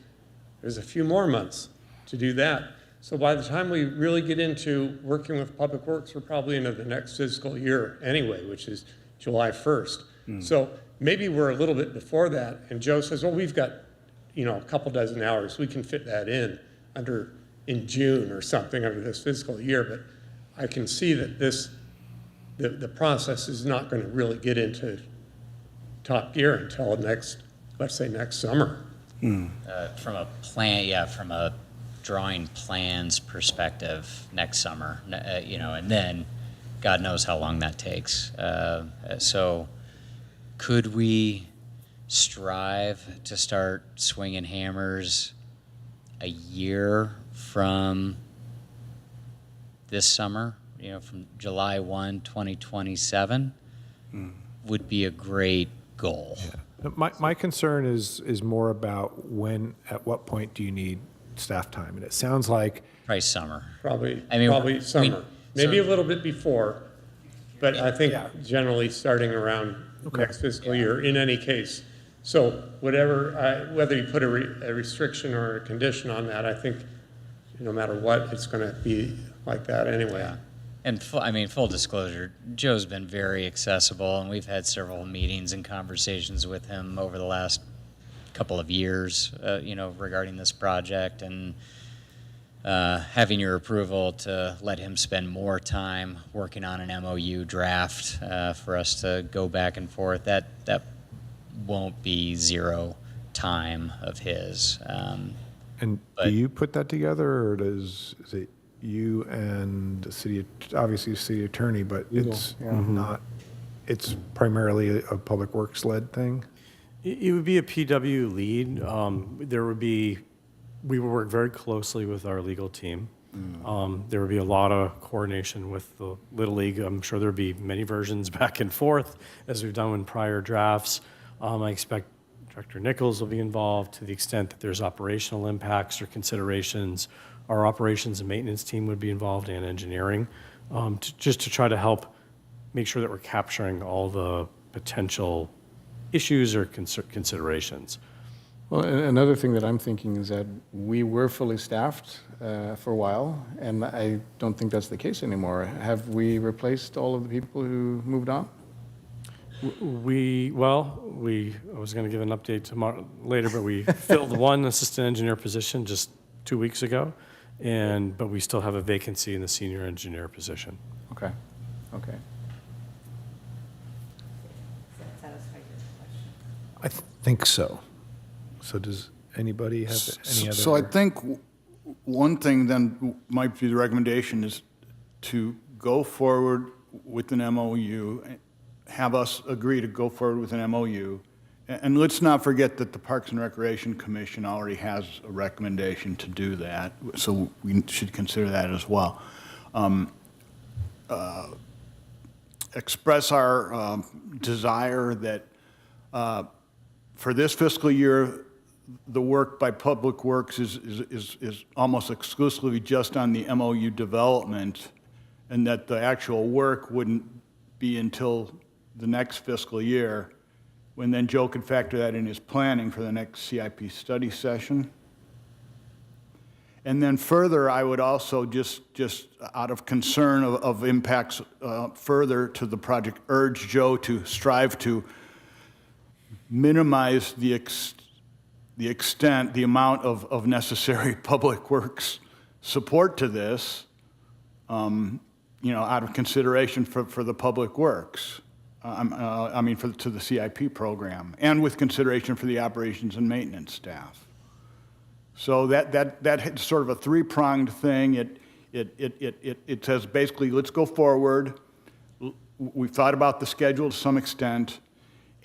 there's a few more months to do that. So by the time we really get into working with Public Works, we're probably into the next fiscal year anyway, which is July 1st. So maybe we're a little bit before that, and Joe says, well, we've got a couple dozen hours. We can fit that in June or something under this fiscal year, but I can see that the process is not going to really get into top gear until let's say next summer. From a drawing plans perspective, next summer, and then God knows how long that takes. So Could we strive to start swinging hammers a year from this summer? From July 1, 2027 would be a great goal. My concern is more about at what point do you need staff time? And it sounds like, Probably summer. Probably summer. Maybe a little bit before, but I think Yeah. generally starting around next fiscal year in any case. So whether you put a restriction or a condition on that, I think no matter what, it's going to be like that anyway. And full disclosure, Joe's been very accessible, and we've had several meetings and conversations with him over the last couple of years, regarding this project, and having your approval to let him spend more time working on an MOU draft for us to go back and forth. That won't be zero time of his. and do you put that together, or is it you and the city, obviously the city attorney, but it's not, it's primarily a public works led thing? It would be a PW lead. We would work very closely with our legal team. There would be a lot of coordination with the Little League. I'm sure there would be many versions back and forth, as we've done in prior drafts. I expect Director Nichols will be involved to the extent that there's operational impacts or considerations. Our operations and maintenance team would be involved, and engineering, just to try to help make sure that we're capturing all the potential issues or considerations. Well, another thing that I'm thinking is that we were fully staffed for a while, and I don't think that's the case anymore. Have we replaced all of the people who moved on? I was going to give an update tomorrow later, but we filled one assistant engineer position just 2 weeks ago, but we still have a vacancy in the senior engineer position. Okay. Does that satisfy your question? I think so. So does anybody have any other? So I think one thing then might be the recommendation is to go forward with an MOU, have us agree to go forward with an MOU. And let's not forget that the Parks and Recreation Commission already has a recommendation to do that, so we should consider that as well. Express our desire that for this fiscal year, the work by Public Works is almost exclusively just on the MOU development, and that the actual work wouldn't be until the next fiscal year, when then Joe could factor that in his planning for the next CIP study session. And then further, I would also just out of concern of impacts further to the project, urge Joe to strive to minimize the extent, the amount of necessary public works support to this, out of consideration for the public works. To the CIP program, and with consideration for the operations and maintenance staff. So that's sort of a three-pronged thing. It says basically, let's go forward. We've thought about the schedule to some extent,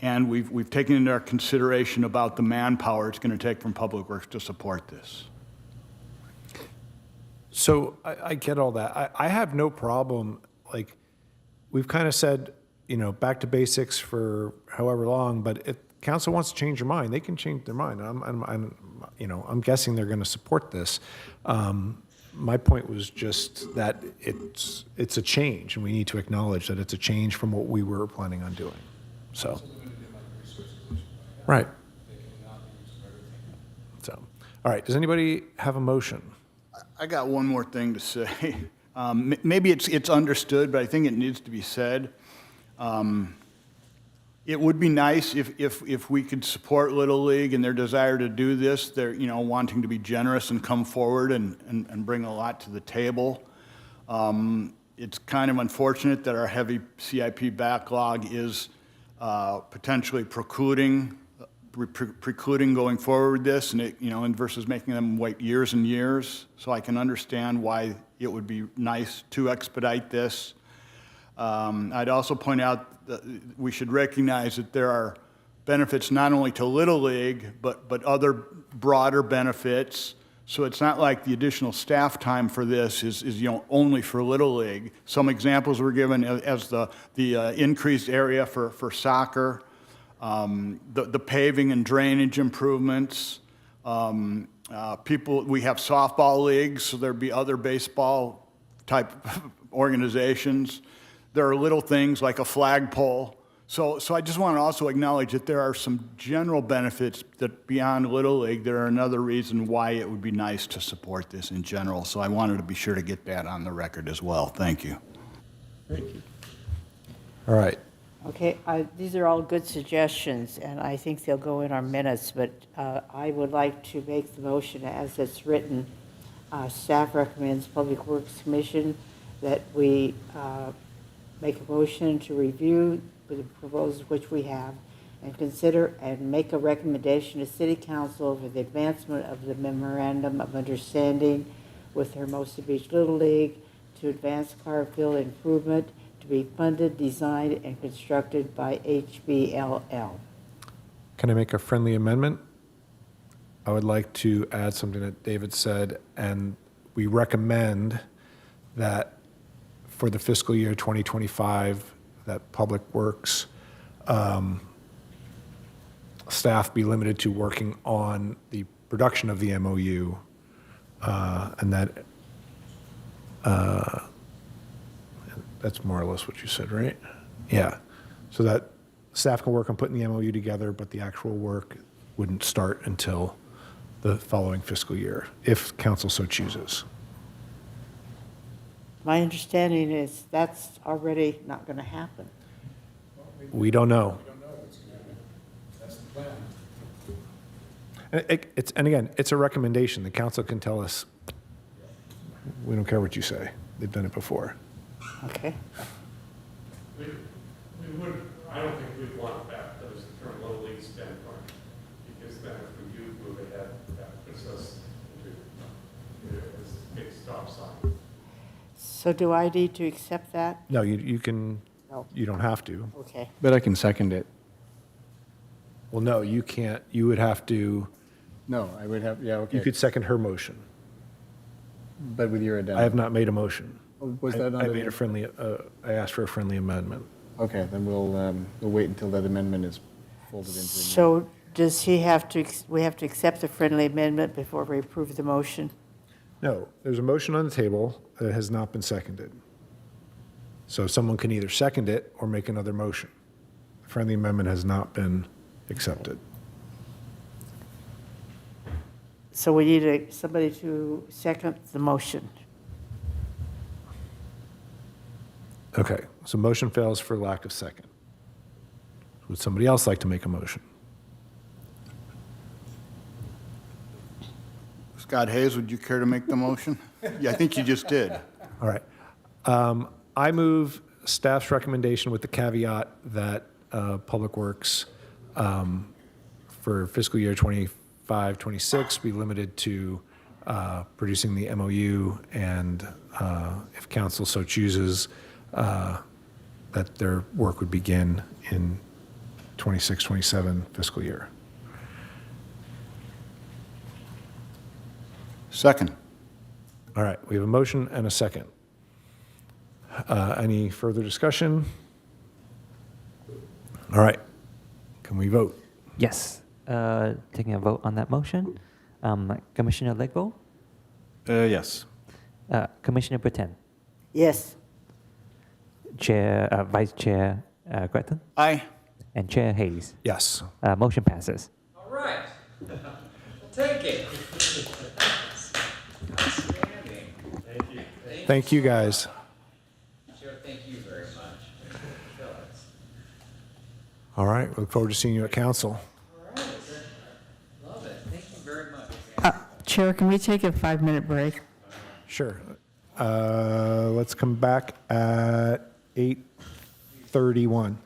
and we've taken into our consideration about the manpower it's going to take from Public Works to support this. So I get all that. I have no problem, like, we've kind of said, back to basics for however long, but if council wants to change their mind, they can change their mind. I'm guessing they're going to support this. My point was just that it's a change, and we need to acknowledge that it's a change from what we were planning on doing. So, right. So, all right. Does anybody have a motion? I got one more thing to say. Maybe it's understood, but I think it needs to be said. It would be nice if we could support Little League and their desire to do this. They're wanting to be generous and come forward and bring a lot to the table. It's kind of unfortunate that our heavy CIP backlog is potentially precluding going forward with this, and and versus making them wait years and years. So I can understand why it would be nice to expedite this. I'd also point out that we should recognize that there are benefits not only to Little League, but other broader benefits. So it's not like the additional staff time for this is only for Little League. Some examples were given as the increased area for soccer, the paving and drainage improvements. We have softball leagues, so there'd be other baseball type organizations. There are little things like a flagpole. So I just want to also acknowledge that there are some general benefits that beyond Little League, there are another reason why it would be nice to support this in general. So I wanted to be sure to get that on the record as well. Thank you. All right. Okay, these are all good suggestions, and I think they'll go in our minutes, but I would like to make the motion as it's written. Staff recommends Public Works Commission that we make a motion to review the proposals which we have and consider and make a recommendation to City Council for the advancement of the memorandum of understanding with Hermosa Beach Little League to advance Carfield improvement to be funded, designed, and constructed by HBLL. Can I make a friendly amendment? I would like to add something that David said, and we recommend that for the fiscal year 2025, that Public Works staff be limited to working on the production of the MOU, and that that's more or less what you said, right? Yeah. So that staff can work on putting the MOU together, but the actual work wouldn't start until the following fiscal year, if council so chooses. My understanding is that's already not going to happen. We don't know. And again, it's a recommendation. The council can tell us, we don't care what you say. They've done it before. Okay. We would, I don't think we'd want that, those from a Little League standpoint, because then if we do move ahead, that puts us into a big stop sign. So do I need to accept that? No, you can, No. you don't have to. Okay. But I can second it. Well, no, you can't. You would have to, No, I would have, yeah, okay. you could second her motion. But with your addendum. I have not made a motion. Was that I not made a friendly, I asked for a friendly amendment. Okay, then we'll wait until that amendment is folded into the. So does he have to, we have to accept the friendly amendment before we approve the motion? No, there's a motion on the table that has not been seconded. So someone can either second it or make another motion. The friendly amendment has not been accepted. So we need somebody to second the motion. Okay, so motion fails for lack of second. Would somebody else like to make a motion? Scott Hayes, would you care to make the motion? Yeah, I think you just did. All right. I move staff's recommendation with the caveat that Public Works for fiscal year 25, 26 be limited to producing the MOU, and if council so chooses, that their work would begin in 26, 27 fiscal year. Second. All right, we have a motion and a second. Any further discussion? All right, can we vote? Yes. Taking a vote on that motion. Commissioner Legbo, Yes. Commissioner Britton, Yes. Vice Chair Gretton, Aye. and Chair Hayes. Yes. Motion passes. All right. We'll take it. Outstanding. Thank you. Thank you, guys. Chair, thank you very much. Phyllis. All right, we look forward to seeing you at council. All right. Love it. Thank you very much. Chair, can we take a 5-minute break? Sure. Let's come back at 8:31.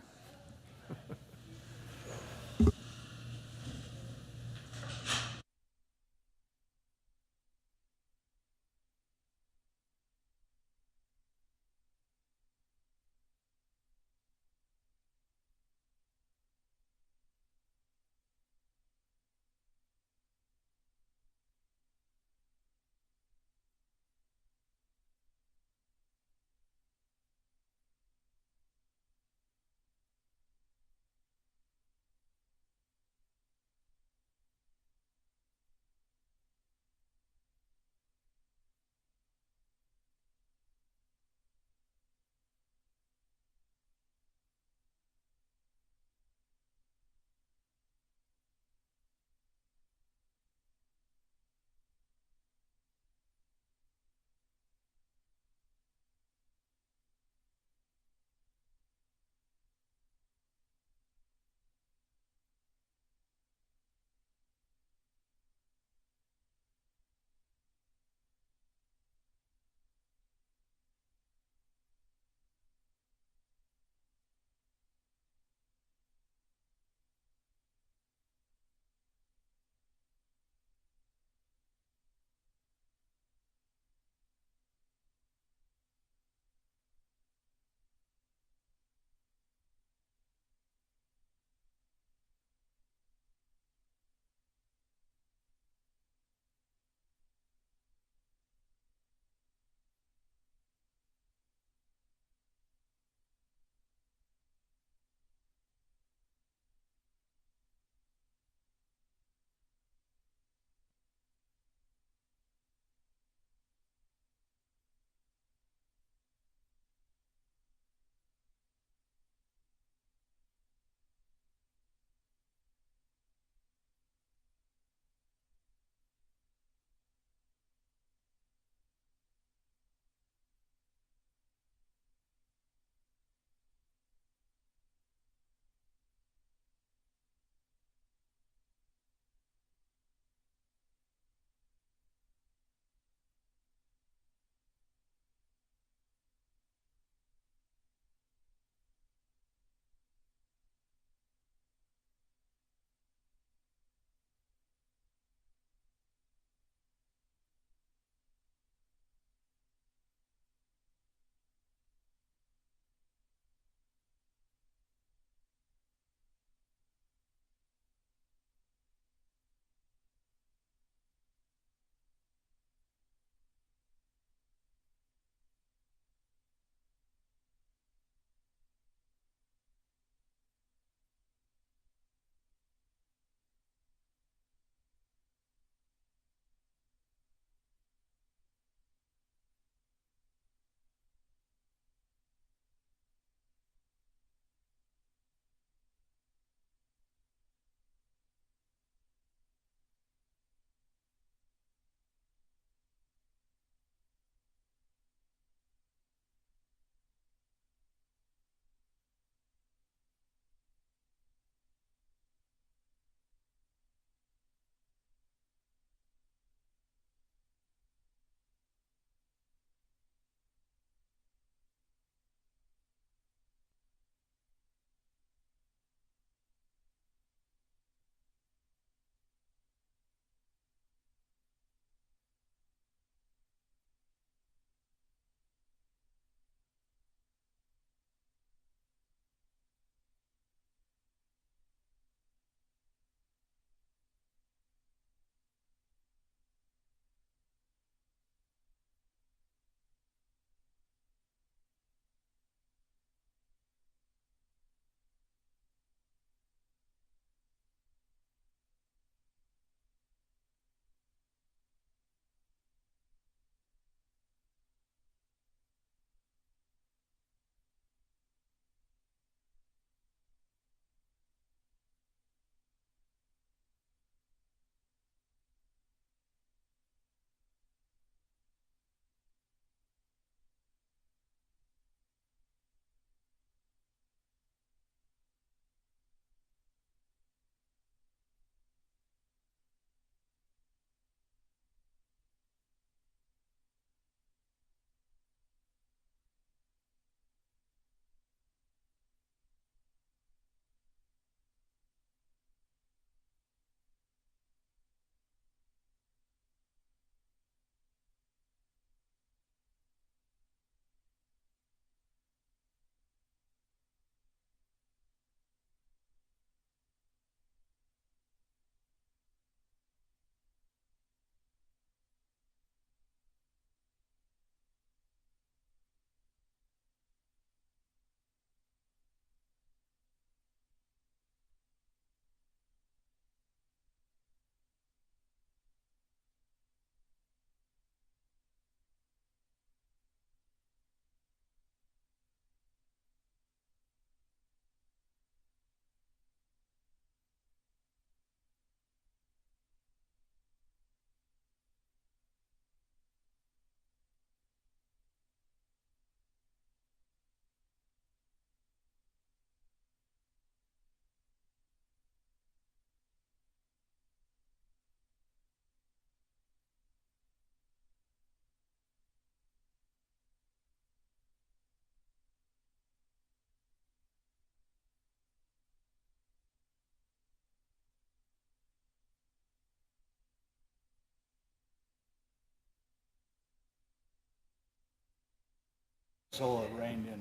So it rained in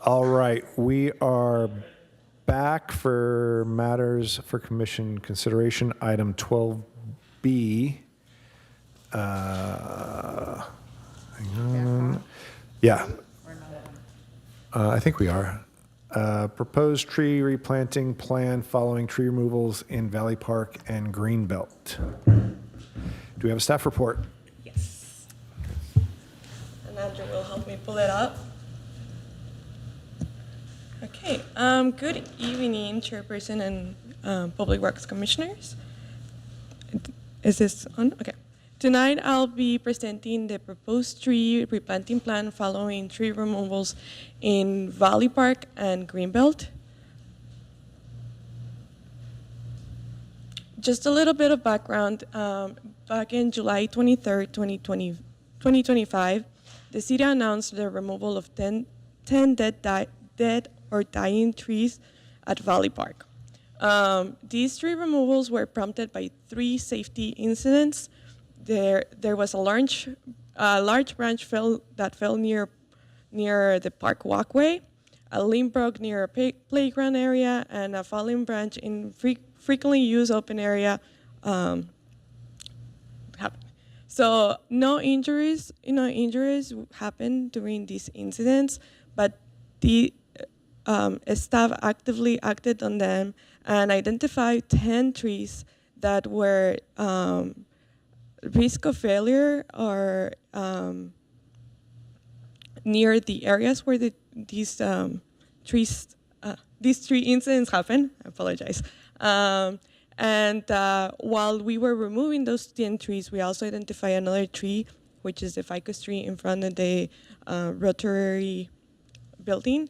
All right, we are back for matters for commission consideration, item 12B. Hang on. Yeah. I think we are. Proposed tree replanting plan following tree removals in Valley Park and Greenbelt. Do we have a staff report? Yes. And Andrew will help me pull it up. Okay. Good evening, Chairperson and Public Works Commissioners. Is this on? Okay. Tonight, I'll be presenting the proposed tree replanting plan following tree removals in Valley Park and Greenbelt. Just a little bit of background. Back in July 23rd, 2025, the city announced the removal of 10 dead or dying trees at Valley Park. These tree removals were prompted by 3 safety incidents. There was a large branch that fell near the park walkway, a limb broke near a playground area, and a falling branch in frequently used open area happened. So no injuries happened during these incidents, but the staff actively acted on them and identified 10 trees that were risk of failure or near the areas where these three incidents happened. I apologize. And while we were removing those 10 trees, we also identified another tree, which is the ficus tree in front of the Rotary building.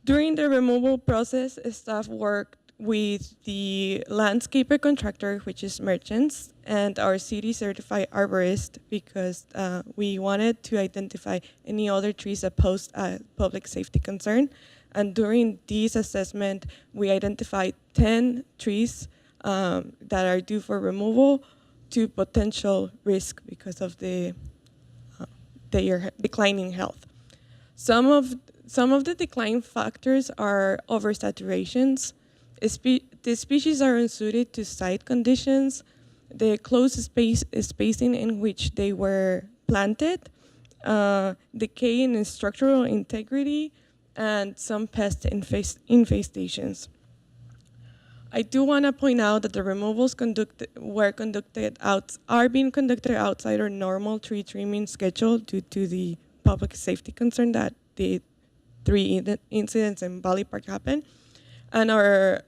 During the removal process, staff worked with the landscaper contractor, which is Merchants, and our city certified arborist because we wanted to identify any other trees that pose a public safety concern. And during this assessment, we identified 10 trees that are due for removal to potential risk because of their declining health. Some of the decline factors are oversaturations. The species are unsuited to site conditions, the close spacing in which they were planted, decay in structural integrity, and some pest infestations. I do want to point out that the removals are being conducted outside our normal tree trimming schedule due to the public safety concern that the 3 incidents in Valley Park happened. And our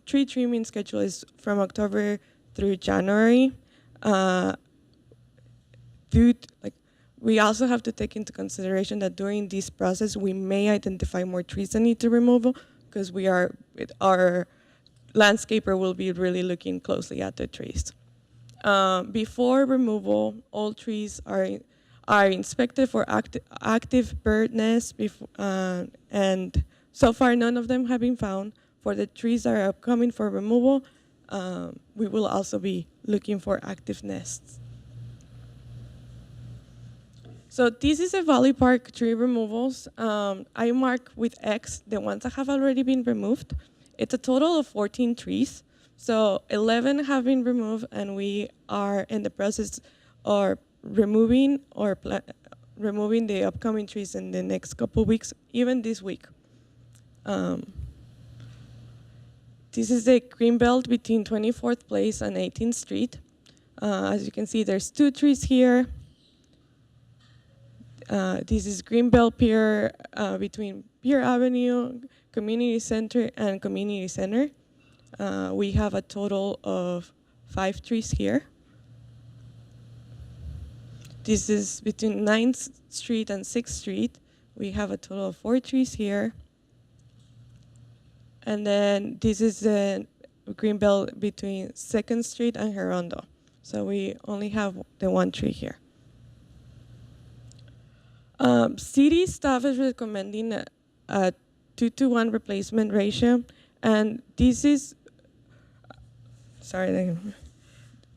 tree trimming schedule is from October through January. We also have to take into consideration that during this process, we may identify more trees that need to removal because our landscaper will be really looking closely at the trees. Before removal, all trees are inspected for active bird nests, and so far none of them have been found. For the trees that are upcoming for removal, we will also be looking for active nests. So this is a Valley Park tree removals. I mark with X the ones that have already been removed. It's a total of 14 trees. So 11 have been removed, and we are in the process of removing the upcoming trees in the next couple weeks, even this week. This is the green belt between 24th Place and 18th Street. As you can see, there's 2 trees here. This is Greenbelt Pier between Pier Avenue, Community Center, and Community Center. We have a total of 5 trees here. This is between 9th Street and 6th Street. We have a total of 4 trees here. And then this is the Greenbelt between 2nd Street and Gerondo. So we only have the 1 tree here. City staff is recommending a 2-to-1 replacement ratio, and this is,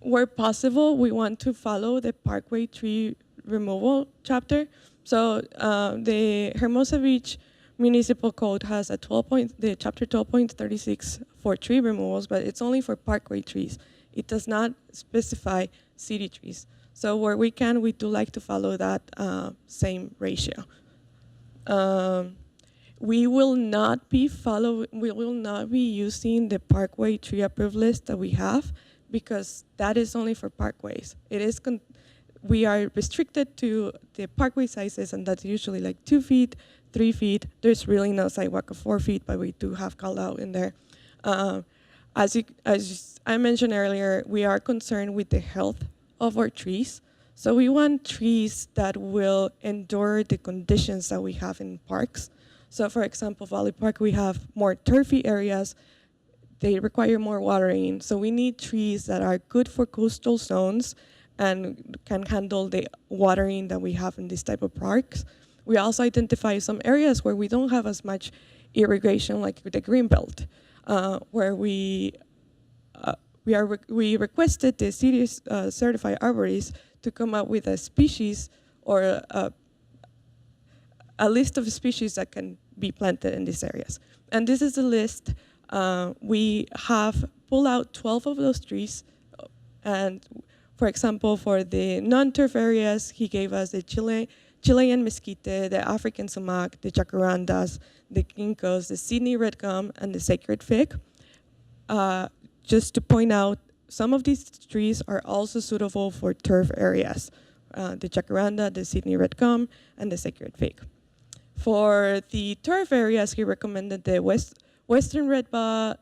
where possible, we want to follow the Parkway tree removal chapter. So the Hermosa Beach Municipal Code has a the chapter 12.36 for tree removals, but it's only for parkway trees. It does not specify city trees. So where we can, we do like to follow that same ratio. We will not be using the parkway tree approved list that we have, because that is only for parkways. We are restricted to the parkway sizes, and that's usually like 2 feet, 3 feet. There's really no sidewalk of 4 feet, but we do have called out in there. As I mentioned earlier, we are concerned with the health of our trees. So we want trees that will endure the conditions that we have in parks. So for example, Valley Park, we have more turfy areas. They require more watering. So we need trees that are good for coastal zones and can handle the watering that we have in this type of parks. We also identify some areas where we don't have as much irrigation, like the Greenbelt, where we requested the city's certified arborists to come up with a species or a list of species that can be planted in these areas. And this is the list. We have pulled out 12 of those trees, and for example, for the non-turf areas, he gave us the Chilean mesquite, the African sumac, the jacarandas, the ginkgos, the Sydney red gum, and the sacred fig. Just to point out, some of these trees are also suitable for turf areas, the jacaranda, the Sydney red gum, and the sacred fig. For the turf areas, he recommended the western redbud,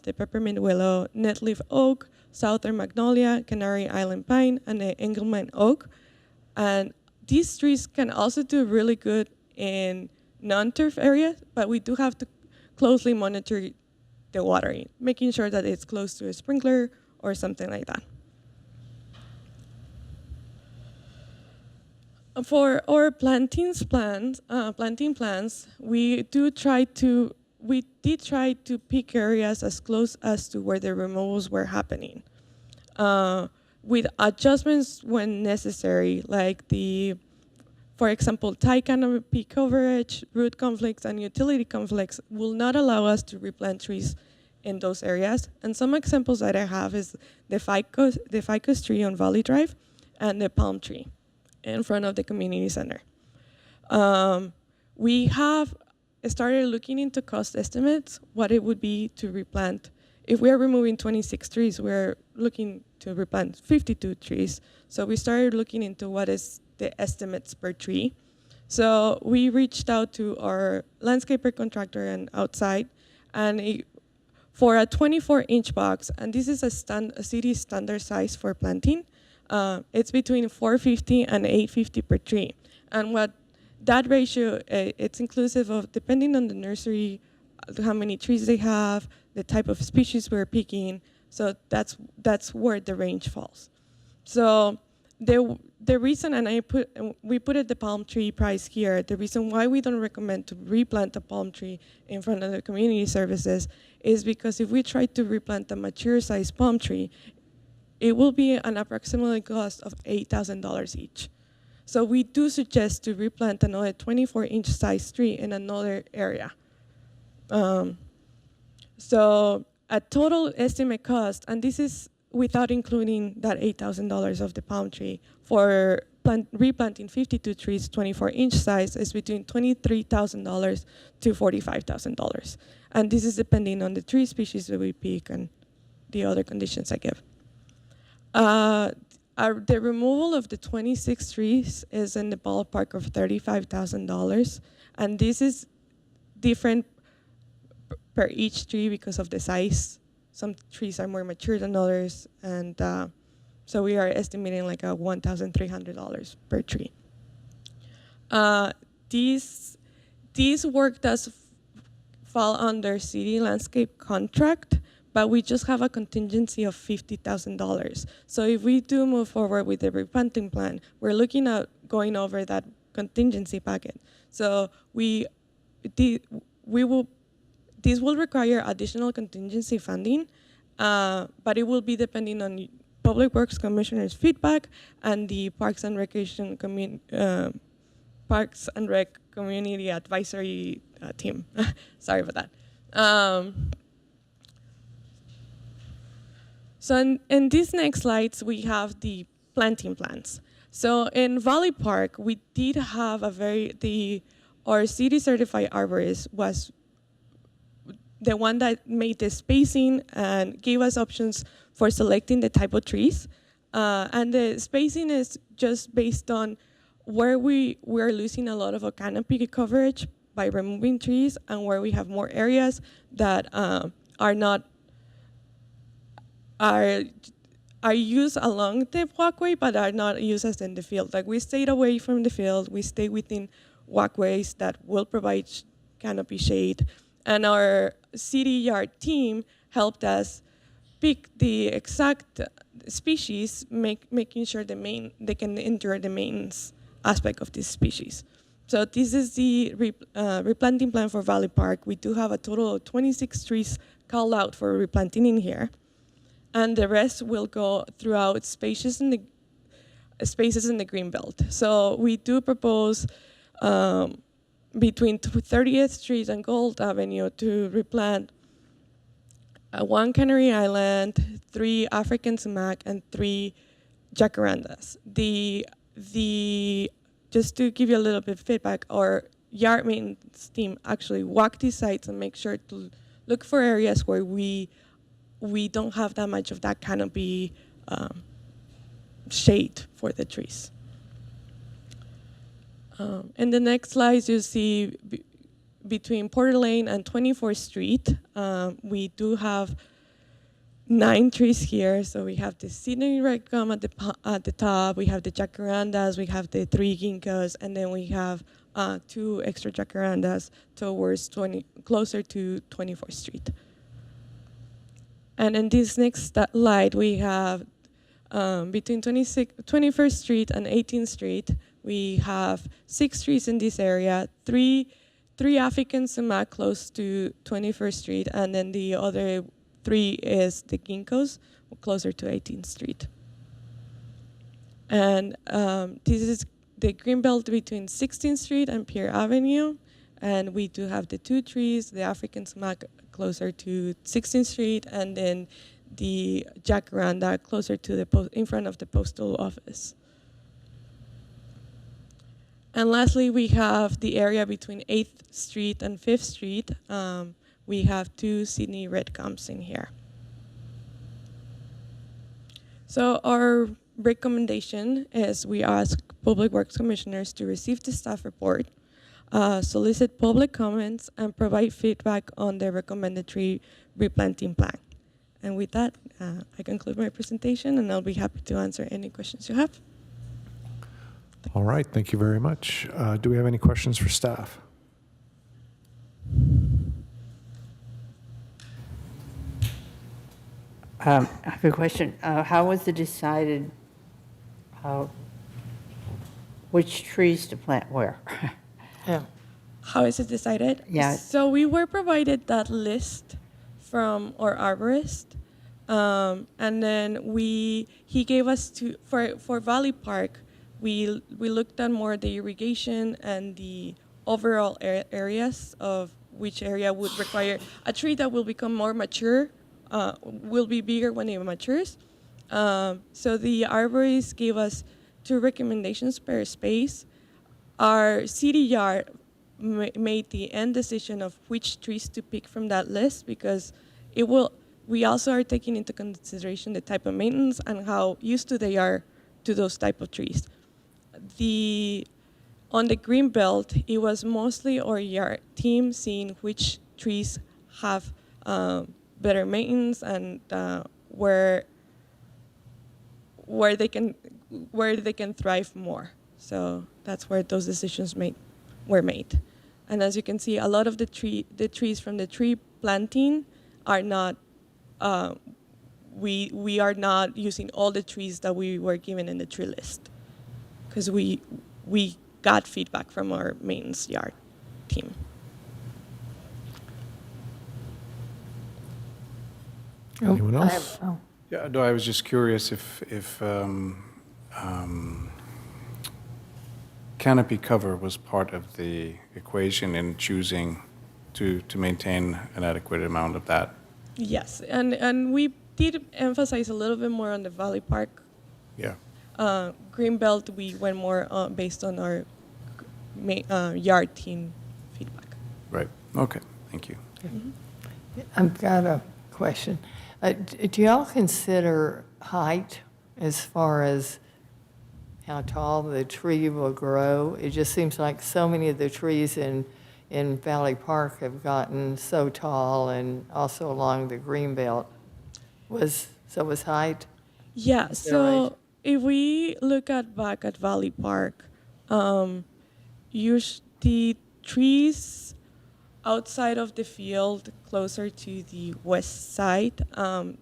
the peppermint willow, netleaf oak, southern magnolia, Canary Island pine, and the Engelmann oak. And these trees can also do really good in non-turf areas, but we do have to closely monitor the watering, making sure that it's close to a sprinkler or something like that. For our planting plans, we did try to pick areas as close as to where the removals were happening, with adjustments when necessary, like for example, tie canopy coverage, root conflicts, and utility conflicts will not allow us to replant trees in those areas. And some examples that I have is the ficus tree on Valley Drive and the palm tree in front of the community center. We have started looking into cost estimates, what it would be to replant. If we are removing 26 trees, we're looking to replant 52 trees. So we started looking into what is the estimates per tree. So we reached out to our landscaper contractor and outside, and for a 24-inch box, and this is a city standard size for planting, it's between $450 and $850 per tree. And what that ratio, it's inclusive of, depending on the nursery, how many trees they have, the type of species we're picking. So that's where the range falls. So the reason, and we put the palm tree price here, the reason why we don't recommend to replant a palm tree in front of the community services is because if we try to replant a mature size palm tree, it will be an approximately cost of $8,000 each. So we do suggest to replant another 24-inch size tree in another area. So a total estimate cost, and this is without including that $8,000 of the palm tree, for replanting 52 trees, 24-inch size, is between $23,000 to $45,000. And this is depending on the tree species that we pick and the other conditions I give. The removal of the 26 trees is in the ballpark of $35,000, and this is different per each tree because of the size. Some trees are more mature than others, and so we are estimating like a $1,300 per tree. This work does fall under city landscape contract, but we just have a contingency of $50,000. So if we do move forward with the replanting plan, we're looking at going over that contingency packet. So this will require additional contingency funding, but it will be depending on Public Works Commissioner's feedback and the Parks and Rec Community Advisory Team. Sorry about that. So in these next slides, we have the planting plans. So in Valley Park, we did have our city certified arborist was the one that made the spacing and gave us options for selecting the type of trees. And the spacing is just based on where we're losing a lot of our canopy coverage by removing trees and where we have more areas that are used along the walkway, but are not used as in the field. Like we stayed away from the field, we stay within walkways that will provide canopy shade. And our city yard team helped us pick the exact species, making sure they can endure the maintenance aspect of this species. So this is the replanting plan for Valley Park. We do have a total of 26 trees called out for replanting in here. And the rest will go throughout spaces in the greenbelt. So we do propose between 30th Street and Gold Avenue to replant 1 Canary Island, 3 African sumac, and 3 jacarandas. Just to give you a little bit of feedback, our yard maintenance team actually walk these sites and make sure to look for areas where we don't have that much of that canopy shade for the trees. In the next slides, you see between Porter Lane and 24th Street, we do have 9 trees here. So we have the Sydney red gum at the top, we have the jacarandas, we have the 3 ginkgos, and then we have 2 extra jacarandas towards closer to 24th Street. And in this next slide, we have between 21st Street and 18th Street, we have 6 trees in this area, 3 African sumac close to 21st Street, and then the other 3 is the ginkgos closer to 18th Street. And this is the greenbelt between 16th Street and Pierre Avenue, and we do have the 2 trees, the African sumac closer to 16th Street, and then the jacaranda closer to in front of the postal office. And lastly, we have the area between 8th Street and 5th Street. We have 2 Sydney red gums in here. So our recommendation is we ask Public Works Commissioners to receive the staff report, solicit public comments, and provide feedback on the recommended tree replanting plan. And with that, I conclude my presentation, and I'll be happy to answer any questions you have. All right, thank you very much. Do we have any questions for staff? I have a question. How was it decided which trees to plant where? Yeah. How is it decided? Yeah. So we were provided that list from our arborist, and then he gave us for Valley Park. We looked at more the irrigation and the overall areas of which area would require a tree that will become more mature, will be bigger when it matures. So the arborist gave us 2 recommendations per space. Our city yard made the end decision of which trees to pick from that list because we also are taking into consideration the type of maintenance and how used to they are to those type of trees. On the green belt, it was mostly our yard team seeing which trees have better maintenance and where they can thrive more. So that's where those decisions were made. And as you can see, a lot of the trees from the tree planting are not. We are not using all the trees that we were given in the tree list, because we got feedback from our maintenance yard team. Anyone else? Yeah, no, I was just curious if canopy cover was part of the equation in choosing to maintain an adequate amount of that. Yes, and we did emphasize a little bit more on the Valley Park. Yeah. Greenbelt, we went more based on our yard team feedback. Right. Okay. Thank you. I've got a question. Do y'all consider height as far as how tall the tree will grow? It just seems like so many of the trees in Valley Park have gotten so tall, and also along the green belt. Was height? Yeah, consideration? so if we look back at Valley Park, the trees outside of the field, closer to the west side,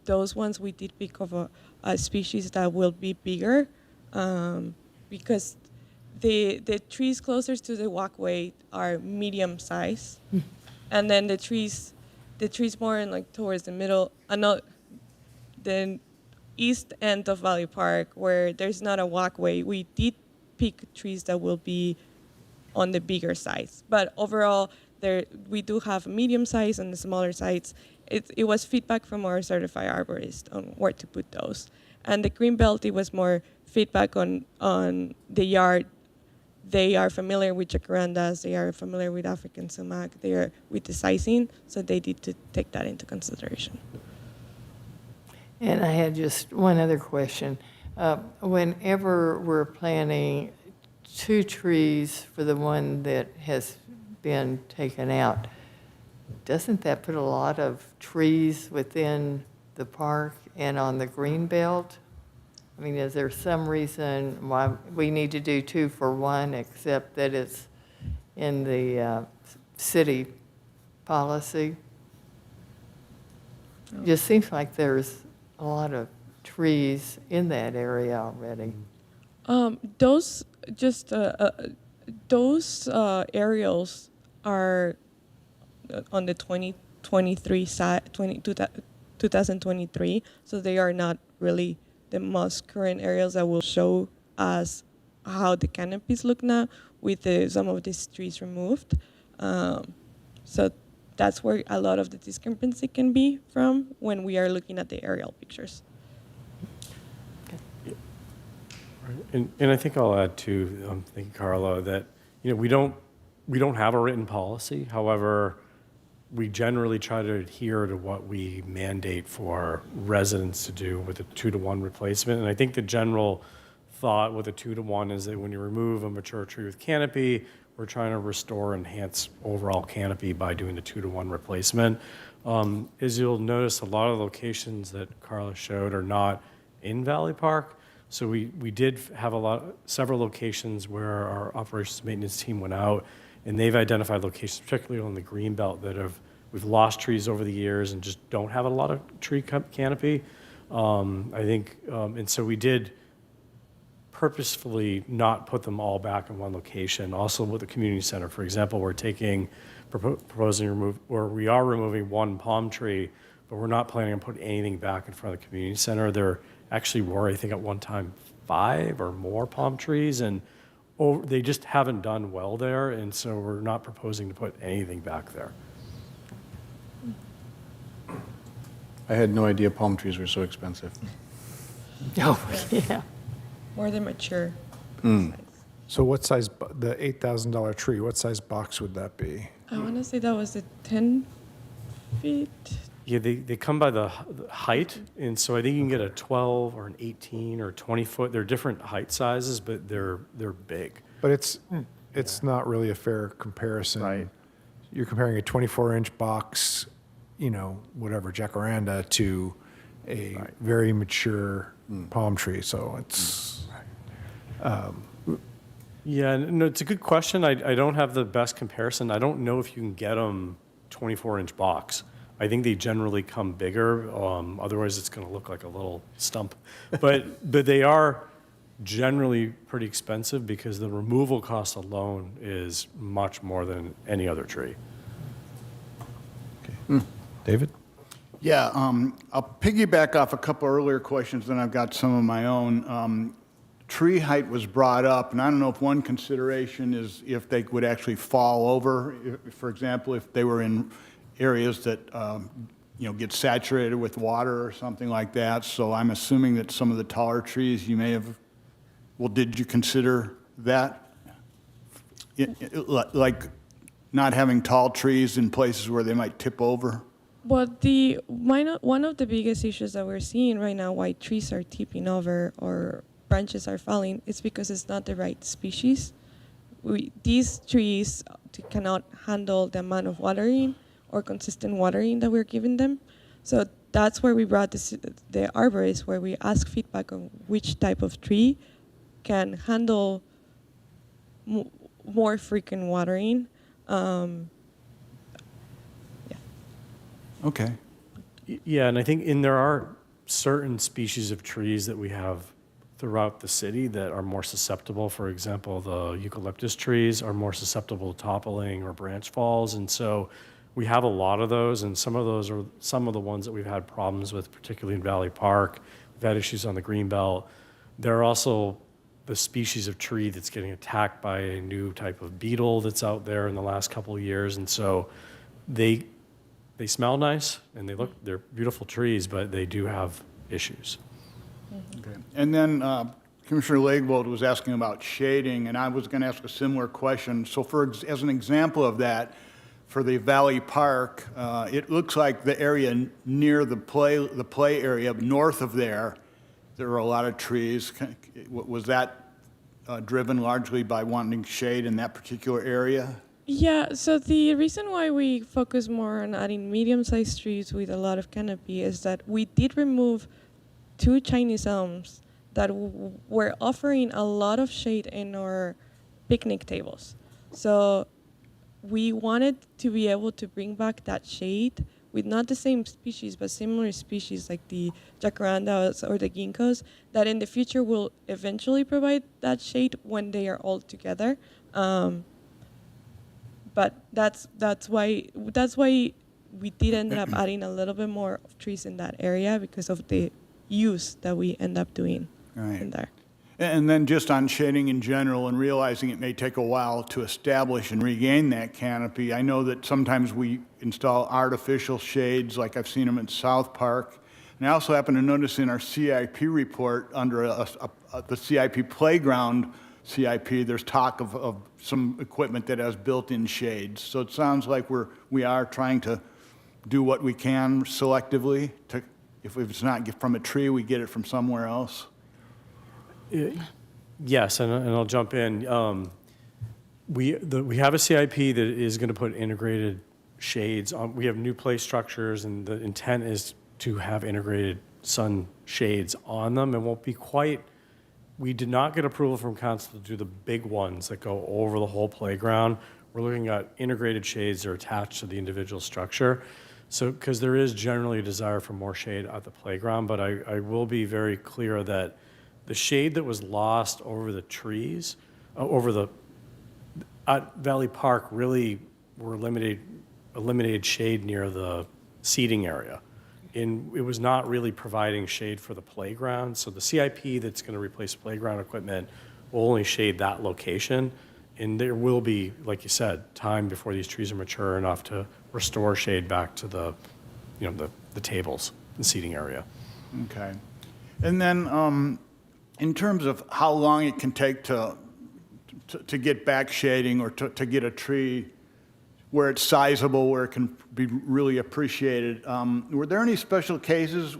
those ones we did pick of a species that will be bigger, because the trees closer to the walkway are medium size, and then the trees more in like towards the middle, the east end of Valley Park, where there's not a walkway, we did pick trees that will be on the bigger size. But overall, we do have medium size and the smaller size. It was feedback from our certified arborist on where to put those. And the green belt, it was more feedback on the yard. They are familiar with jacarandas, they are familiar with African sumac, they are with the sizing, so they did to take that into consideration. And I had just one other question. Whenever we're planting 2 trees for the one that has been taken out, doesn't that put a lot of trees within the park and on the green belt? I mean, is there some reason why we need to do 2 for 1, except that it's in the city policy? It just seems like there's a lot of trees in that area already. Those aerials are on the 2023 side, 2023, so they are not really the most current aerials that will show us how the canopies look now with some of these trees removed. So that's where a lot of the discrepancy can be from when we are looking at the aerial pictures. And I think I'll add too, thank you, Carla, that we don't have a written policy. However, we generally try to adhere to what we mandate for residents to do with a 2-to-1 replacement. And I think the general thought with a 2-to-1 is that when you remove a mature tree with canopy, we're trying to restore, enhance overall canopy by doing the 2-to-1 replacement. As you'll notice, a lot of the locations that Carla showed are not in Valley Park. So we did have several locations where our operations maintenance team went out, and they've identified locations, particularly on the green belt, that we've lost trees over the years and just don't have a lot of tree canopy. I think, and so we did purposefully not put them all back in one location. Also with the community center, for example, we are removing 1 palm tree, but we're not planning on putting anything back in front of the community center. There actually were, I think at one time, 5 or more palm trees, and they just haven't done well there, and so we're not proposing to put anything back there. I had no idea palm trees were so expensive. Oh, yeah. More than mature. So what size, the $8,000 tree, what size box would that be? I want to say that was a 10 feet. Yeah, they come by the height, and so I think you can get a 12 or an 18 or 20 foot. They're different height sizes, but they're big. But it's not really a fair comparison. Right. You're comparing a 24-inch box, whatever, jacaranda, to a very mature palm tree. So it's... Yeah, no, it's a good question. I don't have the best comparison. I don't know if you can get them 24-inch box. I think they generally come bigger. Otherwise, it's going to look like a little stump. But they are generally pretty expensive because the removal cost alone is much more than any other tree. Okay. David? Yeah, I'll piggyback off a couple earlier questions, then I've got some of my own. Tree height was brought up, and I don't know if one consideration is if they would actually fall over. For example, if they were in areas that, get saturated with water or something like that. So I'm assuming that some of the taller trees you may have, well, did you consider that? Like not having tall trees in places where they might tip over? But one of the biggest issues that we're seeing right now, why trees are tipping over or branches are falling, is because it's not the right species. These trees cannot handle the amount of watering or consistent watering that we're giving them. So that's where we brought the arborists, where we ask feedback on which type of tree can handle more frequent watering. Okay. Yeah, and I think there are certain species of trees that we have throughout the city that are more susceptible. For example, the eucalyptus trees are more susceptible to toppling or branch falls. And so we have a lot of those, and some of those are some of the ones that we've had problems with, particularly in Valley Park. We've had issues on the Greenbelt. There are also the species of tree that's getting attacked by a new type of beetle that's out there in the last couple of years. And so they smell nice and they're beautiful trees, but they do have issues. Okay. And then Commissioner Legwold was asking about shading, and I was going to ask a similar question. So as an example of that, for the Valley Park, it looks like the area near the play area north of there are a lot of trees. Was that driven largely by wanting shade in that particular area? Yeah, so the reason why we focus more on adding medium-sized trees with a lot of canopy is that we did remove 2 Chinese elms that were offering a lot of shade in our picnic tables. So we wanted to be able to bring back that shade with not the same species, but similar species like the jacarandas or the ginkgos that in the future will eventually provide that shade when they are all together. But that's why we did end up adding a little bit more of trees in that area because of the use that we end up doing in there. And then just on shading in general and realizing it may take a while to establish and regain that canopy, I know that sometimes we install artificial shades like I've seen them in South Park. And I also happen to notice in our CIP report under the CIP playground CIP, there's talk of some equipment that has built-in shades. So it sounds like we are trying to do what we can selectively. If it's not from a tree, we get it from somewhere else. Yes, and I'll jump in. We have a CIP that is going to put integrated shades on. We have new play structures, and the intent is to have integrated sun shades on them. It won't be quite. We did not get approval from council to do the big ones that go over the whole playground. We're looking at integrated shades that are attached to the individual structure. So, because there is generally a desire for more shade at the playground, but I will be very clear that the shade that was lost over the trees, at Valley Park really were eliminated shade near the seating area. And it was not really providing shade for the playground. So the CIP that's going to replace playground equipment will only shade that location. And there will be, like you said, time before these trees are mature enough to restore shade back to the tables, the seating area. Okay. And then in terms of how long it can take to get back shading or to get a tree where it's sizable, where it can be really appreciated, were there any special cases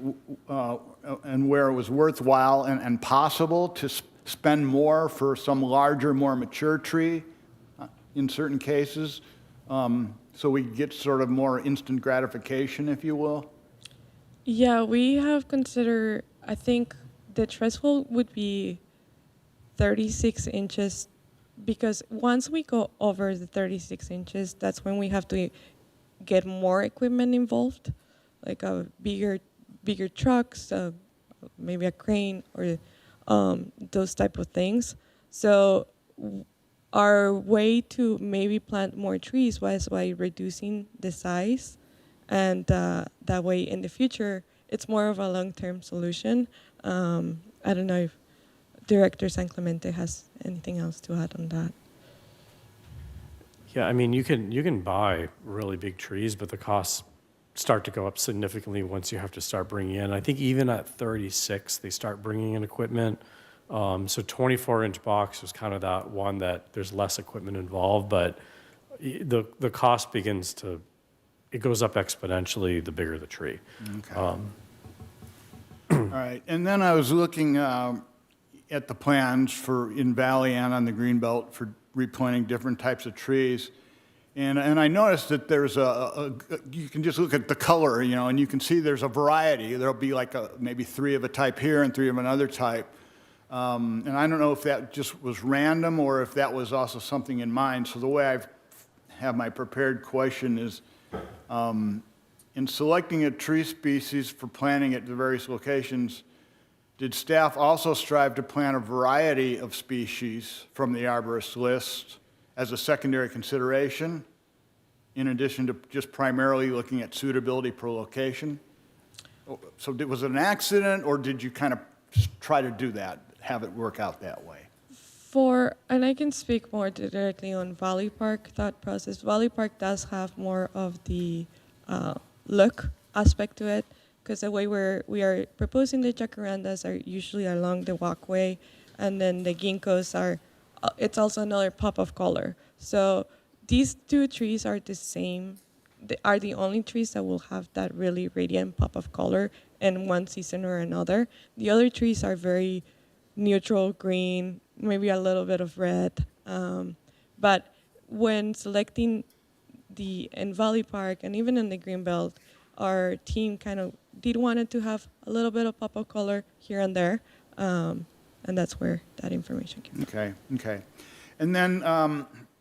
and where it was worthwhile and possible to spend more for some larger, more mature tree in certain cases, so we get sort of more instant gratification, if you will? Yeah, we have considered, I think the threshold would be 36 inches because once we go over the 36 inches, that's when we have to get more equipment involved, like a bigger trucks, maybe a crane or those type of things. So our way to maybe plant more trees was by reducing the size and that way in the future it's more of a long-term solution. I don't know if Director San Clemente has anything else to add on that. Yeah, I mean, you can buy really big trees, but the costs start to go up significantly once you have to start bringing in. I think even at 36, they start bringing in equipment. So 24-inch box is kind of that one that there's less equipment involved, but the cost begins to, it goes up exponentially the bigger the tree. Okay. All right, and then I was looking at the plans for in Valley and on the Greenbelt for replanting different types of trees. And I noticed that there's you can just look at the color, you know, and you can see there's a variety. There'll be like maybe 3 of a type here and 3 of another type. And I don't know if that just was random or if that was also something in mind. So the way I have my prepared question is, in selecting a tree species for planting at the various locations, did staff also strive to plant a variety of species from the arborist list as a secondary consideration, in addition to just primarily looking at suitability per location? So was it an accident, or did you kind of try to do that, have it work out that way? And I can speak more directly on Valley Park thought process. Valley Park does have more of the look aspect to it, because the way we are proposing the jacarandas are usually along the walkway, and then the ginkgos are, it's also another pop of color. So these 2 trees are the same. They are the only trees that will have that really radiant pop of color in one season or another. The other trees are very neutral green, maybe a little bit of red. But when selecting in Valley Park and even in the Greenbelt, our team kind of did wanted to have a little bit of pop of color here and there, and that's where that information came from. Okay. And then,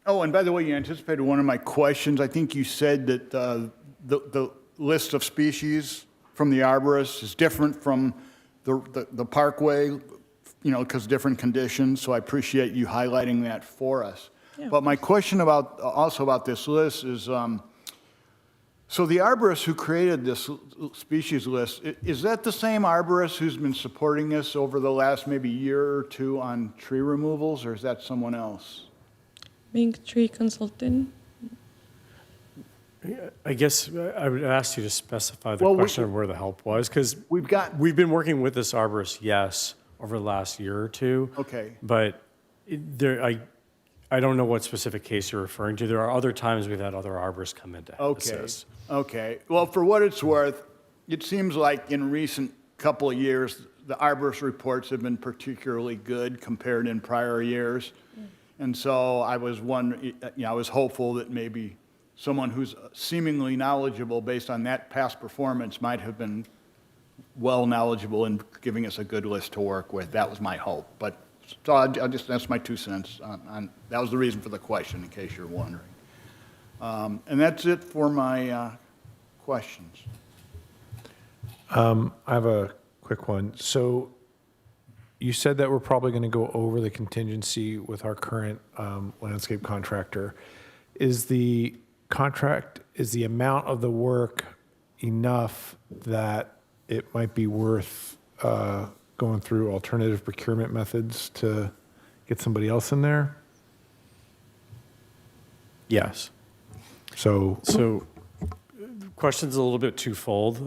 oh, and by the way, you anticipated one of my questions. I think you said that the list of species from the arborist is different from the parkway, you know, because different conditions. So I appreciate you highlighting that for us. Yeah. But my question also about this list is, so the arborist who created this species list, is that the same arborist who's been supporting us over the last maybe year or 2 on tree removals, or is that someone else? Being tree consultant. I guess I would ask you to specify the question of where the help was, because we've been working with this arborist, yes, over the last year or 2. Okay. But I don't know what specific case you're referring to. There are other times we've had other arborists come in to assist. Okay. Well, for what it's worth, it seems like in recent couple of years, the arborist reports have been particularly good compared in prior years. And so I was I was hopeful that maybe someone who's seemingly knowledgeable based on that past performance might have been well knowledgeable in giving us a good list to work with. That was my hope. But so I'll just, that's my 2 cents on that was the reason for the question, in case you're wondering. And that's it for my questions. I have a quick one. So you said that we're probably going to go over the contingency with our current landscape contractor. Is the amount of the work enough that it might be worth going through alternative procurement methods to get somebody else in there? Yes. So the question's a little bit twofold.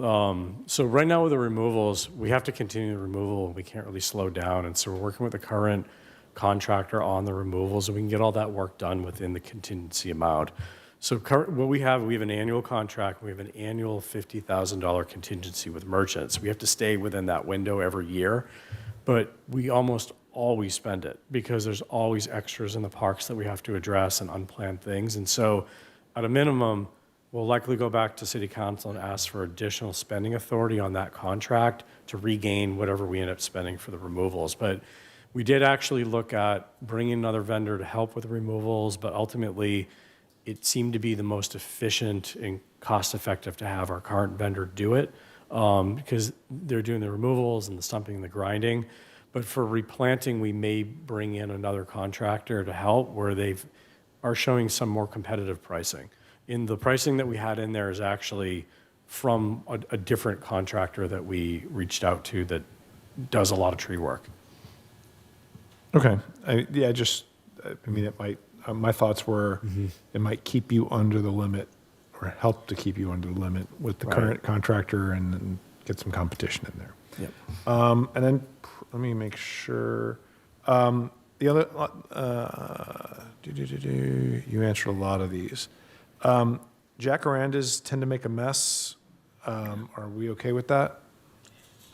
So right now with the removals, we have to continue the removal. We can't really slow down. And so we're working with the current contractor on the removals, and we can get all that work done within the contingency amount. So what we have an annual contract. We have an annual $50,000 contingency with merchants. We have to stay within that window every year, but we almost always spend it because there's always extras in the parks that we have to address and unplanned things. And so at a minimum, we'll likely go back to City Council and ask for additional spending authority on that contract to regain whatever we end up spending for the removals. But we did actually look at bringing another vendor to help with the removals, but ultimately it seemed to be the most efficient and cost-effective to have our current vendor do it because they're doing the removals and the stumping and the grinding. But for replanting, we may bring in another contractor to help where they are showing some more competitive pricing. In the pricing that we had in there is actually from a different contractor that we reached out to that does a lot of tree work. Okay. I mean, it might, my thoughts were it might keep you under the limit or help to keep you under the limit with the Right. current contractor and get some competition in there. Yep. And then let me make sure. The other, you answered a lot of these. Jacarandas tend to make a mess. Are we okay with that?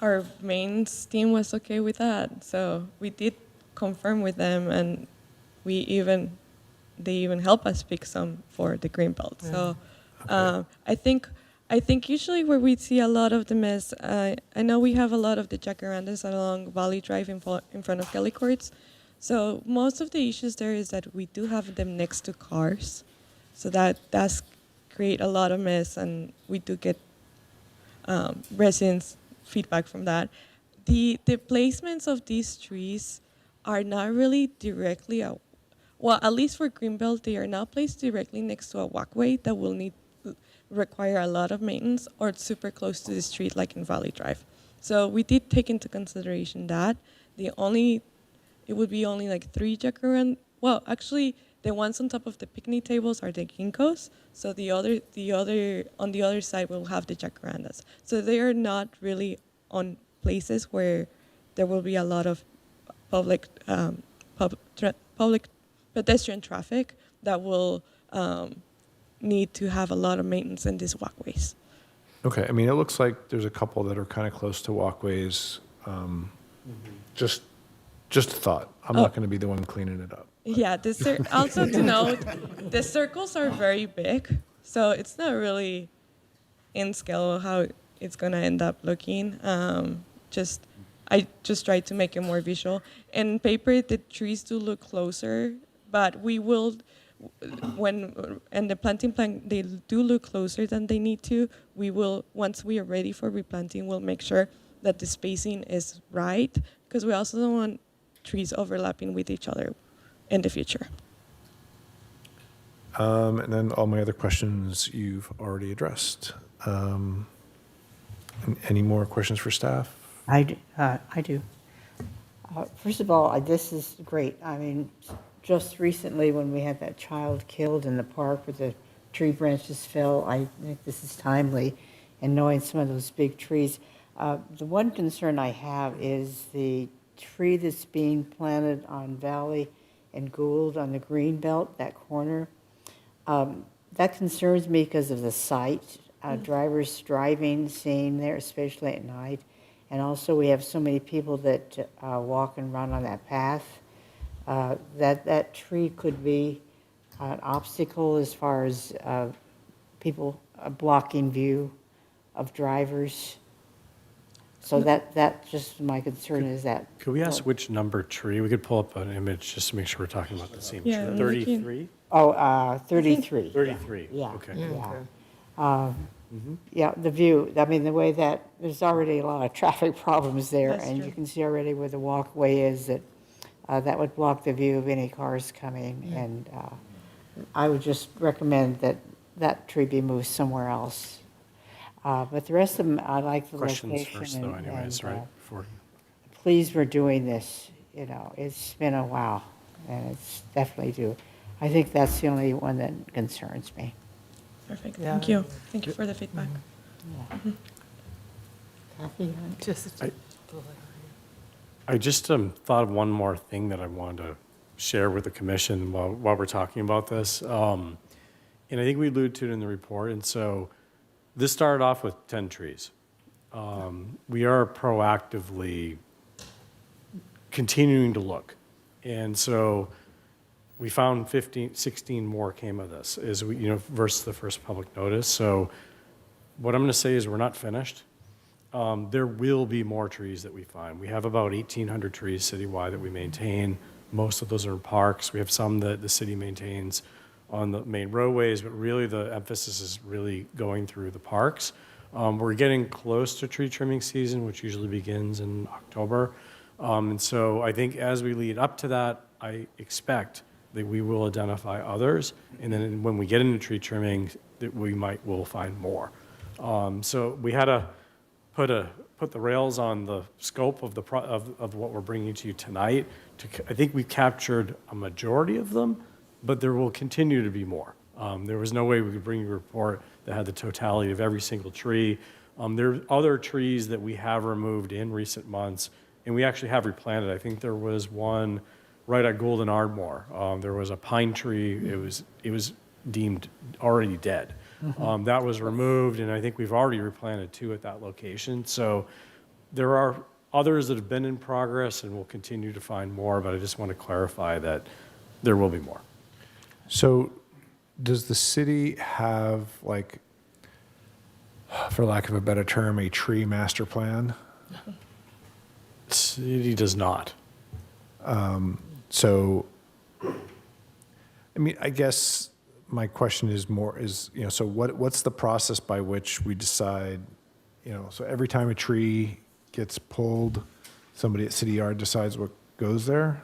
Our mains team was okay with that, so we did confirm with them, and they even help us pick some for the greenbelt. So I think usually where we see a lot of the mess, I know we have a lot of the jacarandas along Valley Drive in front of Kelly Courts. So most of the issues there is that we do have them next to cars, so that does create a lot of mess, and we do get residents' feedback from that. The placements of these trees are not really directly, well, at least for Greenbelt, they are not placed directly next to a walkway that will require a lot of maintenance or super close to the street like in Valley Drive. So we did take into consideration that. It would be only like 3 jacaranda. Well, actually, the ones on top of the picnic tables are the ginkgos. So on the other side, we'll have the jacarandas. So they are not really on places where there will be a lot of public pedestrian traffic that will need to have a lot of maintenance in these walkways. Okay. I mean, it looks like there's a couple that are kind of close to walkways. Just a thought. I'm not going to be the one cleaning it up. Yeah, also to note, the circles are very big, so it's not really in scale how it's going to end up looking. I just tried to make it more visual. In paper, the trees do look closer, but we will, and the planting plan, they do look closer than they need to. We will, once we are ready for replanting, we'll make sure that the spacing is right, because we also don't want trees overlapping with each other in the future. And then all my other questions you've already addressed. Any more questions for staff? I do. First of all, this is great. I mean, just recently when we had that child killed in the park where the tree branches fell, I think this is timely. And knowing some of those big trees, the one concern I have is the tree that's being planted on Valley and Gould on the green belt, that corner. That concerns me because of the sight. Drivers driving, seeing there, especially at night. And also we have so many people that walk and run on that path. That tree could be an obstacle as far as people blocking view of drivers. So that just my concern is that. Could we ask which number tree? We could pull up an image just to make sure we're talking about the same Yeah, tree. I'm 33? Oh, 33. 33. Yeah. Okay. Yeah. Yeah, the view, I mean, the way that, there's already a lot of traffic problems there, That's and true. you can see already where the walkway is, that that would block the view of any cars coming, and I would just recommend that that tree be moved somewhere else. But the rest of them, I like the Questions location. first, though, anyways, right? Before. Pleased we're doing this, you know, it's been a while, and it's definitely due. I think that's the only one that concerns me. Perfect. Yeah. Thank you. Thank you for the feedback. Kathy? Just, I just thought of one more thing that I wanted to share with the commission while we're talking about this. And I think we alluded to it in the report. And so this started off with 10 trees. We are proactively continuing to look. And so we found 16 more came of this, versus the first public notice. So what I'm going to say is we're not finished. There will be more trees that we find. We have about 1,800 trees citywide that we maintain. Most of those are in parks. We have some that the city maintains on the main roadways, but really the emphasis is really going through the parks. We're getting close to tree trimming season, which usually begins in October. And so I think as we lead up to that, I expect that we will identify others. And then when we get into tree trimming, that we'll find more. So we had to put the rails on the scope of of what we're bringing to you tonight. I think we captured a majority of them, but there will continue to be more. There was no way we could bring you a report that had the totality of every single tree. There are other trees that we have removed in recent months, and we actually have replanted. I think there was one right at Golden Ardmore. There was a pine tree. It was deemed already dead. That was removed, and I think we've already replanted 2 at that location. So there are others that have been in progress, and we'll continue to find more, but I just want to clarify that there will be more. So does the city have, like, for lack of a better term, a tree master plan? City does not. So, I mean, I guess my question is so what's the process by which we decide, so every time a tree gets pulled, somebody at City Yard decides what goes there?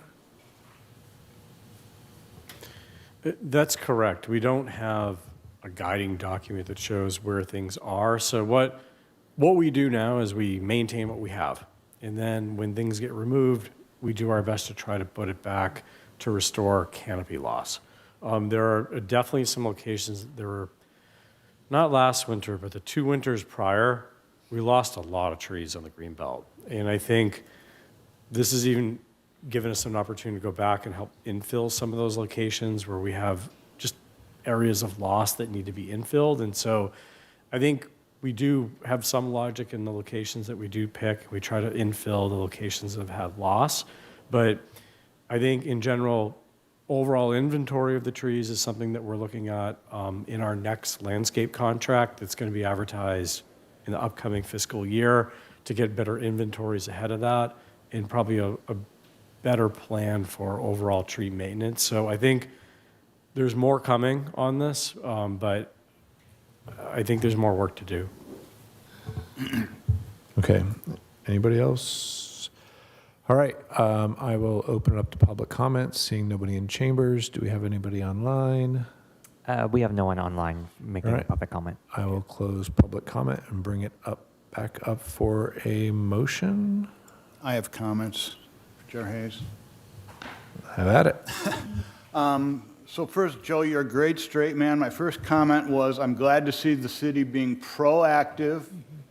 That's correct. We don't have a guiding document that shows where things are. So what we do now is we maintain what we have. And then when things get removed, we do our best to try to put it back to restore canopy loss. There are definitely some locations, there were, not last winter, but the 2 winters prior, we lost a lot of trees on the Greenbelt. And I think this has even given us an opportunity to go back and help infill some of those locations where we have just areas of loss that need to be infilled. And so I think we do have some logic in the locations that we do pick. We try to infill the locations that have had loss. But I think in general, overall inventory of the trees is something that we're looking at in our next landscape contract that's going to be advertised in the upcoming fiscal year to get better inventories ahead of that and probably a better plan for overall tree maintenance. So I think there's more coming on this, but I think there's more work to do. Okay. Anybody else? All right. I will open it up to public comments. Seeing nobody in chambers. Do we have anybody online? We have no one online making All right. public comment. I will close public comment and bring it back up for a motion. I have comments. Chair Hayes. Have at it. So first, Joe, you're a great straight man. My first comment was, I'm glad to see the city being proactive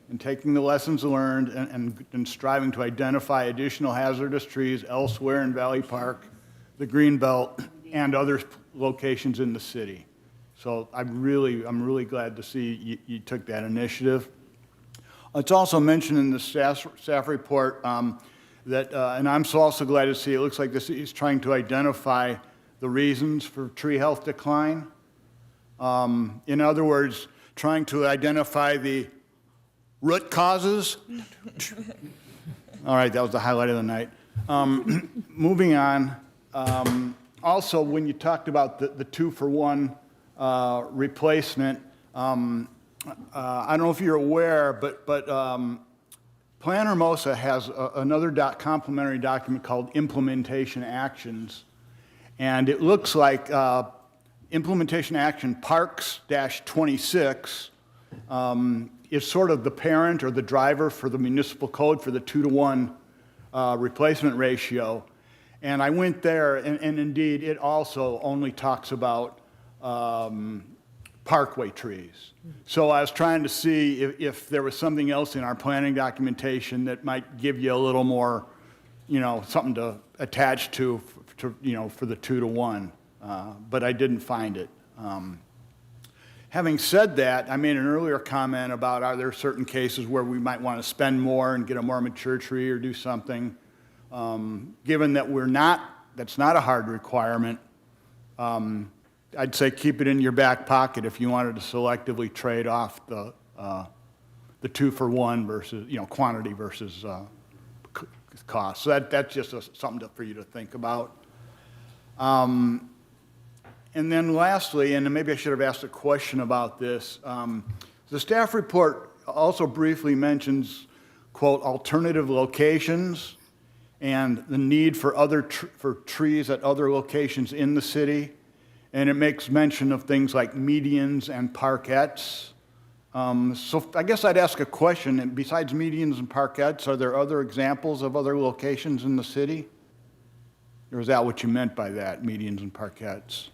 and taking the lessons learned and striving to identify additional hazardous trees elsewhere in Valley Park, the Greenbelt, and other locations in the city. So I'm really glad to see you took that initiative. It's also mentioned in the staff report that, and I'm also glad to see, it looks like the city is trying to identify the reasons for tree health decline. In other words, trying to identify the root causes. All right, that was the highlight of the night. Moving on, also when you talked about the 2-for-1 replacement, I don't know if you're aware, but Plan Hermosa has another complementary document called Implementation Actions. And it looks like Implementation Action Parks-26 is sort of the parent or the driver for the municipal code for the 2-to-1 replacement ratio. And I went there, and indeed, it also only talks about parkway trees. So I was trying to see if there was something else in our planning documentation that might give you a little more, something to attach to for the 2-to-1, but I didn't find it. Having said that, I made an earlier comment about are there certain cases where we might want to spend more and get a more mature tree or do something. Given that that's not a hard requirement, I'd say keep it in your back pocket if you wanted to selectively trade off the 2-for-1 versus, quantity versus cost. So that's just something for you to think about. And then lastly, and maybe I should have asked a question about this, the staff report also briefly mentions, quote, alternative locations and the need for for trees at other locations in the city. And it makes mention of things like medians and parkettes. So I guess I'd ask a question, and besides medians and parkettes, are there other examples of other locations in the city? Or is that what you meant by that, medians and parkettes?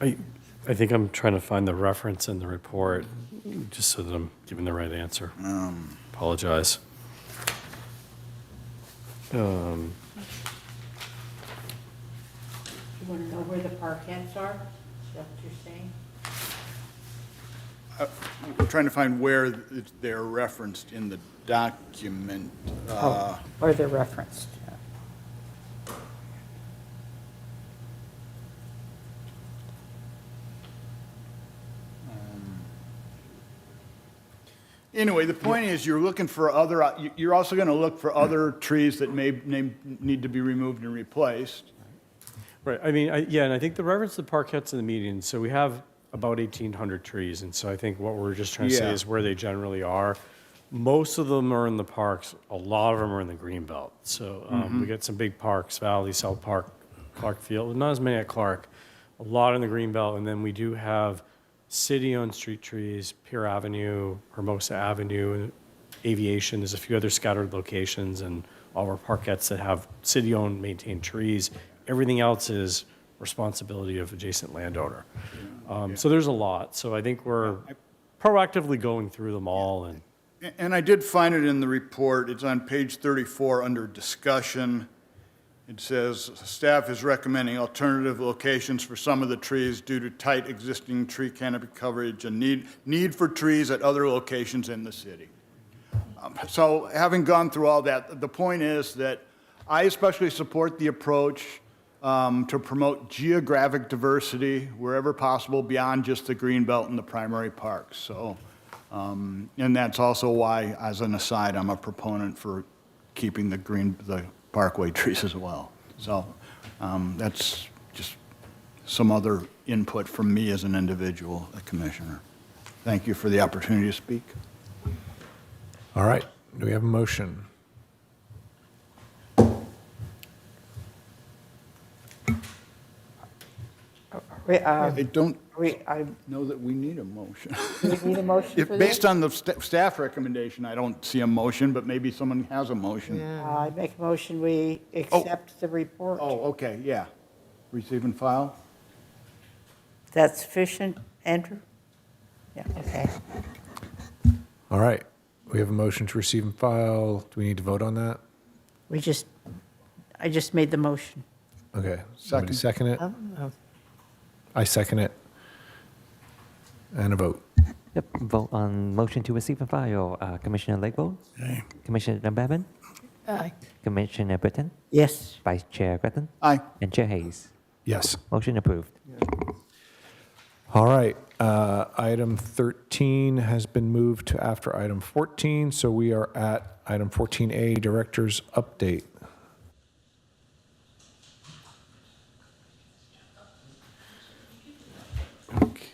I think I'm trying to find the reference in the report, just so that I'm giving the right answer. Apologize. You want to know where the parkettes are? Is that what you're saying? I'm trying to find where they're referenced in the document. Where they're referenced. Anyway, the point is, you're looking for other, you're also going to look for other trees that may need to be removed and replaced. Right, I mean, yeah, and I think the reference to the parkettes and the medians, so we have about 1,800 trees, and so I think what we're just trying to say Yeah. is where they generally are. Most of them are in the parks, a lot of them are in the green belt. So we get some big parks, Valley, South Park, Clark Field, not as many at Clark, a lot in the green belt, and then we do have city-owned street trees, Pier Avenue, Hermosa Avenue, Aviation, there's a few other scattered locations, and all our parkettes that have city-owned, maintained trees. Everything else is responsibility of adjacent landowner. So there's a lot. So I think we're proactively going through them all. And I did find it in the report. It's on page 34 under discussion. It says, staff is recommending alternative locations for some of the trees due to tight existing tree canopy coverage and need for trees at other locations in the city. So having gone through all that, the point is that I especially support the approach to promote geographic diversity wherever possible beyond just the green belt and the primary parks. So, and that's also why, as an aside, I'm a proponent for keeping the parkway trees as well. So that's just some other input from me as an individual, a commissioner. Thank you for the opportunity to speak. All right, do we have a motion? I don't I know that we need a motion. need a motion If for based this? on the staff recommendation, I don't see a motion, but maybe someone has a motion. I make a motion, we accept the report. Oh, okay, yeah. Receive and file? Is that sufficient, Andrew? Yeah, okay. All right, we have a motion to receive and file. Do we need to vote on that? I just made the motion. Okay, somebody second it? Oh, I second it. And a vote. Yep, vote on motion to receive and file. Commissioner Lakeville, Commissioner Dunbavin, aye. Commissioner Britton, Yes. Vice Chair Gretton, Aye. and Chair Hayes. Yes. Motion approved. All right, item 13 has been moved to after item 14, so we are at item 14A, Director's Update. Okay.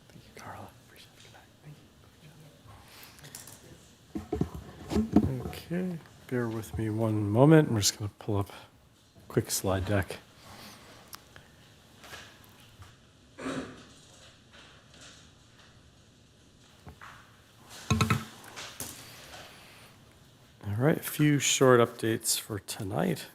Thank you, Carla. Appreciate it. Thank you. Okay, bear with me one moment. We're just going to pull up a quick slide deck. All right, a few short updates for tonight.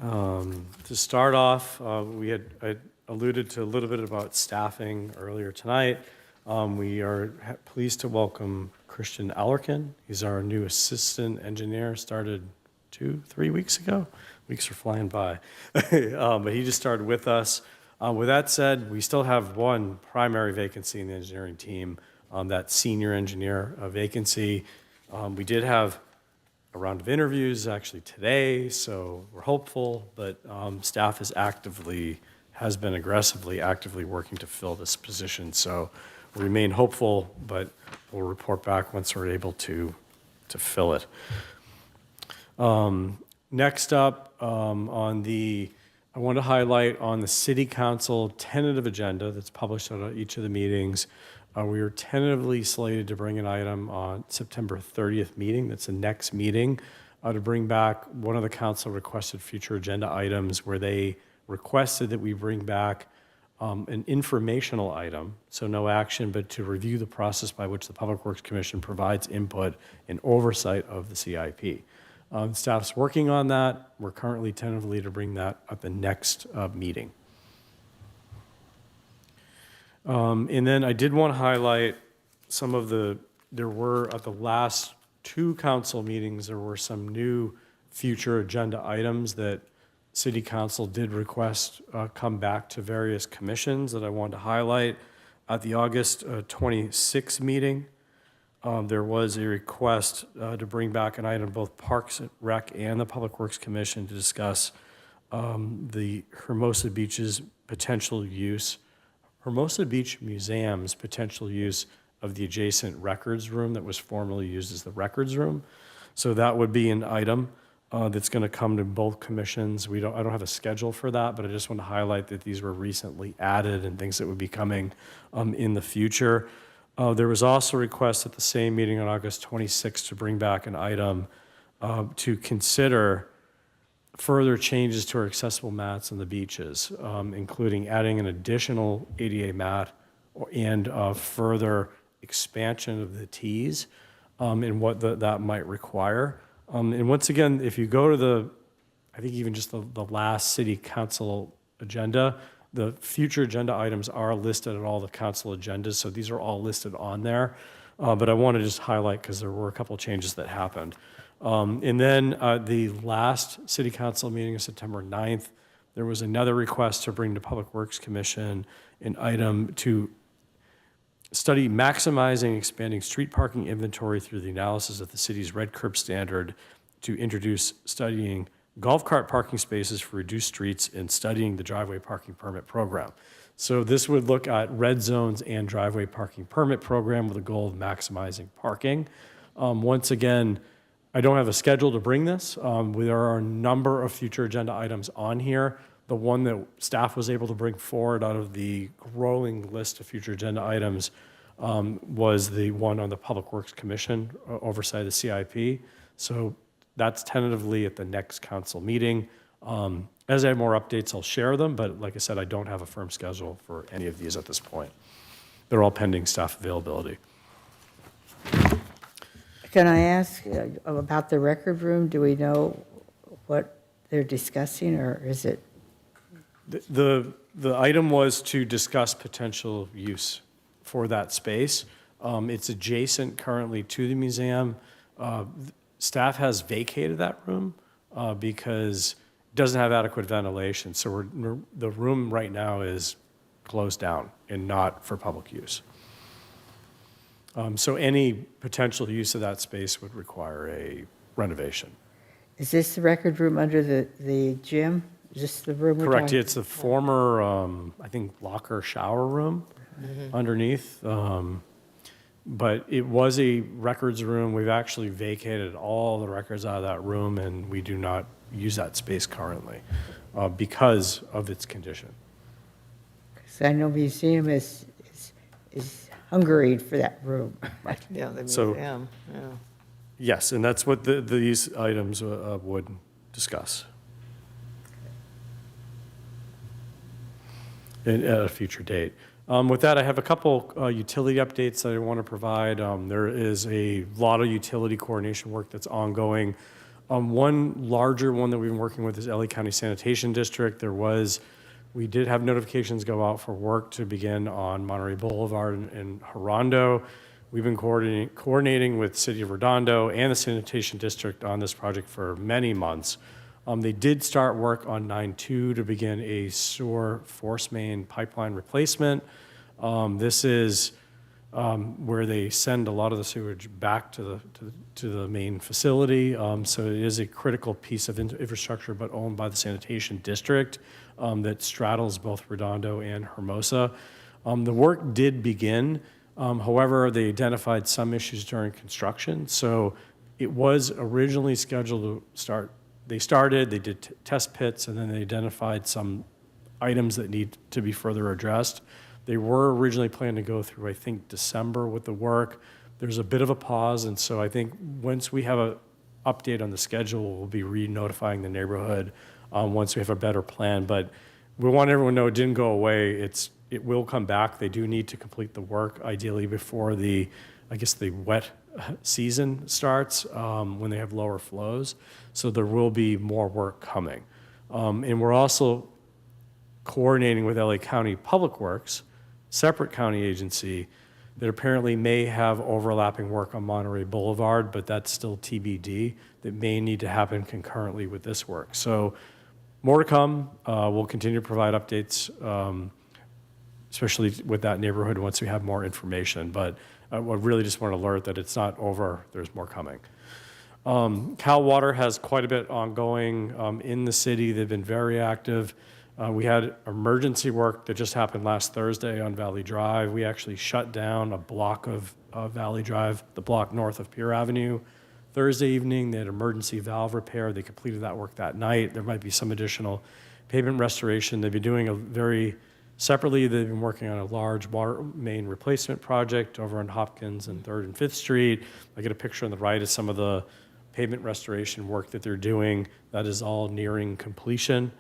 To start off, I alluded to a little bit about staffing earlier tonight. We are pleased to welcome Christian Allerkin. He's our new assistant engineer, started 2-3 weeks ago. Weeks are flying by. But he just started with us. With that said, we still have one primary vacancy in the engineering team, that senior engineer vacancy. We did have a round of interviews actually today, so we're hopeful, but staff has been aggressively, actively working to fill this position. So we remain hopeful, but we'll report back once we're able to fill it. Next up, I want to highlight on the City Council tentative agenda that's published at each of the meetings. We are tentatively slated to bring an item on September 30th meeting. That's the next meeting, to bring back one of the council requested future agenda items where they requested that we bring back an informational item, so no action, but to review the process by which the Public Works Commission provides input and oversight of the CIP. Staff's working on that. We're currently tentatively to bring that at the next meeting. And then I did want to highlight some of there were at the last 2 council meetings, there were some new future agenda items that City Council did request come back to various commissions that I wanted to highlight. At the August 26th meeting, there was a request to bring back an item, both Parks and Rec and the Public Works Commission, to discuss the Hermosa Beach's potential use, Hermosa Beach Museum's potential use of the adjacent records room that was formerly used as the records room. So that would be an item that's going to come to both commissions. I don't have a schedule for that, but I just want to highlight that these were recently added and things that would be coming in the future. There was also a request at the same meeting on August 26th to bring back an item to consider further changes to our accessible mats on the beaches, including adding an additional ADA mat and further expansion of the tees and what that might require. And once again, if you go to I think even just the last city council agenda, the future agenda items are listed at all the council agendas, so these are all listed on there. But I want to just highlight because there were a couple changes that happened. And then the last city council meeting of September 9th, there was another request to bring to Public Works Commission an item to study maximizing and expanding street parking inventory through the analysis of the city's red curb standard, to introduce studying golf cart parking spaces for reduced streets and studying the driveway parking permit program. So this would look at red zones and driveway parking permit program with a goal of maximizing parking. Once again, I don't have a schedule to bring this. There are a number of future agenda items on here. The one that staff was able to bring forward out of the growing list of future agenda items was the one on the Public Works Commission oversight of the CIP. So that's tentatively at the next council meeting. As I have more updates, I'll share them, but like I said, I don't have a firm schedule for any of these at this point. They're all pending staff availability. Can I ask about the record room? Do we know what they're discussing, or is it? The item was to discuss potential use for that space. It's adjacent currently to the museum. Staff has vacated that room because it doesn't have adequate ventilation. So the room right now is closed down and not for public use. So any potential use of that space would require a renovation. Is this the record room under the gym? Is this the room we're Correct. talking? It's the former, I think, locker shower room underneath. But it was a records room. We've actually vacated all the records out of that room, and we do not use that space currently because of its condition. 'Cause I know museum is hungering for that room. Yeah, the So- museum, yeah. Yes, and that's what these items would discuss at a future date. With that, I have a couple utility updates that I want to provide. There is a lot of utility coordination work that's ongoing. One larger one that we've been working with is LA County Sanitation District. We did have notifications go out for work to begin on Monterey Boulevard in Redondo. We've been coordinating with City of Redondo and the Sanitation District on this project for many months. They did start work on 9-2 to begin a sewer force main pipeline replacement. This is where they send a lot of the sewage back to the main facility. So it is a critical piece of infrastructure, but owned by the Sanitation District that straddles both Redondo and Hermosa. The work did begin. However, they identified some issues during construction. So it was originally scheduled to start. They did test pits, and then they identified some items that need to be further addressed. They were originally planning to go through, I think, December with the work. There's a bit of a pause, and so I think once we have a update on the schedule, we'll be re-notifying the neighborhood once we have a better plan. But we want everyone to know it didn't go away. It will come back. They do need to complete the work, ideally before the wet season starts, when they have lower flows. So there will be more work coming. And we're also coordinating with LA County Public Works, separate county agency, that apparently may have overlapping work on Monterey Boulevard, but that's still TBD. That may need to happen concurrently with this work. So more to come. We'll continue to provide updates, especially with that neighborhood once we have more information. But I really just want to alert that it's not over. There's more coming. Cal Water has quite a bit ongoing in the city. They've been very active. We had emergency work that just happened last Thursday on Valley Drive. We actually shut down a block of Valley Drive, the block north of Pier Avenue. Thursday evening, they had emergency valve repair. They completed that work that night. There might be some additional pavement restoration. They've been doing separately, they've been working on a large water main replacement project over on Hopkins and 3rd and 5th Street. I get a picture on the right of some of the pavement restoration work that they're doing. That is all nearing completion.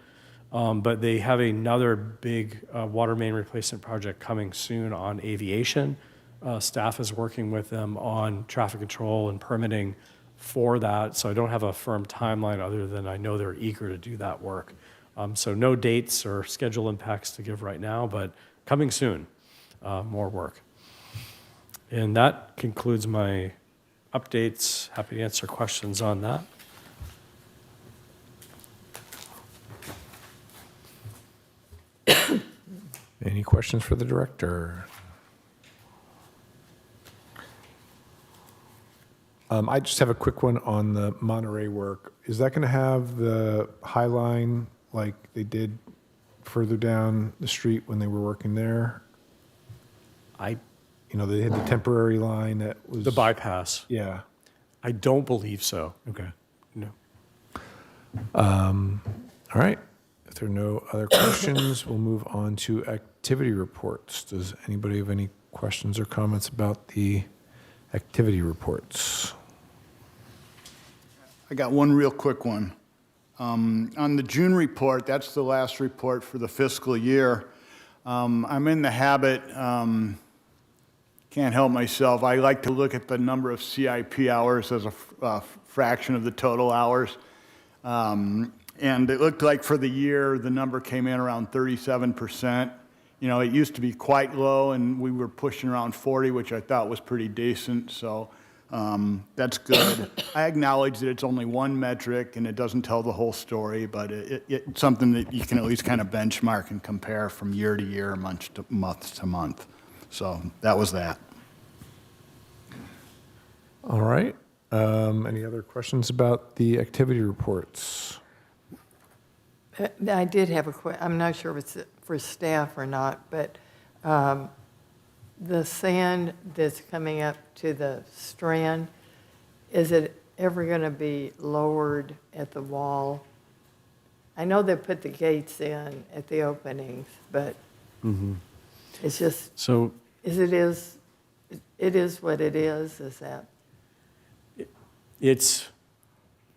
But they have another big water main replacement project coming soon on aviation. Staff is working with them on traffic control and permitting for that. So I don't have a firm timeline other than I know they're eager to do that work. So no dates or schedule impacts to give right now, but coming soon, more work. And that concludes my updates. Happy to answer questions on that. Any questions for the director? I just have a quick one on the Monterey work. Is that going to have the High Line like they did further down the street when they were working there? They had the temporary line that was... The bypass. Yeah. I don't believe so. Okay. No. All right. If there are no other questions, we'll move on to activity reports. Does anybody have any questions or comments about the activity reports? I got one real quick one. On the June report, that's the last report for the fiscal year. I'm in the habit, can't help myself, I like to look at the number of CIP hours as a fraction of the total hours. And it looked like for the year, the number came in around 37%. It used to be quite low, and we were pushing around 40, which I thought was pretty decent, so that's good. I acknowledge that it's only one metric, and it doesn't tell the whole story, but it's something that you can at least kind of benchmark and compare from year to year, month to month. So that was that. All right. Any other questions about the activity reports? I did have a question. I'm not sure if it's for staff or not, but the sand that's coming up to the strand, is it ever going to be lowered at the wall? I know they put the gates in at the openings, but it's just, So it is what it is that? it's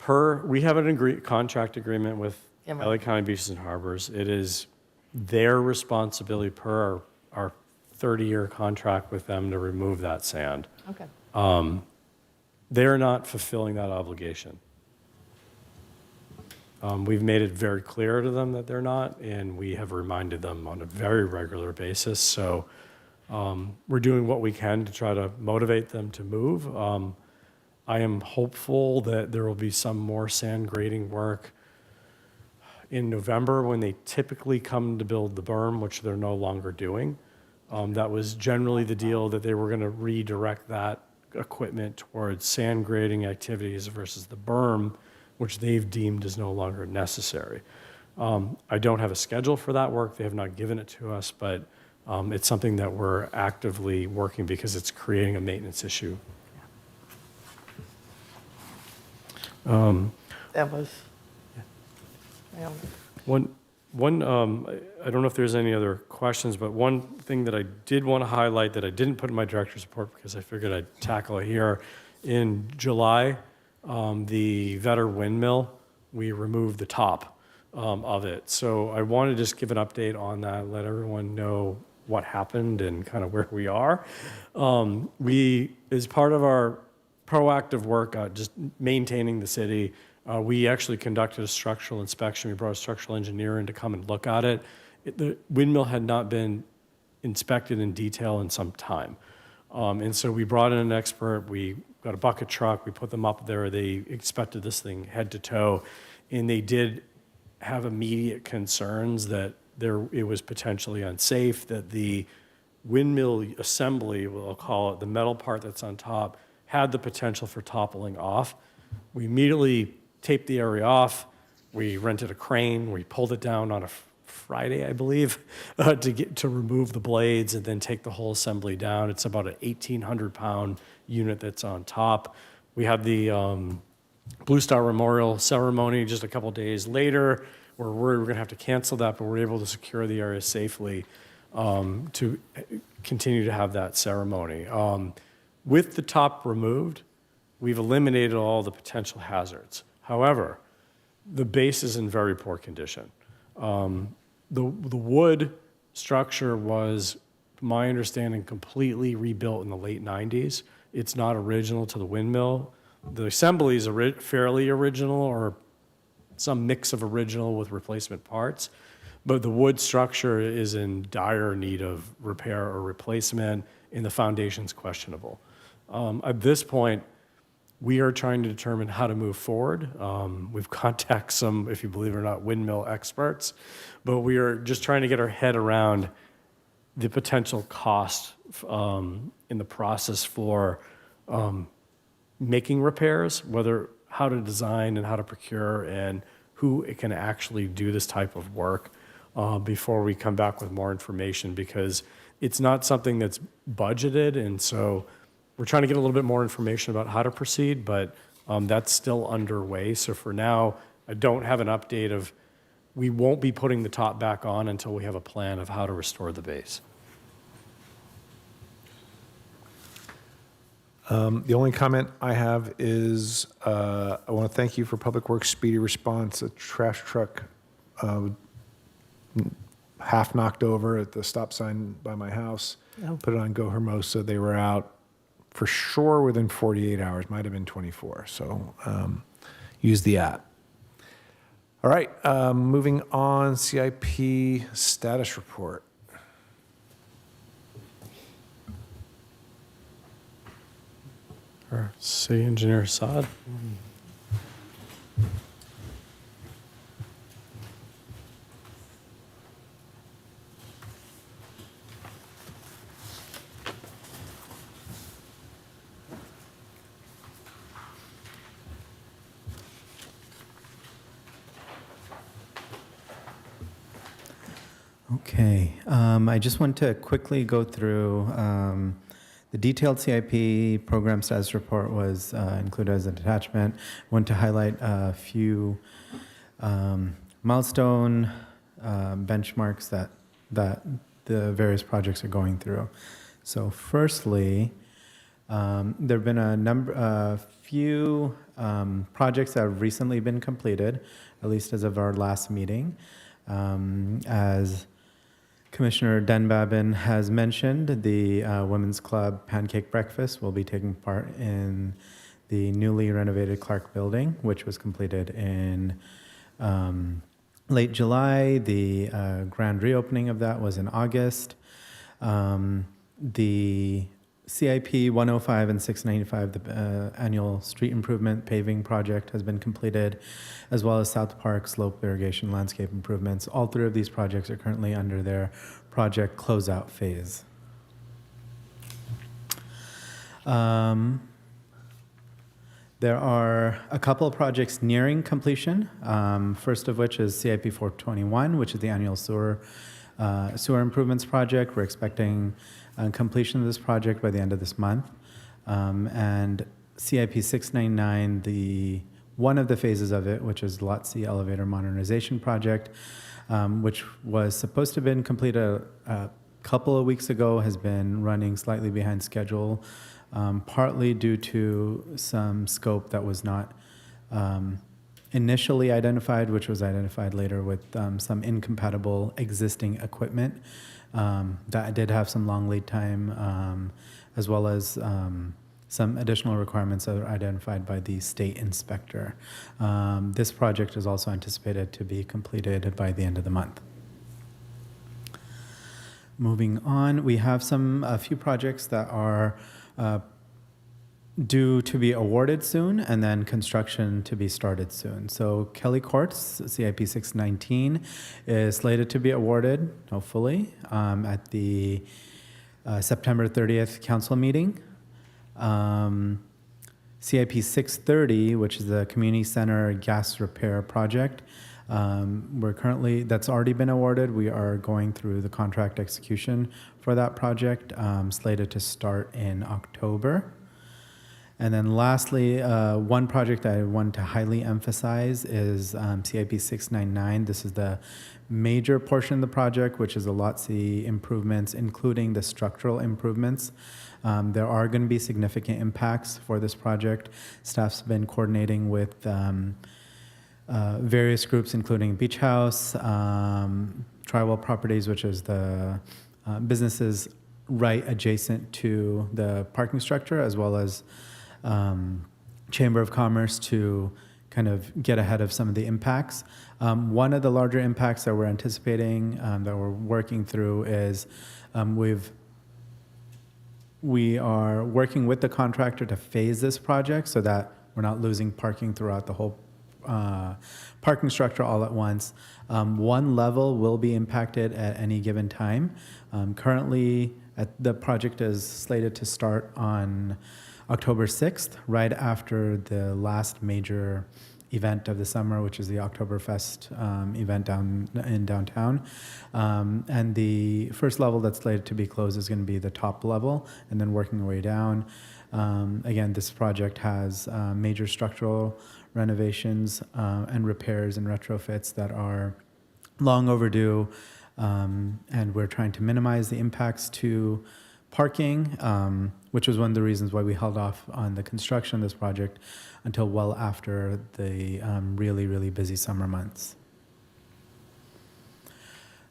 we have an contract agreement with LA County Beaches and Harbors. It is their responsibility per our 30-year contract with them to remove that sand. Okay. They're not fulfilling that obligation. We've made it very clear to them that they're not, and we have reminded them on a very regular basis. So we're doing what we can to try to motivate them to move. I am hopeful that there will be some more sand grading work in November when they typically come to build the berm, which they're no longer doing. That was generally the deal, that they were going to redirect that equipment towards sand grading activities versus the berm, which they've deemed is no longer necessary. I don't have a schedule for that work. They have not given it to us, but it's something that we're actively working because it's creating a maintenance issue. That was, well, I don't know if there's any other questions, but one thing that I did want to highlight that I didn't put in my director's report because I figured I'd tackle it here. In July, the Vetter windmill, we removed the top of it. So I want to just give an update on that, let everyone know what happened and kind of where we are. We, as part of our proactive work, just maintaining the city, we actually conducted a structural inspection. We brought a structural engineer in to come and look at it. The windmill had not been inspected in detail in some time. And so we brought in an expert. We got a bucket truck. We put them up there. They inspected this thing head to toe. And they did have immediate concerns that it was potentially unsafe, that the windmill assembly, we'll call it, the metal part that's on top, had the potential for toppling off. We immediately taped the area off. We rented a crane. We pulled it down on a Friday, I believe, to remove the blades and then take the whole assembly down. It's about an 1,800-pound unit that's on top. We had the Blue Star Memorial ceremony just a couple days later. We're worried we're going to have to cancel that, but we're able to secure the area safely to continue to have that ceremony. With the top removed, we've eliminated all the potential hazards. However, the base is in very poor condition. The wood structure was, my understanding, completely rebuilt in the late 90s. It's not original to the windmill. The assembly is fairly original, or some mix of original with replacement parts, but the wood structure is in dire need of repair or replacement, and the foundation's questionable. At this point, we are trying to determine how to move forward. We've contacted some, if you believe it or not, windmill experts, but we are just trying to get our head around the potential cost in the process for making repairs, how to design and how to procure and who can actually do this type of work before we come back with more information, because it's not something that's budgeted, and so we're trying to get a little bit more information about how to proceed, but that's still underway. So for now, I don't have an update of, we won't be putting the top back on until we have a plan of how to restore the base. The only comment I have is I want to thank you for Public Works' speedy response. A trash truck half knocked over at the stop sign by my house. Put it on Go Hermosa. They were out for sure within 48 hours, might have been 24. So use the app. All right, moving on, CIP status report. Our City Engineer Assad. Okay, I just want to quickly go through the detailed CIP program status report was included as an attachment. I want to highlight a few milestone benchmarks that the various projects are going through. So firstly, there have been a few projects that have recently been completed, at least as of our last meeting. As Commissioner Denbabin has mentioned, the Women's Club Pancake Breakfast will be taking part in the newly renovated Clark Building, which was completed in late July. The grand reopening of that was in August. The CIP 105 and 695, the annual street improvement paving project, has been completed, as well as South Park slope irrigation landscape improvements. All three of these projects are currently under their project closeout phase. There are a couple of projects nearing completion, first of which is CIP 421, which is the annual sewer improvements project. We're expecting completion of this project by the end of this month. And CIP 699, one of the phases of it, which is Lot C elevator modernization project, which was supposed to have been completed a couple of weeks ago, has been running slightly behind schedule, partly due to some scope that was not initially identified, which was identified later with some incompatible existing equipment that did have some long lead time, as well as some additional requirements that are identified by the state inspector. This project is also anticipated to be completed by the end of the month. Moving on, we have a few projects that are due to be awarded soon, and then construction to be started soon. So Kelly Courts, CIP 619, is slated to be awarded, hopefully, at the September 30th council meeting. CIP 630, which is the community center gas repair project, that's already been awarded. We are going through the contract execution for that project, slated to start in October. And then lastly, one project I want to highly emphasize is CIP 699. This is the major portion of the project, which is the Lot C improvements, including the structural improvements. There are going to be significant impacts for this project. Staff's been coordinating with various groups, including Beach House, Tribal Properties, which is the businesses right adjacent to the parking structure, as well as Chamber of Commerce, to kind of get ahead of some of the impacts. One of the larger impacts that we're anticipating, that we're working through, is we are working with the contractor to phase this project so that we're not losing parking throughout the whole parking structure all at once. One level will be impacted at any given time. Currently, the project is slated to start on October 6th, right after the last major event of the summer, which is the Oktoberfest event in downtown. And the first level that's slated to be closed is going to be the top level, and then working our way down. Again, this project has major structural renovations and repairs and retrofits that are long overdue, and we're trying to minimize the impacts to parking, which was one of the reasons why we held off on the construction of this project until well after the really, really busy summer months.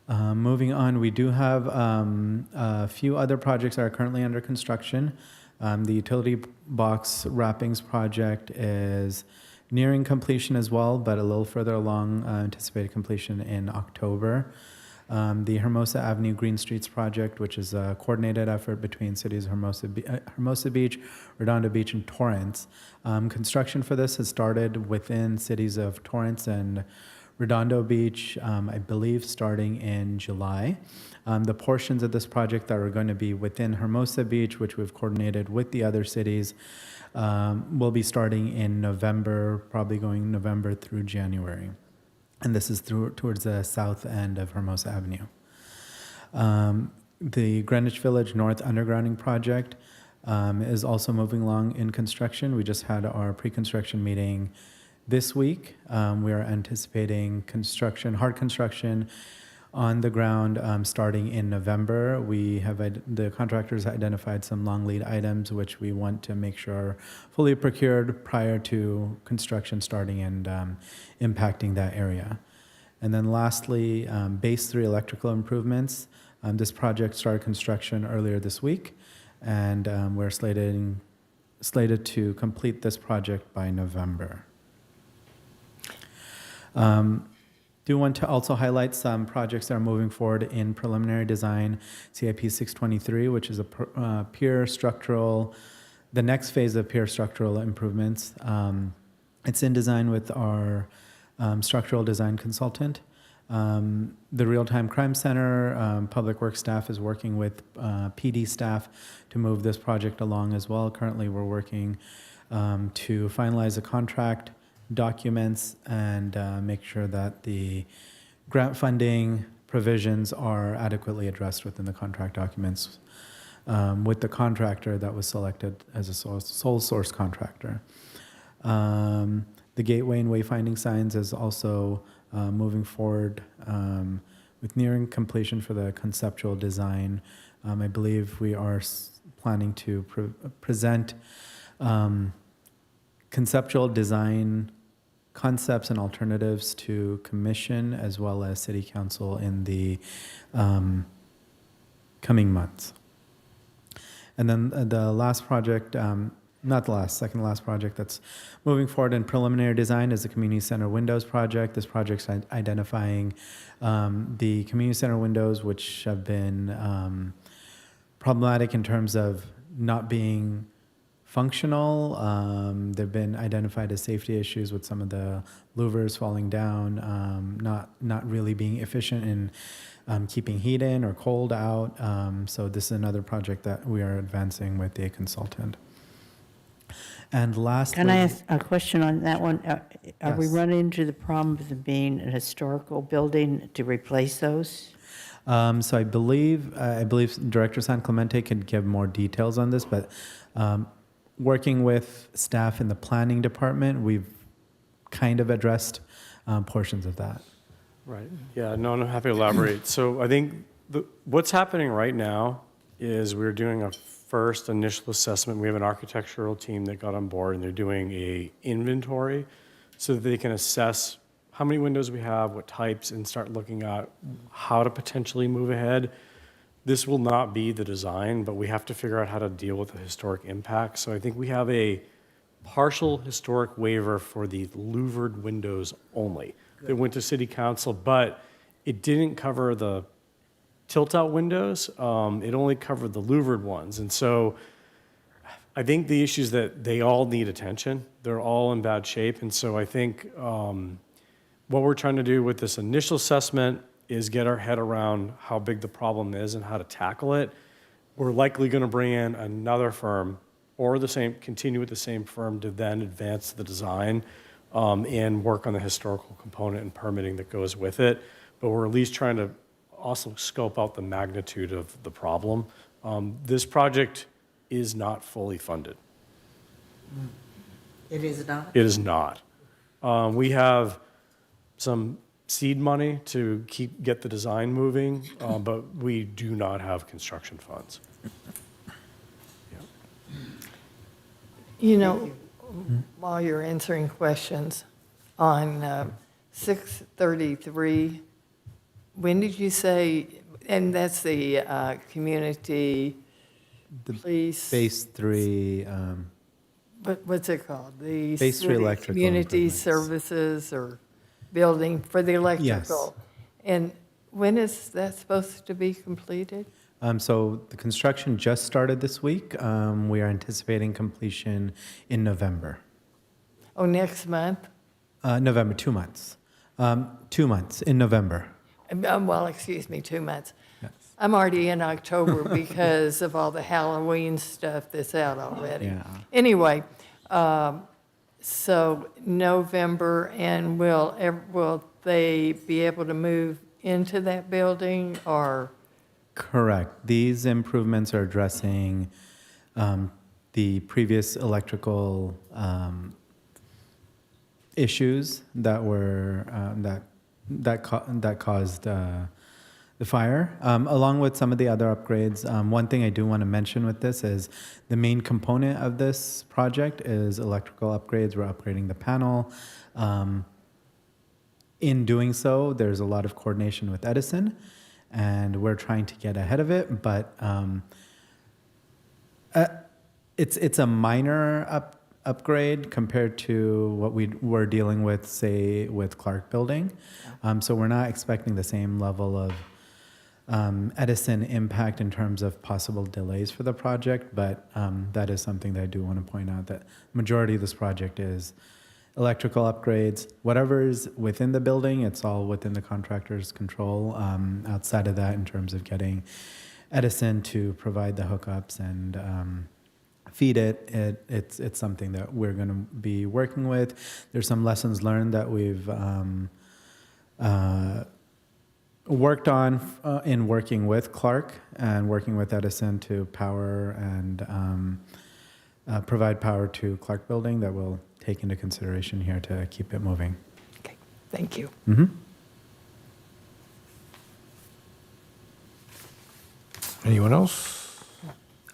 Moving on, we do have a few other projects that are currently under construction. The utility box wrappings project is nearing completion as well, but a little further along, anticipated completion in October. The Hermosa Avenue Green Streets project, which is a coordinated effort between cities of Hermosa Beach, Redondo Beach, and Torrance. Construction for this has started within cities of Torrance and Redondo Beach, I believe starting in July. The portions of this project that are going to be within Hermosa Beach, which we've coordinated with the other cities, will be starting in November, probably going November through January. And this is towards the south end of Hermosa Avenue. The Greenwich Village North Undergrounding project is also moving along in construction. We just had our pre-construction meeting this week. We are anticipating hard construction on the ground starting in November. The contractors identified some long lead items which we want to make sure are fully procured prior to construction starting and impacting that area. And then lastly, Base 3 electrical improvements. This project started construction earlier this week, and we're slated to complete this project by November. Do want to also highlight some projects that are moving forward in preliminary design. CIP 623, which is a pier structural, the next phase of pier structural improvements. It's in design with our structural design consultant. The Real-Time Crime Center, Public Works staff is working with PD staff to move this project along as well. Currently, we're working to finalize the contract documents and make sure that the grant funding provisions are adequately addressed within the contract documents with the contractor that was selected as a sole source contractor. The gateway and wayfinding signs is also moving forward with nearing completion for the conceptual design. I believe we are planning to present conceptual design concepts and alternatives to commission as well as city council in the coming months. And then the last project, not the last, second to last project that's moving forward in preliminary design is the community center windows project. This project's identifying the community center windows, which have been problematic in terms of not being functional. They've been identified as safety issues with some of the louvers falling down, not really being efficient in keeping heat in or cold out. So this is another project that we are advancing with a consultant. And lastly, Can I ask a question on that one? Are we Yes. running into the problem of them being a historical building to replace those? So I believe Director San Clemente could give more details on this, but working with staff in the planning department, we've kind of addressed portions of that. Right. Yeah, no, I'm happy to elaborate. So I think what's happening right now is we're doing a first initial assessment. We have an architectural team that got on board, and they're doing a inventory so that they can assess how many windows we have, what types, and start looking at how to potentially move ahead. This will not be the design, but we have to figure out how to deal with the historic impact. So I think we have a partial historic waiver for the louvered windows only. That went to city council, but it didn't cover the tilt-out windows. It only covered the louvered ones. And so I think the issue is that they all need attention. They're all in bad shape. And so I think what we're trying to do with this initial assessment is get our head around how big the problem is and how to tackle it. We're likely going to bring in another firm or continue with the same firm to then advance the design and work on the historical component and permitting that goes with it. But we're at least trying to also scope out the magnitude of the problem. This project is not fully funded. It is not? It is not. We have some seed money to get the design moving, but we do not have construction funds. You know, while you're answering questions, on 633, when did you say, and that's the community police? Phase 3, What's it called? The Phase 3 city electrical community improvements. services or building for the electrical. And when is that supposed to be completed? so the construction just started this week. We are anticipating completion in November. Oh, next month? November, 2 months. 2 months in November. Well, excuse me, 2 months. Yes. I'm already in October because of all the Halloween stuff that's out already. Yeah. Anyway, so November, and will they be able to move into that building or? Correct. These improvements are addressing the previous electrical issues that were that caused the fire, along with some of the other upgrades. One thing I do want to mention with this is the main component of this project is electrical upgrades. We're upgrading the panel. In doing so, there's a lot of coordination with Edison, and we're trying to get ahead of it, but it's a minor upgrade compared to what we were dealing with, say, with Clark Building. So we're not expecting the same level of Edison impact in terms of possible delays for the project, but that is something that I do want to point out, that majority of this project is electrical upgrades. Whatever is within the building, it's all within the contractor's control. Outside of that, in terms of getting Edison to provide the hookups and feed it's something that we're going to be working with. There's some lessons learned that we've worked on in working with Clark and working with Edison to power and provide power to Clark Building that we'll take into consideration here to keep it moving. Okay, Thank you. Anyone else?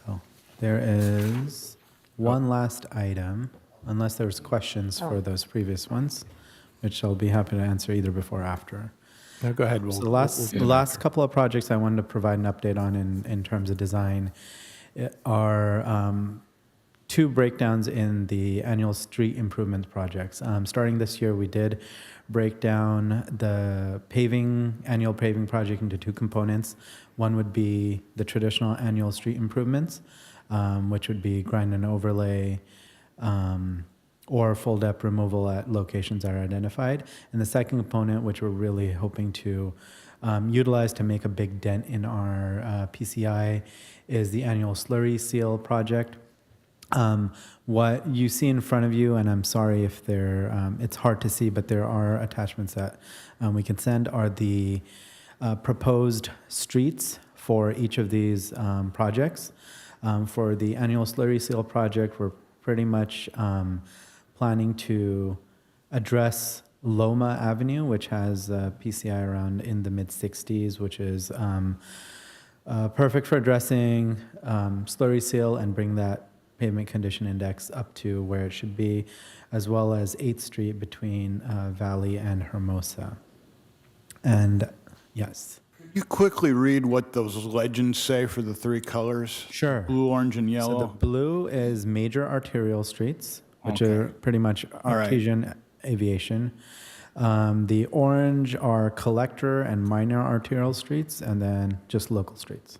Oh, there is one last item, unless there's questions for those previous ones, which I'll be happy to answer either before or after. No, go ahead. So the last couple of projects I wanted to provide an update on in terms of design are two breakdowns in the annual street improvement projects. Starting this year, we did break down the annual paving project into two components. One would be the traditional annual street improvements, which would be grind and overlay, or full depth removal at locations that are identified. And the second component, which we're really hoping to utilize to make a big dent in our PCI, is the annual slurry seal project. What you see in front of you, and I'm sorry if it's hard to see, but there are attachments that we can send, are the proposed streets for each of these projects. For the annual slurry seal project, we're pretty much planning to address Loma Avenue, which has a PCI around in the mid-60s, which is perfect for addressing slurry seal and bring that pavement condition index up to where it should be, as well as 8th Street between Valley and Hermosa. And yes. Could you quickly read what those legends say for the three colors? Sure. Blue, orange, and yellow. So the blue is major arterial streets, which Okay. are pretty much All right. artesian aviation. The orange are collector and minor arterial streets, and then just local streets.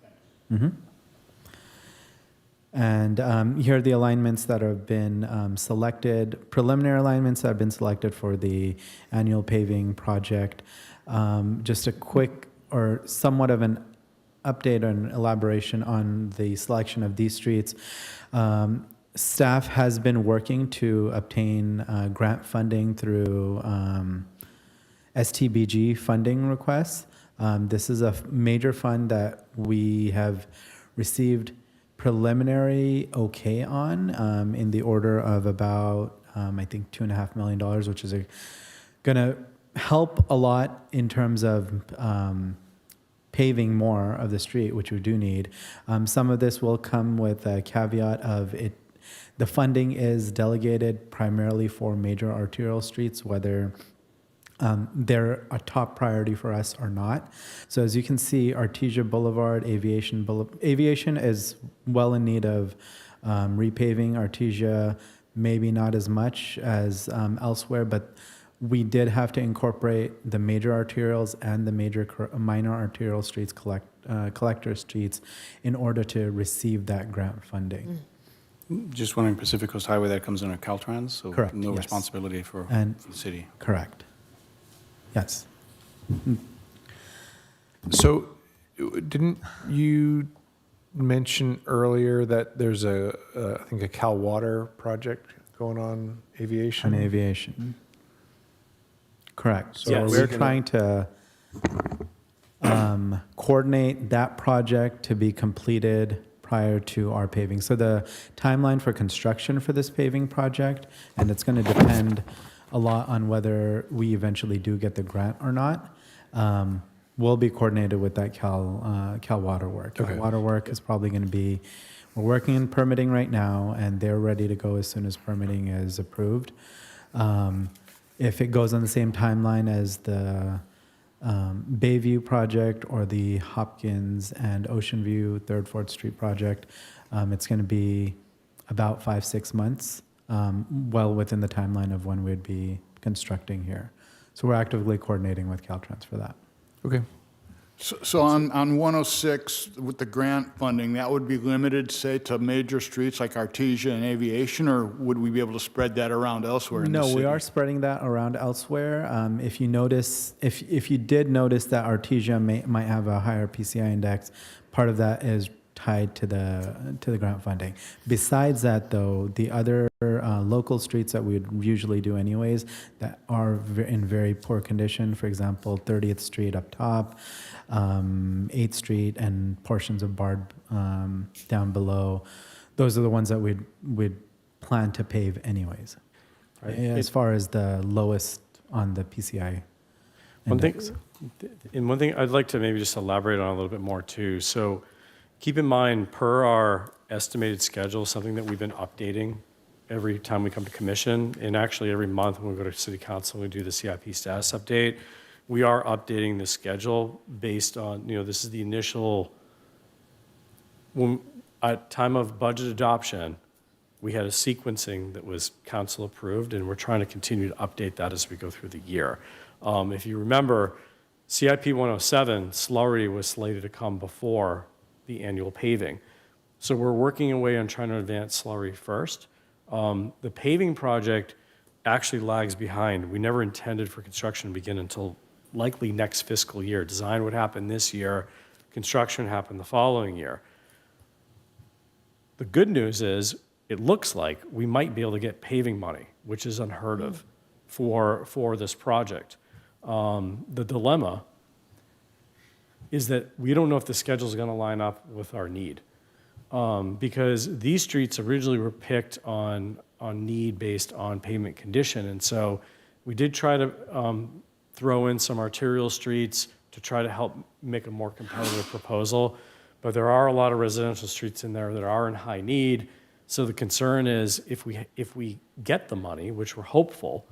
And here are the alignments that have been selected, preliminary alignments that have been selected for the annual paving project. Just a quick or somewhat of an update and elaboration on the selection of these streets. Staff has been working to obtain grant funding through STBG funding requests. This is a major fund that we have received preliminary okay on in the order of about, I think, $2.5 million, which is going to help a lot in terms of paving more of the street, which we do need. Some of this will come with a caveat of it. The funding is delegated primarily for major arterial streets, whether they're a top priority for us or not. So as you can see, Artesia Boulevard, Aviation is well in need of repaving. Artesia, maybe not as much as elsewhere, but we did have to incorporate the major arterials and the minor arterial streets, collector streets, in order to receive that grant funding. Just wondering, Pacific Coast Highway, that comes under Caltrans, so Correct, no yes. responsibility for And- the city. Correct. Yes. So, didn't you mention earlier that there's I think a Cal Water project going on aviation? On aviation. Correct. So Yes. we're trying to coordinate that project to be completed prior to our paving. So the timeline for construction for this paving project, and it's going to depend a lot on whether we eventually do get the grant or not, will be coordinated with that Cal Water work. Okay. Cal Water work is probably going to be, we're working in permitting right now, and they're ready to go as soon as permitting is approved. If it goes on the same timeline as the Bayview project or the Hopkins and Ocean View 3rd, 4th Street project, it's going to be about 5-6 months, well within the timeline of when we'd be constructing here. So we're actively coordinating with Caltrans for that. Okay. So on 106, with the grant funding, that would be limited, say, to major streets like Artesia and Aviation, or would we be able to spread that around elsewhere in the No, city? we are spreading that around elsewhere. If you notice, if you did notice that Artesia might have a higher PCI index, part of that is tied to the grant funding. Besides that, though, the other local streets that we would usually do anyways that are in very poor condition, for example, 30th Street up top, 8th Street, and portions of Bard down below, those are the ones that we'd plan to pave anyways. Right. As far as the lowest on the PCI index. One thing I'd like to maybe just elaborate on a little bit more too. So keep in mind, per our estimated schedule, something that we've been updating every time we come to commission, and actually every month when we go to city council, we do the CIP status update. We are updating the schedule based on, this is the initial, at time of budget adoption, we had a sequencing that was council approved, and we're trying to continue to update that as we go through the year. If you remember, CIP 107, slurry was slated to come before the annual paving. So we're working away on trying to advance slurry first. The paving project actually lags behind. We never intended for construction to begin until likely next fiscal year. Design would happen this year, construction would happen the following year. The good news is, it looks like we might be able to get paving money, which is unheard of for this project. The dilemma is that we don't know if the schedule is going to line up with our need. Because these streets originally were picked on need based on pavement condition. And so we did try to throw in some arterial streets to try to help make a more competitive proposal. But there are a lot of residential streets in there that are in high need. So the concern is if we get the money, which we're hopeful,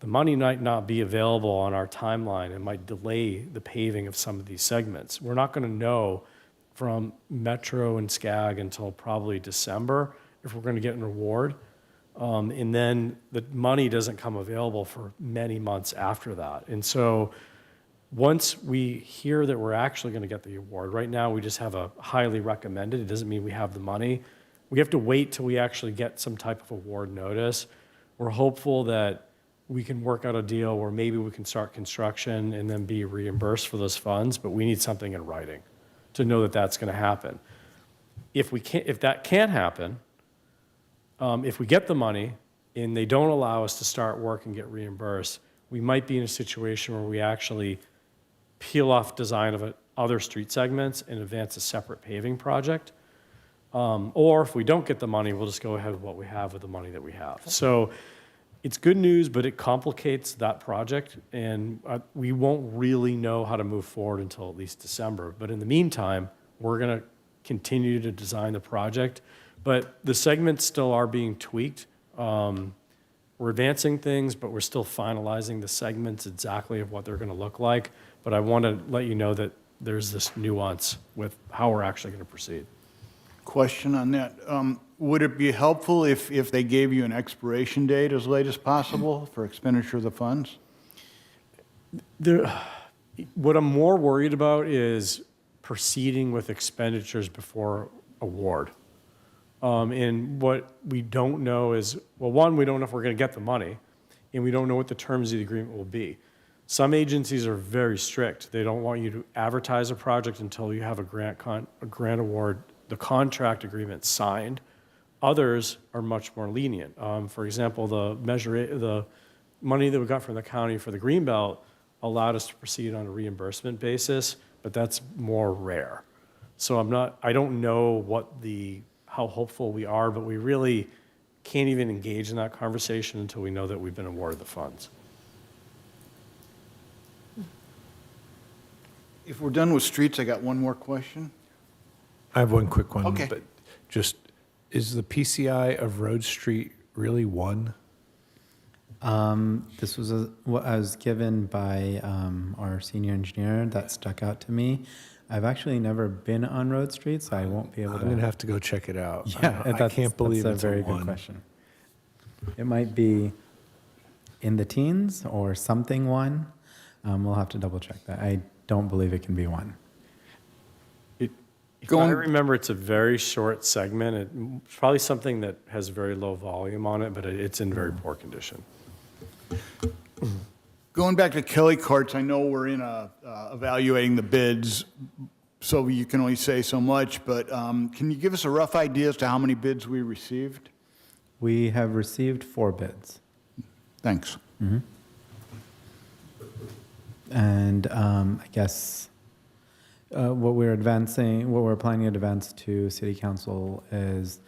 the money might not be available on our timeline and might delay the paving of some of these segments. We're not going to know from Metro and SCAG until probably December if we're going to get an award. And then the money doesn't come available for many months after that. And so once we hear that we're actually going to get the award, right now we just have a highly recommended. It doesn't mean we have the money. We have to wait till we actually get some type of award notice. We're hopeful that we can work out a deal where maybe we can start construction and then be reimbursed for those funds, but we need something in writing to know that that's going to happen. If that can't happen, if we get the money and they don't allow us to start work and get reimbursed, we might be in a situation where we actually peel off design of other street segments and advance a separate paving project. Or if we don't get the money, we'll just go ahead with what we have with the money that we have. So it's good news, but it complicates that project, and we won't really know how to move forward until at least December. But in the meantime, we're going to continue to design the project. But the segments still are being tweaked. We're advancing things, but we're still finalizing the segments exactly of what they're going to look like. But I want to let you know that there's this nuance with how we're actually going to proceed. Question on that. Would it be helpful if they gave you an expiration date as late as possible for expenditure of the funds? What I'm more worried about is proceeding with expenditures before award. And what we don't know is, well, one, we don't know if we're going to get the money, and we don't know what the terms of the agreement will be. Some agencies are very strict. They don't want you to advertise a project until you have a grant award, the contract agreement signed. Others are much more lenient. For example, the money that we got from the county for the Greenbelt allowed us to proceed on a reimbursement basis, but that's more rare. So I don't know how hopeful we are, but we really can't even engage in that conversation until we know that we've been awarded the funds. If we're done with streets, I got one more question. I have one quick one. Okay. But just, is the PCI of Road Street really one? This was what I was given by our senior engineer that stuck out to me. I've actually never been on Road Street, so I won't be able to. I'm going to have to go check it out. Yeah, I can't believe that's it's a very one. good question. It might be in the teens or something one. We'll have to double check that. I don't believe it can be one. If I remember, it's a very short segment. It's probably something that has very low volume on it, but it's in very poor condition. Going back to Kelly Courts, I know we're in evaluating the bids, so you can only say so much, but can you give us a rough idea as to how many bids we received? We have received 4 bids. Thanks. Mm-hmm. And I guess what we're planning to advance to City Council is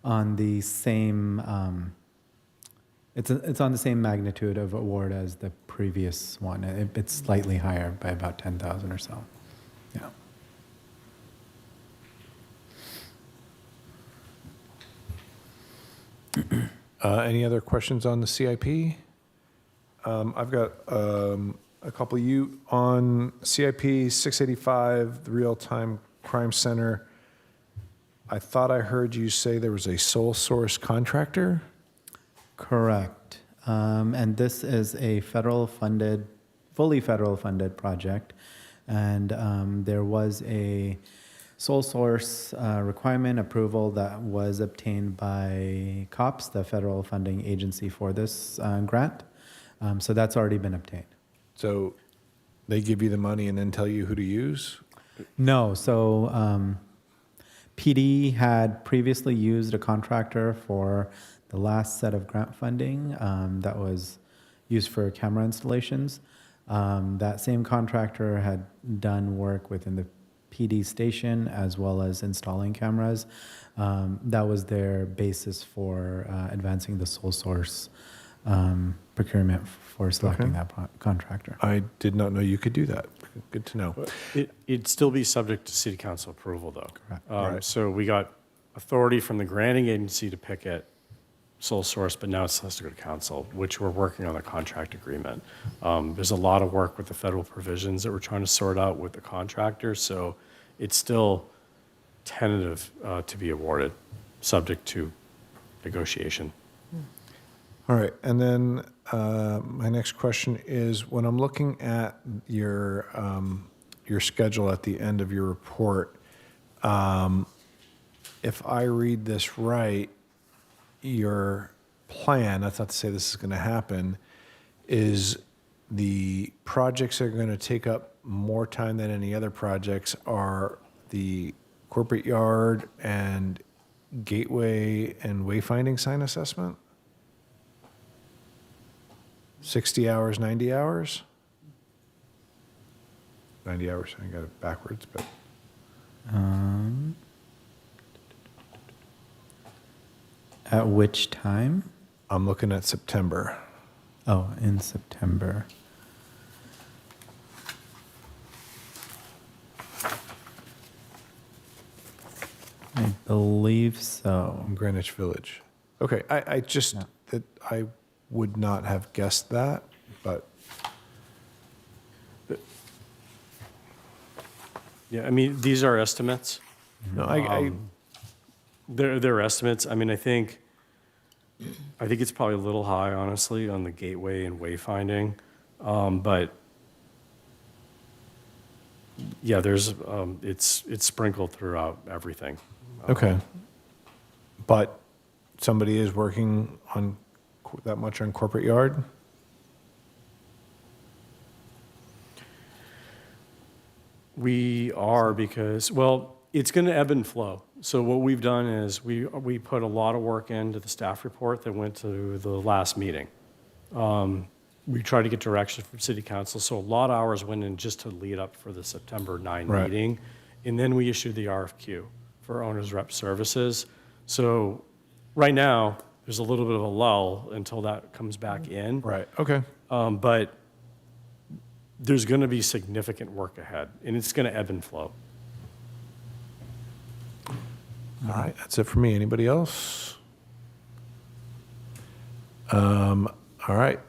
on the same It's on the same magnitude of award as the previous one. It's slightly higher by about 10,000 or so. Yeah. Any other questions on the CIP? I've got a couple. You on CIP 685, the Real-Time Crime Center. I thought I heard you say there was a sole source contractor. Correct. And this is a fully federal funded project. And there was a sole source requirement approval that was obtained by COPS, the federal funding agency for this grant. So that's already been obtained. So they give you the money and then tell you who to use? No, so PD had previously used a contractor for the last set of grant funding that was used for camera installations. That same contractor had done work within the PD station as well as installing cameras. That was their basis for advancing the sole source procurement for selecting that contractor. I did not know you could do that. Good to know. It'd still be subject to city council approval, though. Correct. Right. So we got authority from the granting agency to pick it sole source, but now it has to go to council, which we're working on the contract agreement. There's a lot of work with the federal provisions that we're trying to sort out with the contractor, so it's still tentative to be awarded, subject to negotiation. All right, and then my next question is, when I'm looking at your schedule at the end of your report, if I read this right, your plan, that's not to say this is going to happen, is the projects that are going to take up more time than any other projects are the corporate yard and gateway and wayfinding sign assessment? 60 hours, 90 hours? 90 hours, I got it backwards, but. At which time? I'm looking at September. Oh, in September. I believe so. In Greenwich Village. Okay, I just, that I would not have guessed that, but. Yeah, I mean, these are estimates. No, They're estimates. I mean, I think it's probably a little high, honestly, on the gateway and wayfinding. But yeah, it's sprinkled throughout everything. Okay. But somebody is working on that much on corporate yard? We are because, well, it's going to ebb and flow. So what we've done is we put a lot of work into the staff report that went to the last meeting. We tried to get direction from city council, so a lot of hours went in just to lead up for the September 9 Right. meeting. And then we issued the RFQ for owners rep services. So right now, there's a little bit of a lull until that comes back in. Right, okay. But there's going to be significant work ahead, and it's going to ebb and flow. All right, that's it for me. Anybody else? All right.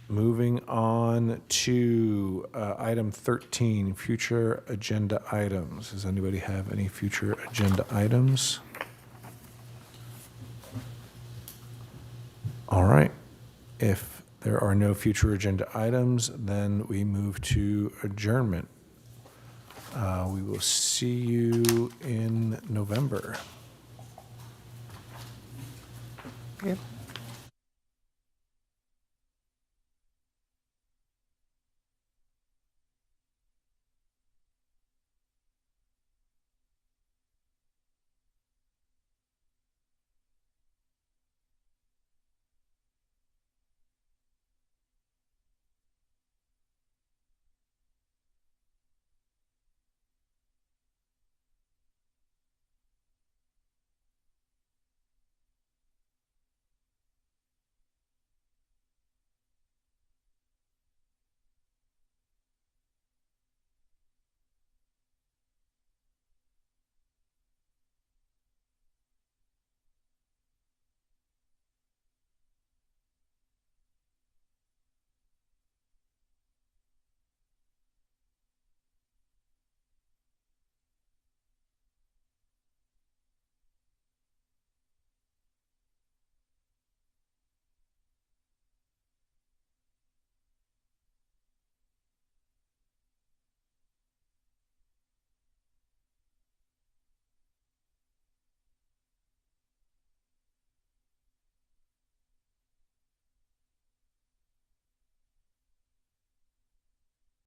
Moving on to item 13, future agenda items. Does anybody have any future agenda items? All right. If there are no future agenda items, then we move to adjournment. We will see you in November. Yep.